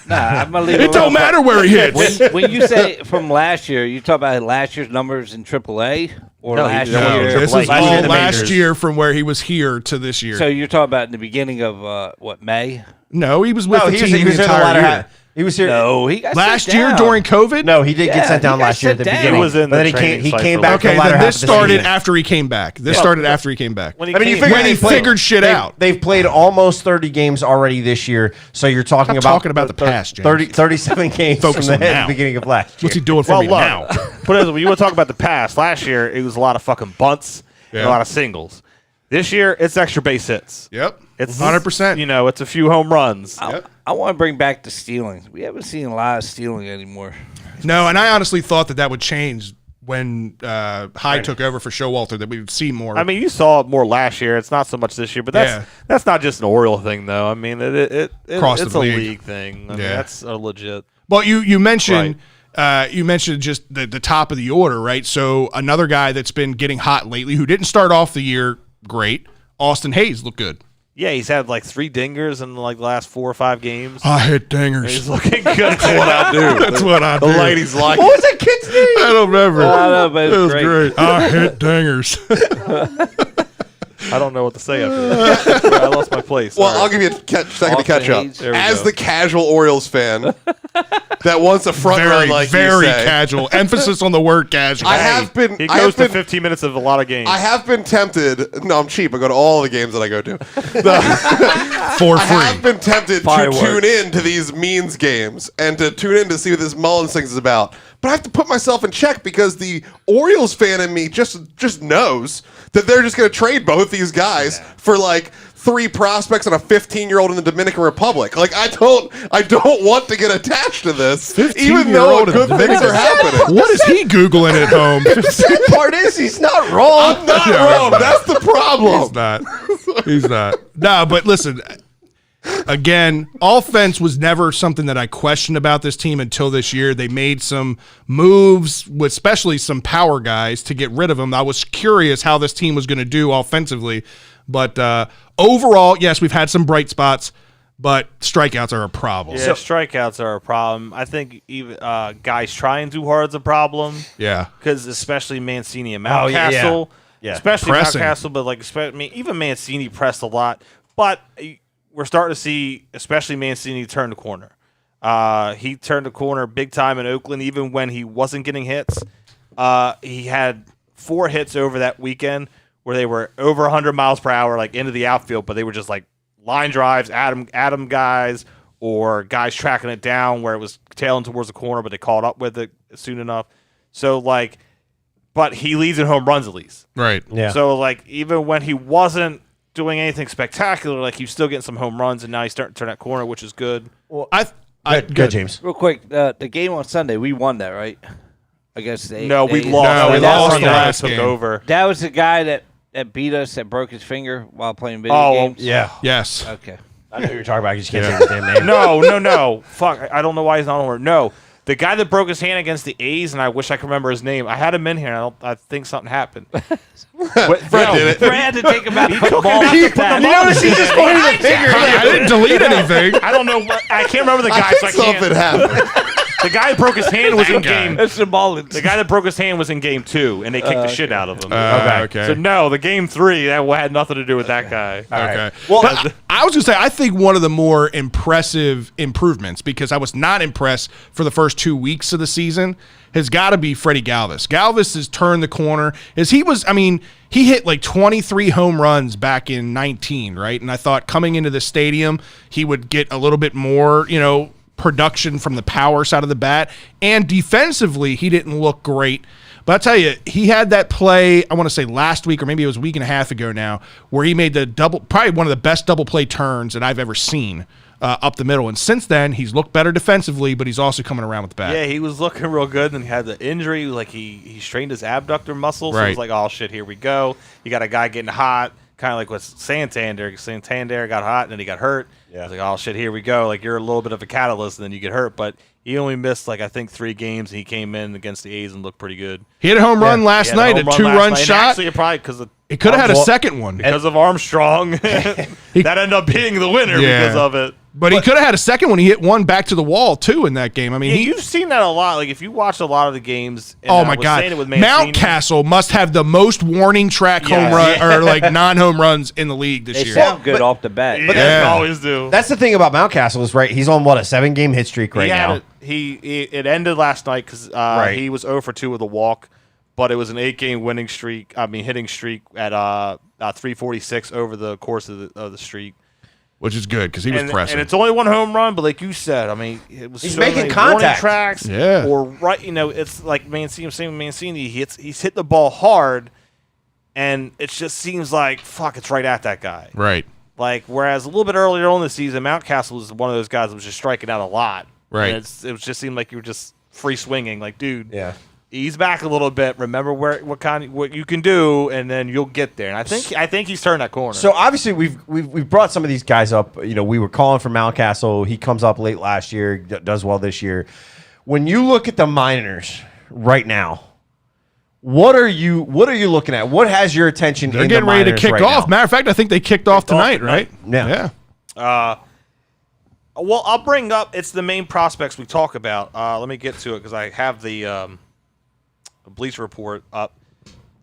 Nah, I'm gonna leave It don't matter where he hits. When you say from last year, you talk about last year's numbers in AAA or No, last no, year. This Last is year all in the last majors. year from where he was here to this year. So you're talking about in the beginning of May? No, he was with the he team was the in the entire latter year. half. He was here. No, he got Last sent year down. during COVID? No, he did Yeah, get sent down he got last year at the sent down. beginning. He was in but the then he training came site came for back like- the Okay, latter then half this of the started season. after he came back. This started after he came back. When he I mean, you came figure When he they played- figured shit they- out. They've played almost 30 games already this year, so you're talking I'm about talking about the past, James. 37 games Focus from on the now. beginning of last year. What's he doing for well, me look, now? put it this way, you want to talk about the past. Last year, it was a lot of fucking bunts and Yeah. a lot of singles. This year, it's extra base hits. Yep. It's 100%. You know, it's a few home runs. I want to bring back the stealing. We haven't seen a lot of stealing anymore. No, and I honestly thought that would change when Hyde took over for Showalter, that we would see more. I mean, you saw it more last year. It's not so much this year, but that's not just an Oriole thing, though. I mean, Across it's the a league. league thing. I mean, Yeah. that's a legit. well, you mentioned you mentioned just the top of the order, right? So another guy that's been getting hot lately, who didn't start off the year great, Austin Hayes looked good. Yeah, he's had like 3 dingers in like the last 4 or 5 games. I hit dingers. He's looking good. That's what I do. That's what I The do. ladies like What it. was that kid's name? I don't remember. I know, but It was it's great. I hit dingers. I don't know what to say after that. I lost my place. Well, Sorry. I'll give you a second to catch up. Hayes. There we As go. the casual Orioles fan that wants a front run Very, like very you say, casual. Emphasis on the word casual. I have been. He I goes have to been 15 minutes of a lot of games. I have been tempted. No, I'm cheap. I go to all the games that I go to. for I have free. been tempted Fireworks. to tune in to these means games and to tune in to see what this Mullins thing is about. But I have to put myself in check because the Orioles fan in me just knows that they're just going to trade both these guys for like 3 prospects and a 15-year-old in the Dominican Republic. Like I don't want to get attached to this, even though 15-year-old in good the things are happening. What is he Googling at home? The sad part is he's not wrong. I'm not Yeah, wrong. That's the problem. He's not. He's not. No, but listen, again, offense was never something that I questioned about this team until this year. They made some moves, especially some power guys, to get rid of them. I was curious how this team was going to do offensively. But overall, yes, we've had some bright spots, but strikeouts are a problem. Yeah, strikeouts are a problem. I think even guys trying too hard is a problem. Yeah. Because especially Mancini and Oh, yeah, Mountcastle. yeah. Especially Pressing. Mountcastle, but like even Mancini pressed a lot. But we're starting to see, especially Mancini, turn the corner. He turned the corner big time in Oakland, even when he wasn't getting hits. He had 4 hits over that weekend where they were over 100 miles per hour, like into the outfield, but they were just like line drives, Adam guys, or guys tracking it down where it was tailing towards the corner, but they caught up with it soon enough. So like, but he leads in home runs at least. Right. Yeah. So like, even when he wasn't doing anything spectacular, like he was still getting some home runs, and now he's starting to turn that corner, which is good. Well, Good, good, James. Real quick, the game on Sunday, we won that, right? Against the No, we A's. lost. No, we And lost that's the when I last took game. over. That was the guy that beat us, that broke his finger while playing video Oh, games? Yeah. Yes. Okay. I know what you're talking about. You just can't say his damn name. No. Fuck, I don't know why he's not on here. No, the guy that broke his hand against the A's, and I wish I could remember his name. I had him in here, and I think something happened. Fred did it. Brad had to take him out and put the ball He out the pad. You notice he just pointed the finger. I didn't delete anything. I don't know. I can't remember the guy, so I Something can't. happened. The guy that broke his hand was in game. That's symbolic. The guy that broke his hand was in game 2, and they kicked the shit out of him. Okay. So no, the game 3 that had nothing to do with that guy. Okay. Well, But I was going to say, I think one of the more impressive improvements, because I was not impressed for the first 2 weeks of the season, has got to be Freddie Galvis. Galvis has turned the corner. He hit like 23 home runs back in 19, right? And I thought coming into the stadium, he would get a little bit more, production from the power side of the bat. And defensively, he didn't look great. But I'll tell you, he had that play, I want to say last week, or maybe it was a week and a half ago now, where he made probably one of the best double play turns that I've ever seen up the middle. And since then, he's looked better defensively, but he's also coming around with the bat. Yeah, he was looking real good, and he had the injury. Like he strained his abductor muscle, so it Right. was like, oh shit, here we go. You got a guy getting hot, kind of like with Santander. Santander got hot, and then he got hurt. Yeah. I was like, oh shit, here we go. Like you're a little bit of a catalyst, and then you get hurt. But he only missed like I think 3 games, and he came in against the A's and looked pretty good. He had a home run last He had night, a home run last 2-run night, and shot. Actually, probably because He could have had a second one. because of Armstrong, that ended up being the winner Yeah. because of it. But he could have had a second one. He hit one back to the wall, too, in that game. I mean, Yeah, you've seen that a lot. Like if you watch a lot of the games. And oh, I my was God. saying it with Mancini, Mountcastle must have the most warning track home run or like non-home runs in the league this They year. sound good but- off the bat. Yeah, Yeah. they always do. That's the thing about Mountcastle is right. He's on what, a 7-game hit streak right now. It ended last night because Right. he was 0 for 2 with a walk, but it was an 8-game winning streak. Hitting streak at 346 over the course of the streak. Which is good because he was pressing. And it's only 1 home run, but like you said, I mean, it was He's so making many contact. warning tracks. Yeah. Or right, it's like Mancini. Same with Mancini. He's hit the ball hard, and it just seems like fuck. It's right at that guy. right. Like whereas a little bit earlier on in the season, Mountcastle was one of those guys that was just striking out a lot. Right. And it was just seemed like you were just free swinging. Like, dude, Yeah. ease back a little bit. Remember what you can do, and then you'll get there. And I think he's turned that corner. So obviously we've brought some of these guys up. We were calling for Mountcastle. He comes up late last year, does well this year. When you look at the minors right now, what are you looking at? What has your attention? They're in getting the ready to minors kick right off. now? Matter of fact, I think they kicked off tonight, right? Yeah. Yeah. well, I'll bring up. It's the main prospects we talk about. Let me get to it because I have the Bleacher Report up.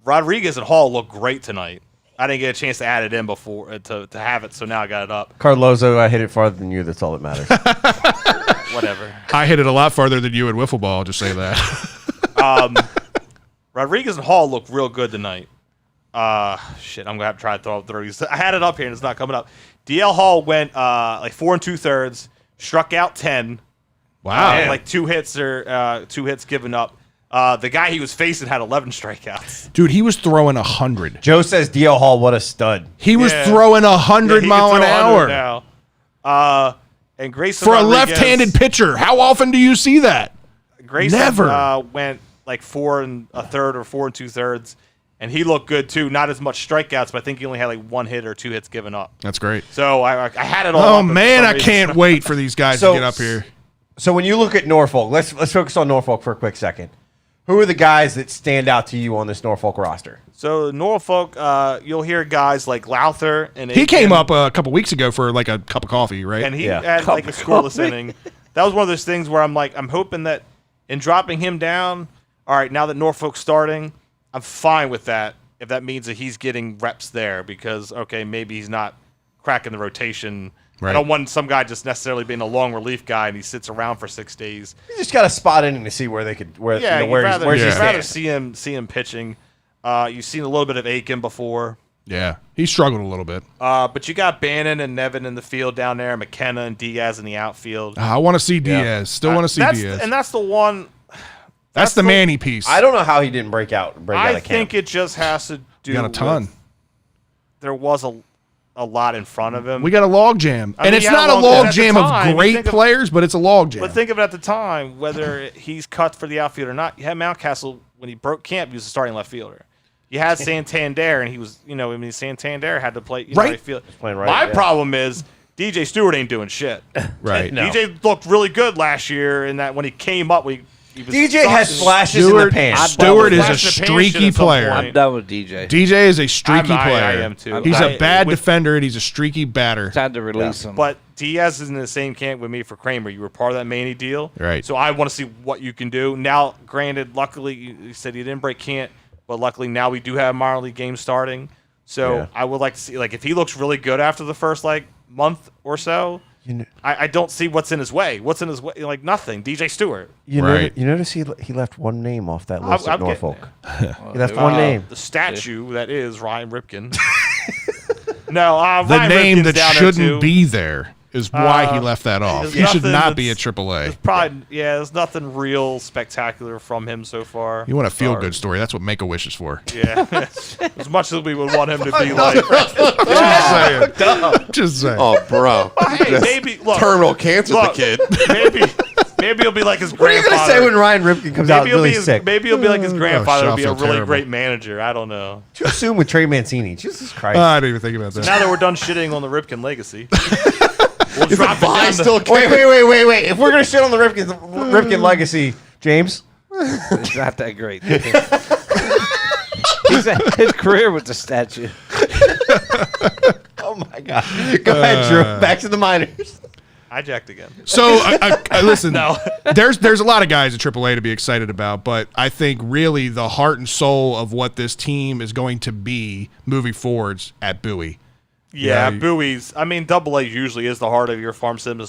Rodriguez and Hall look great tonight. I didn't get a chance to add it in before to have it, so now I got it up. Carlozo, I hit it farther than you. That's all that matters. Whatever. I hit it a lot farther than you at wiffle ball. I'll just say that. Rodriguez and Hall look real good tonight. Shit, I'm gonna have to try to throw up 30s. I had it up here and it's not coming up. DL Hall went like 4 2/3, struck out 10. Wow. Like 2 hits given up. The guy he was facing had 11 strikeouts. Dude, he was throwing 100. Joe says DL Hall, what a stud. He was Yeah. throwing 100 He mile can an throw 100 hour now. And Grayson for a Rodriguez- left-handed pitcher. How often do you see that? Grayson Never. Went like 4 1/3 or 4 2/3, and he looked good too. Not as much strikeouts, but I think he only had like 1 hit or 2 hits given up. That's great. So I had it all. Oh up, but for man, some I reason- can't wait for these guys So- to get up here. So when you look at Norfolk, let's focus on Norfolk for a quick second. Who are the guys that stand out to you on this Norfolk roster? So Norfolk, you'll hear guys like Lowther and He came Aiken, up a couple weeks ago for like a cup of coffee, right? and he Yeah. had like a scoreless inning. That was one of those things where I'm hoping that in dropping him down. All right, now that Norfolk's starting, I'm fine with that. If that means that he's getting reps there, because okay, maybe he's not cracking the rotation. Right. I don't want some guy just necessarily being a long relief guy and he sits around for 6 days. You just got a spot inning to see where they could, where Yeah, you know, where you'd where's he rather stand. see him pitching. You've seen a little bit of Aiken before. Yeah, he struggled a little bit. But you got Bannon and Nevin in the field down there, McKenna and Diaz in the outfield. I want to see Diaz. Still want to see Diaz. And that's the one. That's the Manny piece. I don't know how he didn't break out I of camp. think it just has to do. got a ton. with- there was a lot in front of him. We got a log jam, I and mean, it's he had not a a log log jam jam at the time. of great Think of- players, but it's a log jam. But think of it at the time, whether he's cut for the outfield or not. You had Mountcastle when he broke camp. He was a starting left fielder. You had Santander, and he was, Santander had to play right field. playing right, My yeah. problem is DJ Stewart ain't doing shit. Right. No. DJ looked really good last year, in that when he came up, he was DJ has sucking. flashes in the Stewart, pants. Stewart is a Flash in the pan shit streaky at some player. point. I'm done with DJ. DJ is a streaky I player. am too. He's I- a bad with- defender, and he's a streaky batter. Time to release him. But Diaz is in the same camp with me for Kramer. You were part of that Manny deal. Right. So I want to see what you can do. Now, granted, luckily, you said you didn't break camp, but luckily now we do have minor league games starting. So Yeah. I would like to see, if he looks really good after the first, month or so, I don't see what's in his way. What's in his way? Nothing. DJ Stewart. Right. You notice he left one name off that list I'm at getting Norfolk. He left one name. The statue that is Ryan Ripken. No, The Ryan name Ripken's that down there, shouldn't too. be there is why he left that off. there's He should nothing not be that's- at AAA. There's nothing real spectacular from him so far. You want a feel Sorry. good story? That's what Make a Wish is for. Yeah, as much as we would want him to be like, Just saying. Oh, bro. hey, Just maybe look, terminal cancer, look, the kid. maybe he'll be like his What are you grandfather. going to say when Ryan Ripken comes out maybe he'll really be his, sick? maybe he'll be like his grandfather. He'll be a Shaw feel really terrible. great manager. I don't know. Too soon with Trey Mancini. Jesus Christ. I didn't even think about that. Now that we're done shitting on the Ripken legacy, we'll drop it Bye, down still to, wait. If we're going to shit on the Ripken legacy, James? It's not that great. His career was a statue. Oh, my God. Go ahead, Drew. Back to the minors. hijacked again. So, listen, No. there's a lot of guys at AAA to be excited about, but I think really the heart and soul of what this team is going to be moving forwards at Bowie. Yeah, Yeah, Bowie's. I mean, AA usually is the heart of your farm system,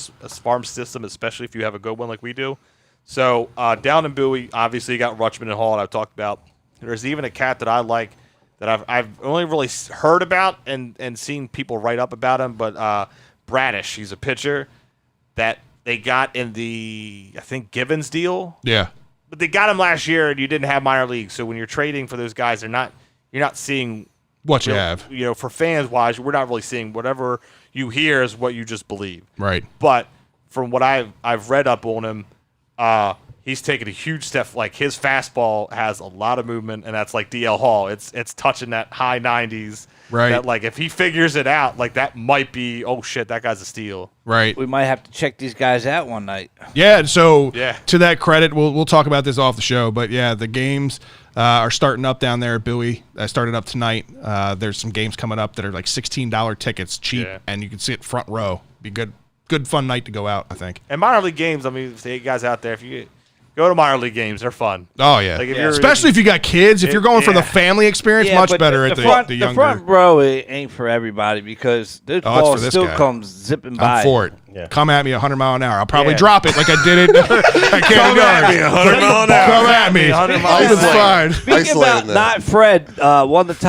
especially if you have a good one like we do. So down in Bowie, obviously you got Rutschman and Hall, that I've talked about. There's even a cat that I like that I've only really heard about and seen people write up about him, but Bradish, he's a pitcher that they got in the, I think, Givens deal. Yeah. But they got him last year, and you didn't have minor leagues. So when you're trading for those guys, you're not seeing What you have. for fans wise, we're not really seeing whatever you hear is what you just believe. Right. But from what I've read up on him, he's taken a huge step. Like his fastball has a lot of movement, and that's like DL Hall. It's touching that high 90s. Right. That like if he figures it out, like that might be, oh shit, that guy's a steal. Right. We might have to check these guys out one night. Yeah, so Yeah. to that credit, we'll talk about this off the show, but yeah, the games are starting up down there at Bowie. I started up tonight. There's some games coming up that are like $16 tickets, cheap, Yeah. and you can sit front row. Be good fun night to go out, I think. And minor league games, I mean, if you guys out there, if you go to minor league games, they're fun. Oh yeah, Like, if you're- especially if you got kids. If you're going for the Yeah. family experience, Yeah, much but better at front, the younger. front row it ain't for everybody because this Oh, it's ball for this still guy. comes zipping by. I'm for it. Yeah. Come at me 100 mile an hour. I'll probably Yeah. drop it like I did it. I can't at me 100 mile an hour. Come at me. 100 miles It's an hour. fine. Speaking Isolating about that. not Fred, one of the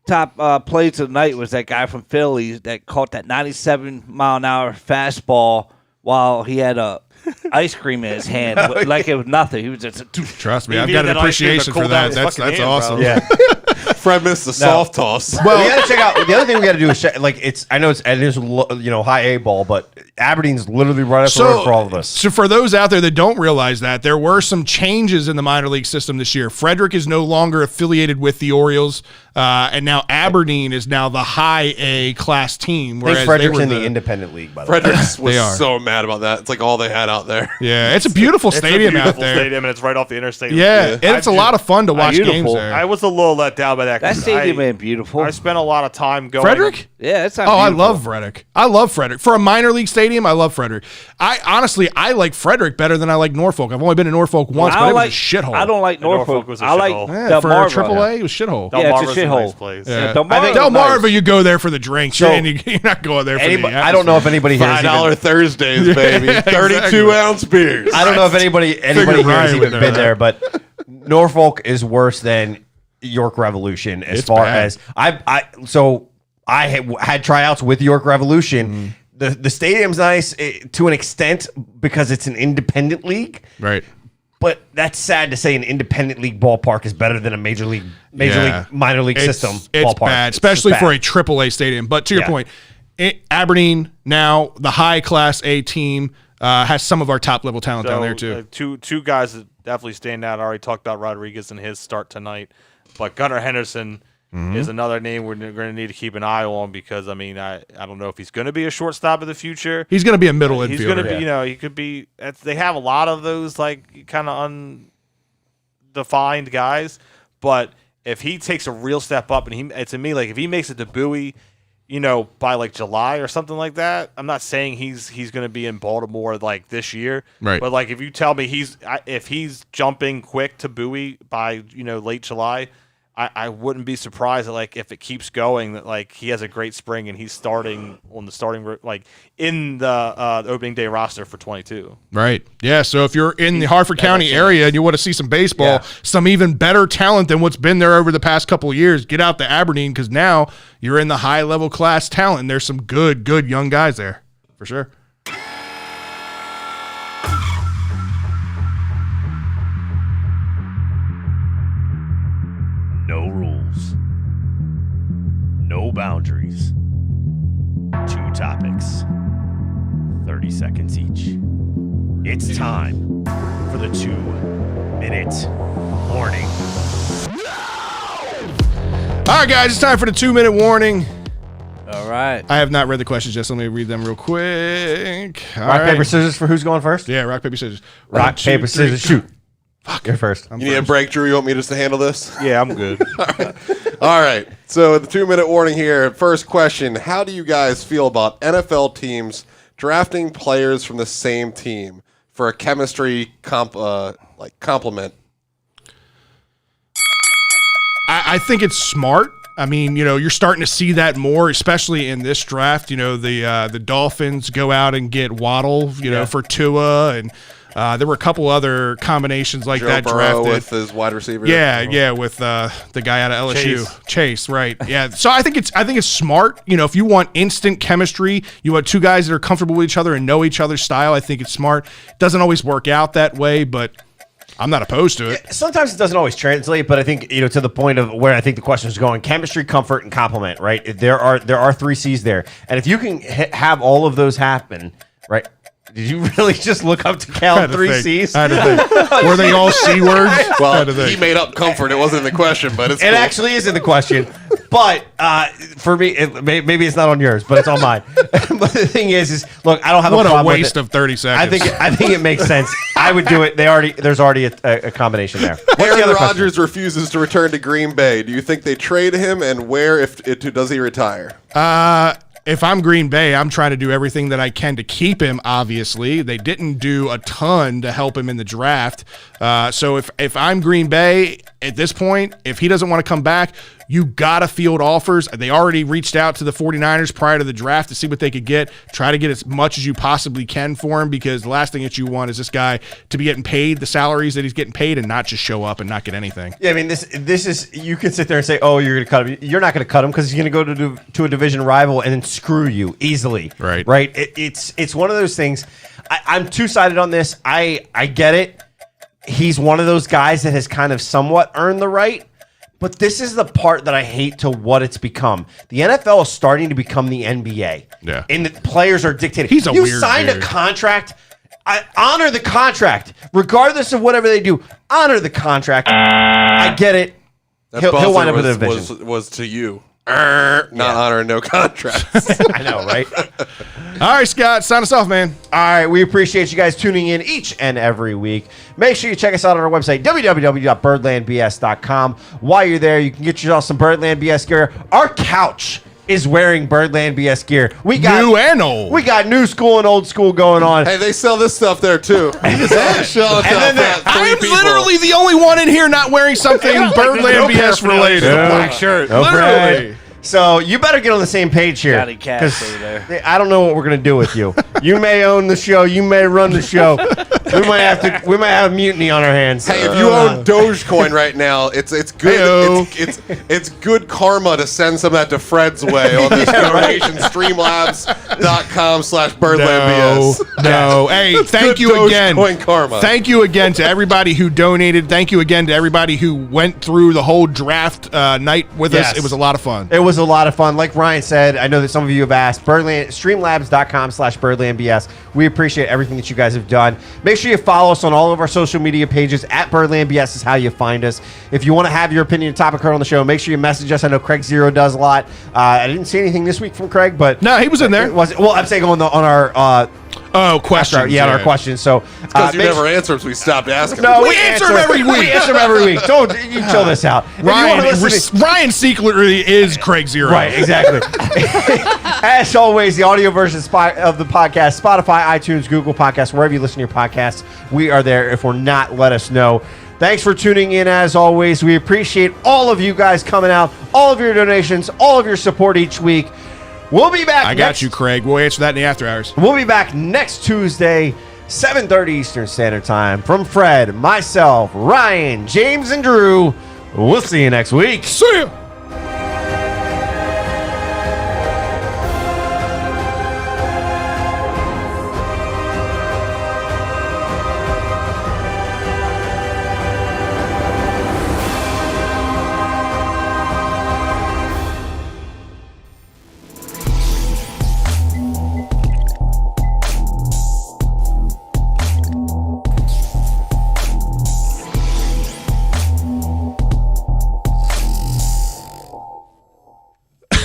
top plays of the night was that guy from Philly that caught that 97 mile an hour fastball while he had a ice cream in his hand like it was nothing. He was just Trust me, He I've needed got an that ice cream to appreciation cool for down that. his That's fucking hand, awesome. bro. Yeah. Fred missed the soft toss. Well, we got to check out. The other thing we got to do is check, like I know it is high A ball, but Aberdeen's literally right up the road for all of us. So for those out there that don't realize that, there were some changes in the minor league system this year. Frederick is no longer affiliated with the Orioles, and now Aberdeen is now the high A class team. I think Whereas Frederick's they in were the independent league, by the way. Fredericks They are. was so mad about that. It's like all they had out there. Yeah, it's a beautiful It's stadium a out beautiful there. stadium, and it's right off the interstate. Yeah, and it's a lot of fun to watch beautiful. games there. I was a little let down by that. that 'cause stadium I, ain't beautiful. I spent a lot of time going. Frederick? Yeah, it's not. Oh, I beautiful. love Frederick. I love Frederick. For a minor league stadium, I love Frederick. I like Frederick better than I like Norfolk. I've only been to Norfolk once, I but don't it was like a shithole. I don't like Norfolk Norfolk. was a I like shithole. Yeah, for Delmarva. AAA, it was shithole. Yeah, it's a Delmarva's shithole. nice place. Yeah. Delmarva's Delmarva, nice. you go there for the drinks. So- You're not going there for Anybody, the I don't know if anybody here $5 Thursdays, baby. Yeah, 32-ounce beers. I don't know if anybody here Ryan has would even know been that. there, but Norfolk is worse than York Revolution as It's far bad. as I had tryouts with York Revolution. The stadium's nice to an extent because it's an independent league. Right. But that's sad to say an independent league ballpark is better than a major league minor league system It's ballpark. bad, It's especially just for bad. a AAA stadium. But to your Yeah. point, Aberdeen, now the high class A team, has some of our top level talent down there too. Two guys that definitely stand out. I already talked about Rodriguez and his start tonight, but Gunnar Henderson is another name we're going to need to keep an eye on because I don't know if he's going to be a shortstop in the future. He's going to be a middle infielder. He's going to be, he could be. They have a lot of those like kind of undefined guys, but if he takes a real step up and to me like if he makes it to Bowie, by like July or something like that. I'm not saying he's going to be in Baltimore like this year, Right. But like if you tell me if he's jumping quick to Bowie by late July. I wouldn't be surprised that like if it keeps going that like he has a great spring and he's starting on the starting like in the opening day roster for 22. Right. Yeah. So if you're in the Harford County area and you want to see some baseball, Yeah. some even better talent than what's been there over the past couple of years, get out to Aberdeen because now you're in the high level class talent. And there's some good young guys there for sure. No rules. No boundaries. 2 topics. 30 seconds each. It's time for the 2-minute warning. All right, guys, it's time for the 2-minute warning. All right. I have not read the questions yet, so let me read them real quick. All Rock, right. paper, scissors for who's going first? Yeah, rock, paper, scissors. Rock, 1, 2, paper, 3. scissors, shoot. Fuck. You're first. You need a break, Drew? You want me just to handle this? Yeah, I'm good. All right. So the 2-minute warning here. First question: how do you guys feel about NFL teams drafting players from the same team for a chemistry compliment? I think it's smart. I mean, you're starting to see that more, especially in this draft. The Dolphins go out and get Waddle, for Tua, and there were a couple other combinations like Joe that Burrow drafted. with his wide receiver. Yeah, with the guy out of LSU, Chase, right? Yeah, so I think it's smart. If you want instant chemistry, you want two guys that are comfortable with each other and know each other's style. I think it's smart. Doesn't always work out that way, but I'm not opposed to it. Sometimes it doesn't always translate, but I think to the point of where I think the question is going: chemistry, comfort, and complement. Right? There are 3 C's there, and if you can have all of those happen, right? Did you really just look up to count 3 C's? I had to think. Were they all C words? I had Well, to think. he made up comfort. It wasn't in the question, but it's It cool. actually is in the question, but for me, maybe it's not on yours, but it's on mine. But the thing is look, I don't have What a a problem waste with it. of 30 seconds. I think it makes sense. I would do it. There's already a combination there. What's the Aaron other question? Rodgers refuses to return to Green Bay. Do you think they trade him, and where does he retire? If I'm Green Bay, I'm trying to do everything that I can to keep him, obviously. They didn't do a ton to help him in the draft. So if I'm Green Bay at this point, if he doesn't want to come back, you got to field offers. They already reached out to the 49ers prior to the draft to see what they could get. Try to get as much as you possibly can for him because the last thing that you want is this guy to be getting paid the salaries that he's getting paid and not just show up and not get anything. Yeah, I mean, this is you can sit there and say, oh, you're going to cut him. You're not going to cut him because he's going to go to a division rival and then screw you easily. Right. Right. It's one of those things. I'm two-sided on this. I get it. He's one of those guys that has kind of somewhat earned the right. But this is the part that I hate to what it's become. The NFL is starting to become the NBA. Yeah. And the players are dictating. He's a you weird signed dude. a contract. I honor the contract. Regardless of whatever they do, honor the contract. I get it. That He'll wind up with a buzzer division. was to you. Not honoring no contracts. I know, right? All right, Scott, sign us off, man. All right, we appreciate you guys tuning in each and every week. Make sure you check us out on our website, www.birdlandbs.com. While you're there, you can get yourself some Birdland BS gear. Our couch is wearing Birdland BS gear. We got New and old. We got new school and old school going on. Hey, they sell this stuff there too. And then I am literally the only one in here not wearing something Birdland BS related. Black shirt. Literally. So you better get on the same page here. Johnny Cash over there. I don't know what we're gonna do with you. You may own the show. You may run the show. We might have mutiny on our hands. Hey, if you own Dogecoin right now, it's good. Heyo. It's good karma to send some of that to Fred's way on this donation. Streamlabs.com/BirdlandBS. No. Hey, thank good you again. Dogecoin karma. Thank you again to everybody who donated. Thank you again to everybody who went through the whole draft night with Yes. us. It was a lot of fun. It was a lot of fun. Like Ryan said, I know that some of you have asked, streamlabs.com/BirdlandBS. We appreciate everything that you guys have done. Make sure you follow us on all of our social media pages. At BirdlandBS is how you find us. If you want to have your opinion and topic heard on the show, make sure you message us. I know Craig Zero does a lot. I didn't see anything this week from Craig, but No, he was in there. well, I'm saying on our Questions. on our questions. So Because you make never answer them, so we stopped asking. No, We answer them every week. We answer them every week. Don't you chill this out. If you wanna listen to- Ryan secretly is Craig Zero. Right, exactly. As always, the audio version of the podcast, Spotify, iTunes, Google Podcasts, wherever you listen to your podcasts, we are there. If we're not, let us know. Thanks for tuning in, as always. We appreciate all of you guys coming out, all of your donations, all of your support each week. We'll be back. I got you, Craig. We'll answer that in the after hours. We'll be back next Tuesday, 7:30 Eastern Standard Time. From Fred, myself, Ryan, James, and Drew, we'll see you next week. See ya.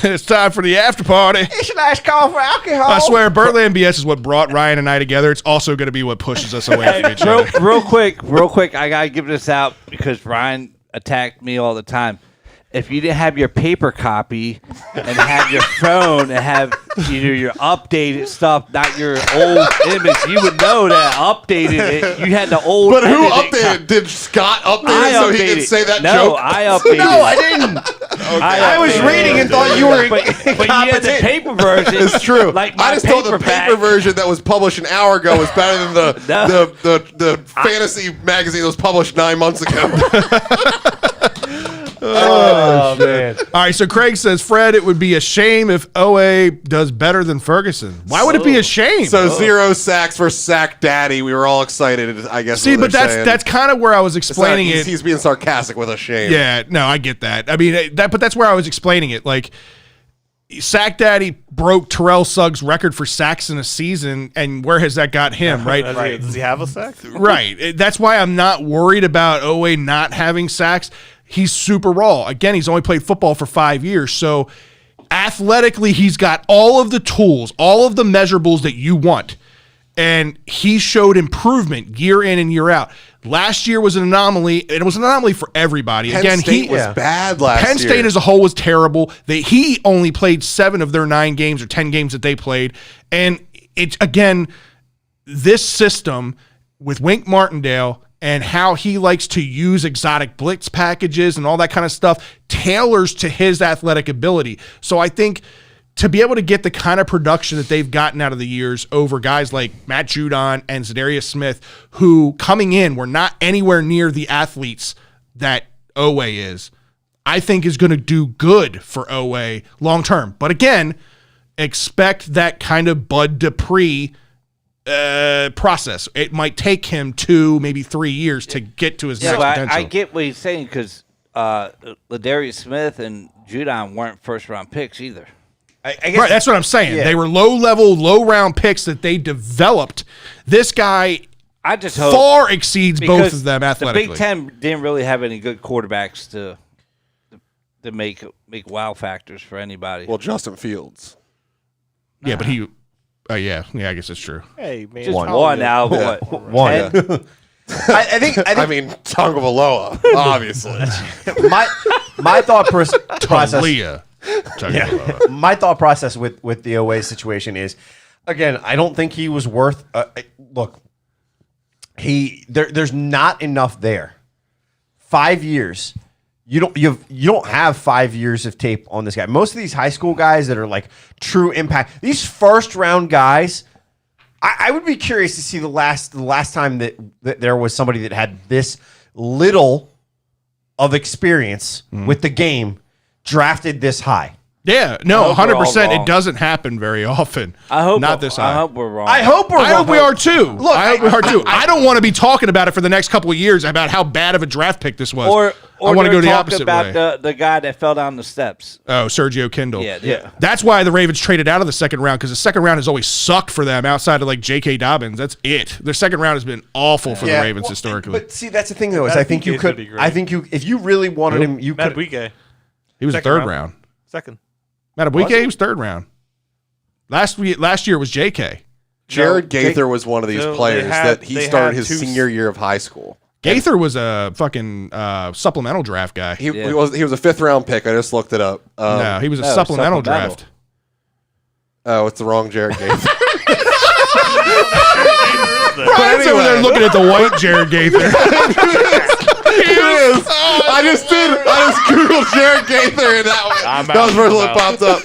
It's time for the after party. It's a nice call for alcohol. I swear, Birdland BS is what brought Ryan and I together. It's also going to be what pushes us away from each other. Real quick, I gotta give this out because Ryan attacked me all the time. If you didn't have your paper copy and have your phone and have your updated stuff, not your old image, you would know that updated it. You had the old. But who edited updated? Did Scott update I it so he updated. could say that no, joke? I updated. No, I didn't. I was updated. reading and thought you were But you had the paper version. It's true. Like my I just thought the paperback. paper version that was published an hour ago was better than the fantasy magazine that was published 9 months ago. Oh, man. All right, so Craig says, Fred, it would be a shame if OA does better than Ferguson. Why would it be a shame? So 0 sacks for Sack Daddy. We were all excited, I guess. See, what but they're saying. that's kind of where I was It's not- explaining he's, it. he's being sarcastic with a shame. Yeah, no, I get that. I mean, but that's where I was explaining it. Like, Sack Daddy broke Terrell Suggs' record for sacks in a season, and where has that got him, right? Does he have a sack? Right. That's why I'm not worried about OA not having sacks. He's super raw. Again, he's only played football for 5 years. So athletically, he's got all of the tools, all of the measurables that you want. And he showed improvement year in and year out. Last year was an anomaly, and it was an anomaly for everybody. Penn State was bad last year. Penn State as a whole was terrible. He only played 7 of their 9 games or 10 games that they played. And it's, again, this system with Wink Martindale and how he likes to use exotic blitz packages and all that kind of stuff tailors to his athletic ability. So I think to be able to get the kind of production that they've gotten out of the years over guys like Matt Judon and Zadarius Smith, who coming in were not anywhere near the athletes that OA is, I think is going to do good for OA long term. But again, expect that kind of Bud Dupree process. It might take him 2, maybe 3 years to get to his Yeah, next but potential. I get what he's saying because Ladarius Smith and Judon weren't first-round picks either. I guess Right, that's what I'm saying. Yeah. They were low-level, low-round picks that they developed. This guy I just hope far exceeds both because of them athletically. The Big Ten didn't really have any good quarterbacks to make wow factors for anybody. Well, Justin Fields. Yeah, but he. Yeah, I guess it's true. Hey, man. just one. one out of what? One. 10? I think I mean, Tagovailoa, obviously. my thought process. Leah. My thought process with the Oweh situation is, again, I don't think he was worth. Look, there's not enough there. 5 years. You don't have 5 years of tape on this guy. Most of these high school guys that are like true impact, these first round guys, I would be curious to see the last time that there was somebody that had this little of experience with the game drafted this high. Yeah, no, I hope we're all 100%. wrong. It doesn't happen very often. I hope not this high. I hope we're wrong. I hope we're I hope wrong. we are too. Look, I hope we are too. I don't want to be talking about it for the next couple of years about how bad of a draft pick this was. Or I want to go the talk opposite about way. the guy that fell down the steps. Oh, Sergio Kindle. Yeah. That's why the Ravens traded out of the second round, because the second round has always sucked for them outside of like J.K. Dobbins. That's it. Their second round has been awful for the Ravens well, historically. But see, that's the thing though, is I think you Matt Buike's would could. be great. I think if you really wanted him, you Matt could. Buike. He was second third round. round. Second. Mattabuike, he was third round. Last year was J.K. Jared Gaither was one of these So players they had- that he they started had his two senior year of high school. Gaither was a fucking supplemental draft guy. He was a 5th round pick. I just looked it up. No, he was a no, supplemental supplemental. draft. Oh, it's the wrong Jared Gaither. Brian's over there looking at the white Jared Gaither. I just googled Jared Gaither and that was the first one that popped up.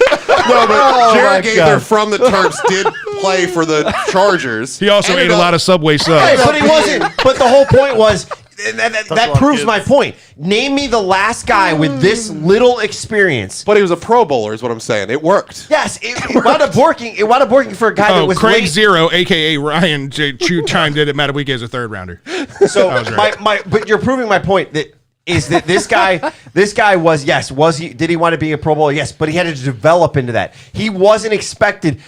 No, but Jared Gaither God. from the Terps did play for the Chargers. He also ate a lot of Subway subs. Hey, but he wasn't. But the whole point was that all proves kids. my point. Name me the last guy with this little experience. But he was a Pro Bowler, is what I'm saying. It worked. Yes, it wound up working. It wound up working for a guy that Oh, was Craig late. Zero, a.k.a. Ryan, chimed in at Mattabuike as a third rounder. So was right. but you're proving my point that this guy was he did he want to be a Pro Bowler? Yes, but he had to develop into that. He wasn't expected.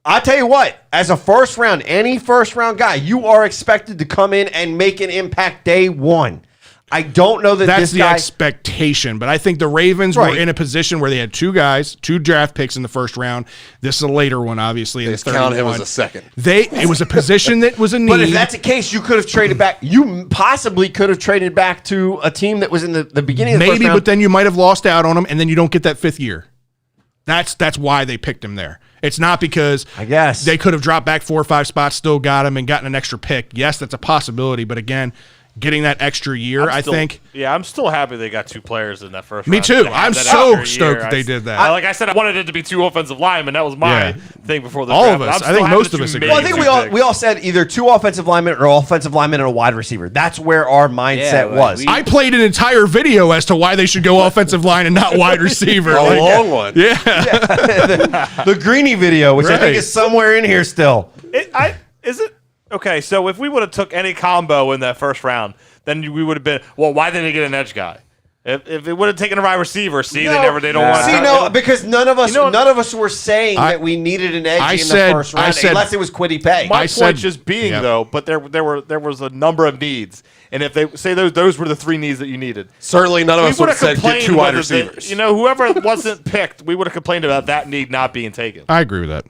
I'll tell you what, as a any first round guy, you are expected to come in and make an impact day one. I don't know that That's this the guy. expectation. But I think the Ravens Right. were in a position where they had two draft picks in the first round. This is a later one, obviously. They in just count him 31. as a second. It was a position that was a need. But if that's the case, you could have traded back. You possibly could have traded back to a team that was in the beginning of the first maybe, round. but then you might have lost out on him, and then you don't get that fifth year. That's why they picked him there. It's not because I guess they could have dropped back 4 or 5 spots, still got him, and gotten an extra pick. Yes, that's a possibility, but again, getting that extra year, I think. Yeah, I'm still happy they got 2 players in that first Me round. too. To have I'm that so extra stoked year. that they did that. Like I said, I wanted it to be 2 offensive linemen. That was my thing before the All draft. of us. I'm I still think happy most that of us you agree. made Well, I think two picks. we all said either 2 offensive linemen or offensive linemen and a wide receiver. That's where our mindset like was. I played an entire video as to why they should go offensive line and not wide receiver. A Like, long one. yeah. the Greeny video, which I Right. think is somewhere in here still. Is it okay? So if we would have took any combo in that first round, then we would have been. Well, why didn't they get an edge guy? If it would have taken a wide receiver, they don't want. See, no, because none of us were saying that we needed an edge I in said- the first round, I said- unless it was Quiddy Pay. My I point said- just being yeah. though, but there was a number of needs, and if they say those were the 3 needs that you needed, Certainly none of we us would would have have said get complained 2 wide whether they- receivers. whoever wasn't picked, we would have complained about that need not being taken. I agree with that.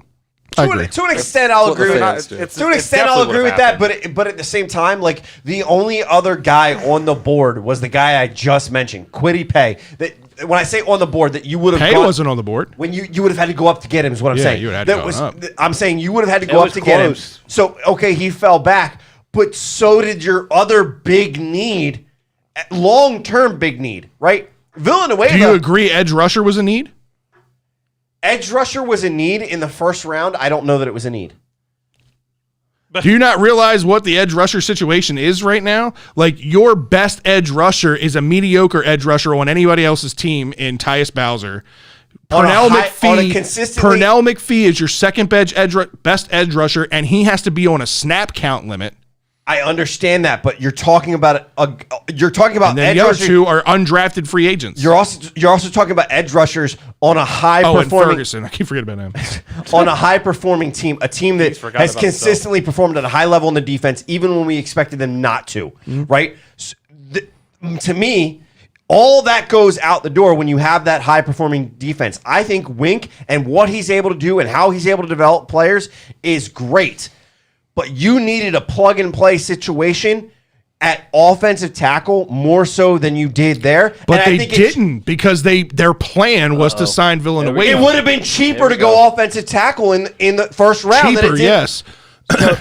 I agree. To an extent, I'll what the agree with fans that. do. To an extent, I'll agree with that. But at the same time, like the only other guy on the board was the guy I just mentioned, Quiddy Pay. That when I say on the board, that you would have Pay wasn't on the board. when you would have had to go up to get him. Is what I'm Yeah, saying. you would have had to That go was up. I'm saying you would have had to It go up was to get him. close. So okay, he fell back, but so did your other big need, long-term big need, right? Villanueva. Do you agree edge rusher was a need? Edge rusher was a need in the first round. I don't know that it was a need. Do you not realize what the edge rusher situation is right now? Like, your best edge rusher is a mediocre edge rusher on anybody else's team in Tyus Bowser. Pernell on a consistently. Pernell McPhee is your second best edge rusher, and he has to be on a snap count limit. I understand that, but you're talking about And then edge the other rushers. two are undrafted free agents. You're also talking about edge rushers on a high and performing Ferguson. I keep forgetting about him. on a high performing team, a team that forgot has about consistently performed at a high level in the defense, even when we expected them not to. Right? To me, all that goes out the door when you have that high performing defense. I think Wink and what he's able to do and how he's able to develop players is great. But you needed a plug and play situation at offensive tackle more so than you did there. But they didn't because their plan was to sign Villanueva. It would have been cheaper to go offensive tackle in the first round. Cheaper, yes.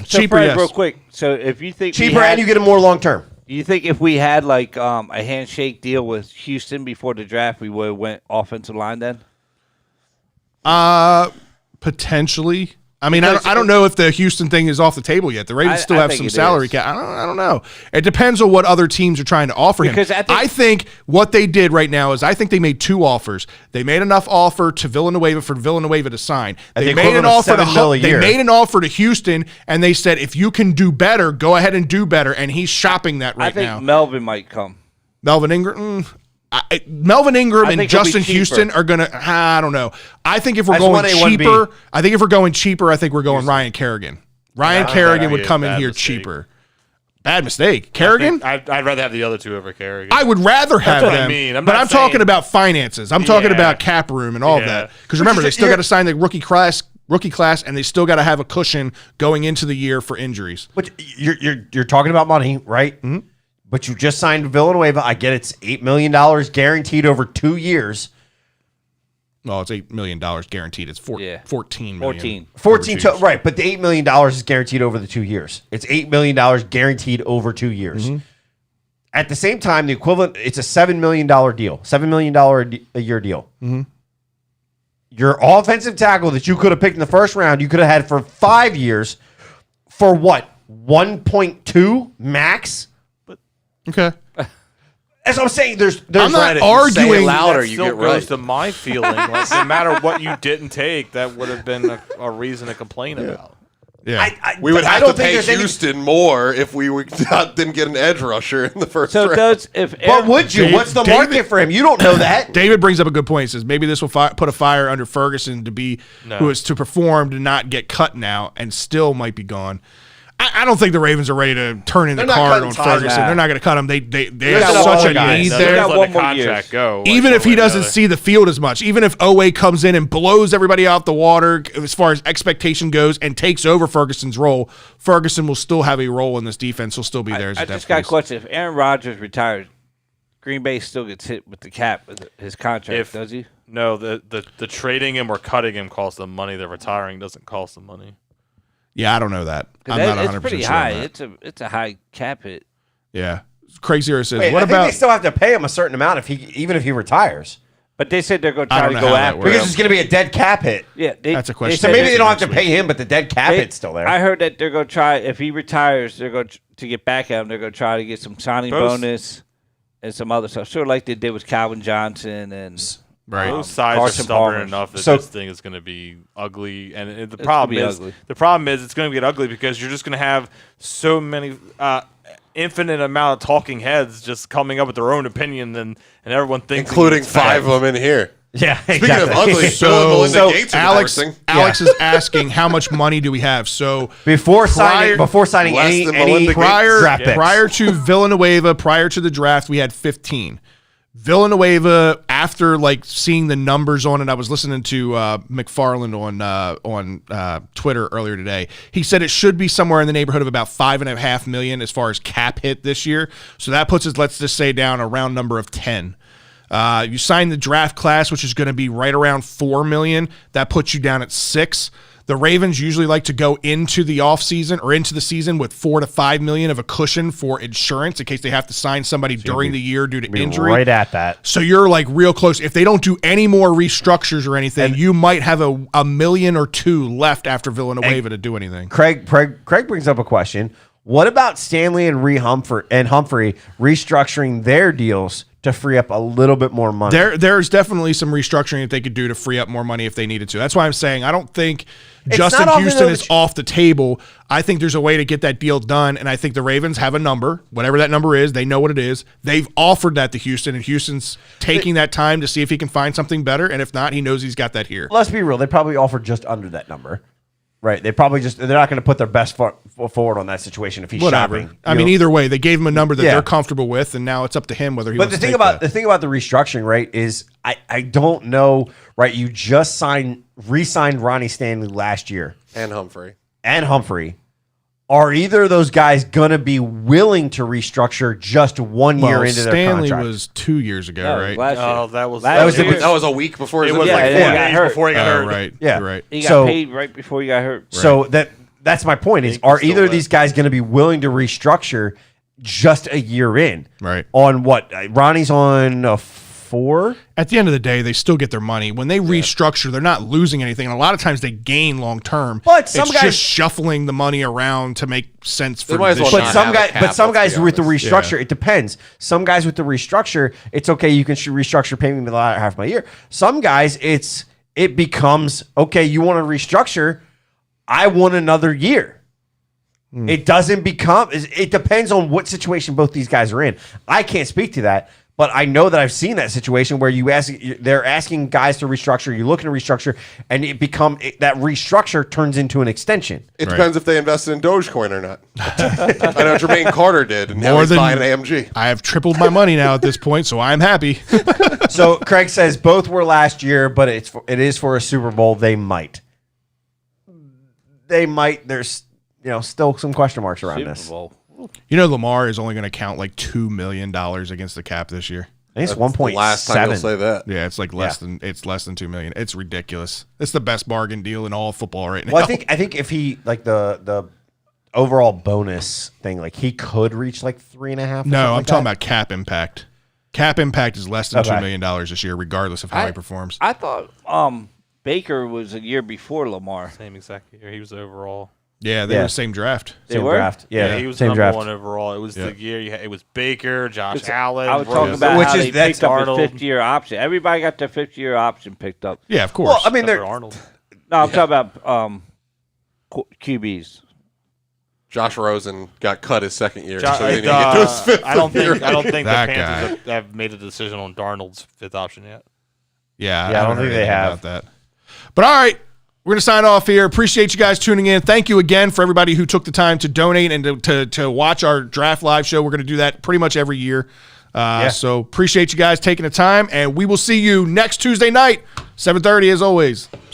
Cheaper, Fred, yes. real quick. So if you think Cheaper and you get a more long term. you think if we had like a handshake deal with Houston before the draft, we would have went offensive line then? Potentially. I mean, I don't know if the Houston thing is off the table yet. The Ravens still have think some it salary is. cap. I don't know. It depends on what other teams are trying to offer him. Because I think what they did right now is I think they made two offers. They made enough offer to Villanueva for Villanueva to sign. They made an offer They made an offer to Houston, and they said if you can do better, go ahead and do better. And he's shopping that right I think now. Melvin might come. Melvin Ingram. Melvin Ingram I and think he'll be Justin cheaper. Houston are gonna. I don't know. I think if we're That's going 1A, 1B. cheaper, I think we're going Ryan Kerrigan. Ryan Kerrigan would come in bad here mistake. cheaper. Bad mistake. Kerrigan. I'd rather have the other two over Kerrigan. I would rather have what I them, mean. I'm but not I'm talking saying- about finances. I'm talking Yeah. about cap room and all of Yeah. that. Because remember, they still got to sign the rookie class, and they still got to have a cushion going into the year for injuries. But you're talking about money, right? Mm-hmm. But you just signed Villanueva. I get it's $8 million guaranteed over 2 years. Well, it's $8 million guaranteed. It's 14 million. 14. Right, but the $8 million is guaranteed over the 2 years. It's $8 million guaranteed over 2 years. Mm-hmm. At the same time, the equivalent, it's a $7 million deal, $7 million a year deal. Mm-hmm. Your offensive tackle that you could have picked in the first round, you could have had for 5 years for what? 1.2 max? Okay. That's what I'm saying. There's I'm not Reddit. arguing. louder, that you still get goes right. to my feeling. Like, no matter what you didn't take, that would have been a reason to complain about. Yeah. We would I have don't to think pay there's any- Houston more if we didn't get an edge rusher in the first So round. does if But Aaron, would you? What's the David- market for him? You don't know that. David brings up a good point. He says maybe this will put a fire under Ferguson to be who is to perform to not get cut now and still might be gone. I don't think the Ravens are ready to turn in the They're not card cutting on ties Ferguson. now. They're not going to cut him. They got have a such lot a of guys. need No, there. they're got letting one the more year. contract go. Even like, if he one way or the doesn't other. see the field as much, even if Owe comes in and blows everybody out the water as far as expectation goes and takes over Ferguson's role, Ferguson will still have a role in this defense. He'll still be there as a I depth just got a piece. question. If Aaron Rodgers retires, Green Bay still gets hit with the cap with his contract, does he? No, the trading him or cutting him costs them money. The retiring doesn't cost them money. Yeah, I don't know that. 'Cause I'm not 100% it's pretty sure on high. that. It's a high cap hit. Yeah. Craig Zero says, Wait, what I think about they still have to pay him a certain amount even if he retires, But they said they're going to I try don't to know go how that after works. because him. it's going to be a dead cap hit. Yeah, That's a question. So said maybe they don't have to next pay him, but the dead cap hit's still there. I heard that they're going to try, if he retires, they're going to get back at him. They're going to try to get some signing Both- bonus and some other stuff. Sort of like they did with Calvin Johnson and right? Those sides are Carson stubborn Palmer. enough that So- this thing is going to be ugly, and the gonna problem be is ugly. it's going to get ugly because you're just going to have so many infinite amount of talking heads just coming up with their own opinion, and everyone thinks including it's 5 fact. of them in here. Yeah, Speaking of ugly, Bill and Melinda Gates are divorcing. Alex is asking how much money do we have? So before signing less any than Melinda Gates. draft picks. prior to Villanueva, prior to the draft, we had 15. Villanueva, after like seeing the numbers on it, I was listening to McFarland on Twitter earlier today. He said it should be somewhere in the neighborhood of about $5.5 million as far as cap hit this year. So that puts us, let's just say, down a round number of 10. You sign the draft class, which is going to be right around $4 million. That puts you down at 6. The Ravens usually like to go into the offseason or into the season with $4 to $5 million of a cushion for insurance in case they have to sign somebody during the year due to injury. Right at that. So you're like real close. If they don't do any more restructures or anything, you might have a million or two left after Villanueva to do anything. Craig brings up a question. What about Stanley and Humphrey restructuring their deals to free up a little bit more money. There's definitely some restructuring that they could do to free up more money if they needed to. That's why I'm saying I don't think Justin not Houston is off the table. I think there's a way to get that deal done, and I think the Ravens have a number, whatever that number is. They know what it is. They've offered that to Houston, and Houston's taking that time to see if he can find something better, and if not, he knows he's got that here. Let's be real. They probably offered just under that number. Right. They're not going to put their best foot forward on that situation if he's shopping. I mean, either way, they gave him a number that they're comfortable with, and now it's up to him whether he wants to take that. The thing about the restructuring, right, is I don't know, right? You just re-signed Ronnie Stanley last year. And Humphrey. Are either of those guys going to be willing to restructure just 1 year into their contract? Stanley was 2 years ago, right? That was a week before his before he got hurt. Right. Yeah. You're right. He got paid right before he got hurt. So that's my point is, are either of these guys going to be willing to restructure just a year in? Right. On what? Ronnie's on a 4? At the end of the day, they still get their money. When they restructure, they're not losing anything. And a lot of times they gain long term. But some it's guys just shuffling the money around to make sense for might as well this not year. have some a cap, guys with the let's be restructure, it depends. Some guys with the restructure, it's okay. You can restructure, pay me the latter half of my year. Some guys, it becomes okay. You want to restructure? I want another year. It doesn't become. It depends on what situation both these guys are in. I can't speak to that. But I know that I've seen that situation where they're asking guys to restructure, you're looking to restructure, and that restructure turns into an extension. It depends if they invested in Dogecoin or not. I know Jermaine Carter did, and now he's buying an AMG. I have tripled my money now at this point, so I'm happy. So Craig says both were last year, but it is for a Super Bowl. They might. There's still some question marks around Super this. Bowl. You know, Lamar is only going to count like $2 million against the cap this year. I think it's 1.7. Last time you'll say that. Yeah, it's like less than $2 million. It's ridiculous. It's the best bargain deal in all of football right now. Well, I think if he like the overall bonus thing, like he could reach like 3.5. No, I'm talking about cap impact. Cap impact is less than $2 million this year, regardless of how he performs. I thought Baker was a year before Lamar. Same exact year. He was overall. Yeah, they were the same draft. Same draft. Yeah, he was same number draft. 1 overall. It was the year it was Baker, Josh Allen. I was talking about how they picked up Arnold. his 5th-year option. Everybody got their 5th-year option picked up. Yeah, of course. Well, I mean, Except for Arnold. No, I'm talking about QBs. Josh Rosen got cut his second year, Jo- so he didn't get to his fifth. I don't think That the guy. Panthers have made a decision on Darnold's 5th option yet. Yeah, I don't haven't think heard they anything have. about that. But all right, we're going to sign off here. Appreciate you guys tuning in. Thank you again for everybody who took the time to donate and to watch our draft live show. We're going to do that pretty much every year. So appreciate you guys taking the time, and we will see you next Tuesday night, 7:30 as always. See you.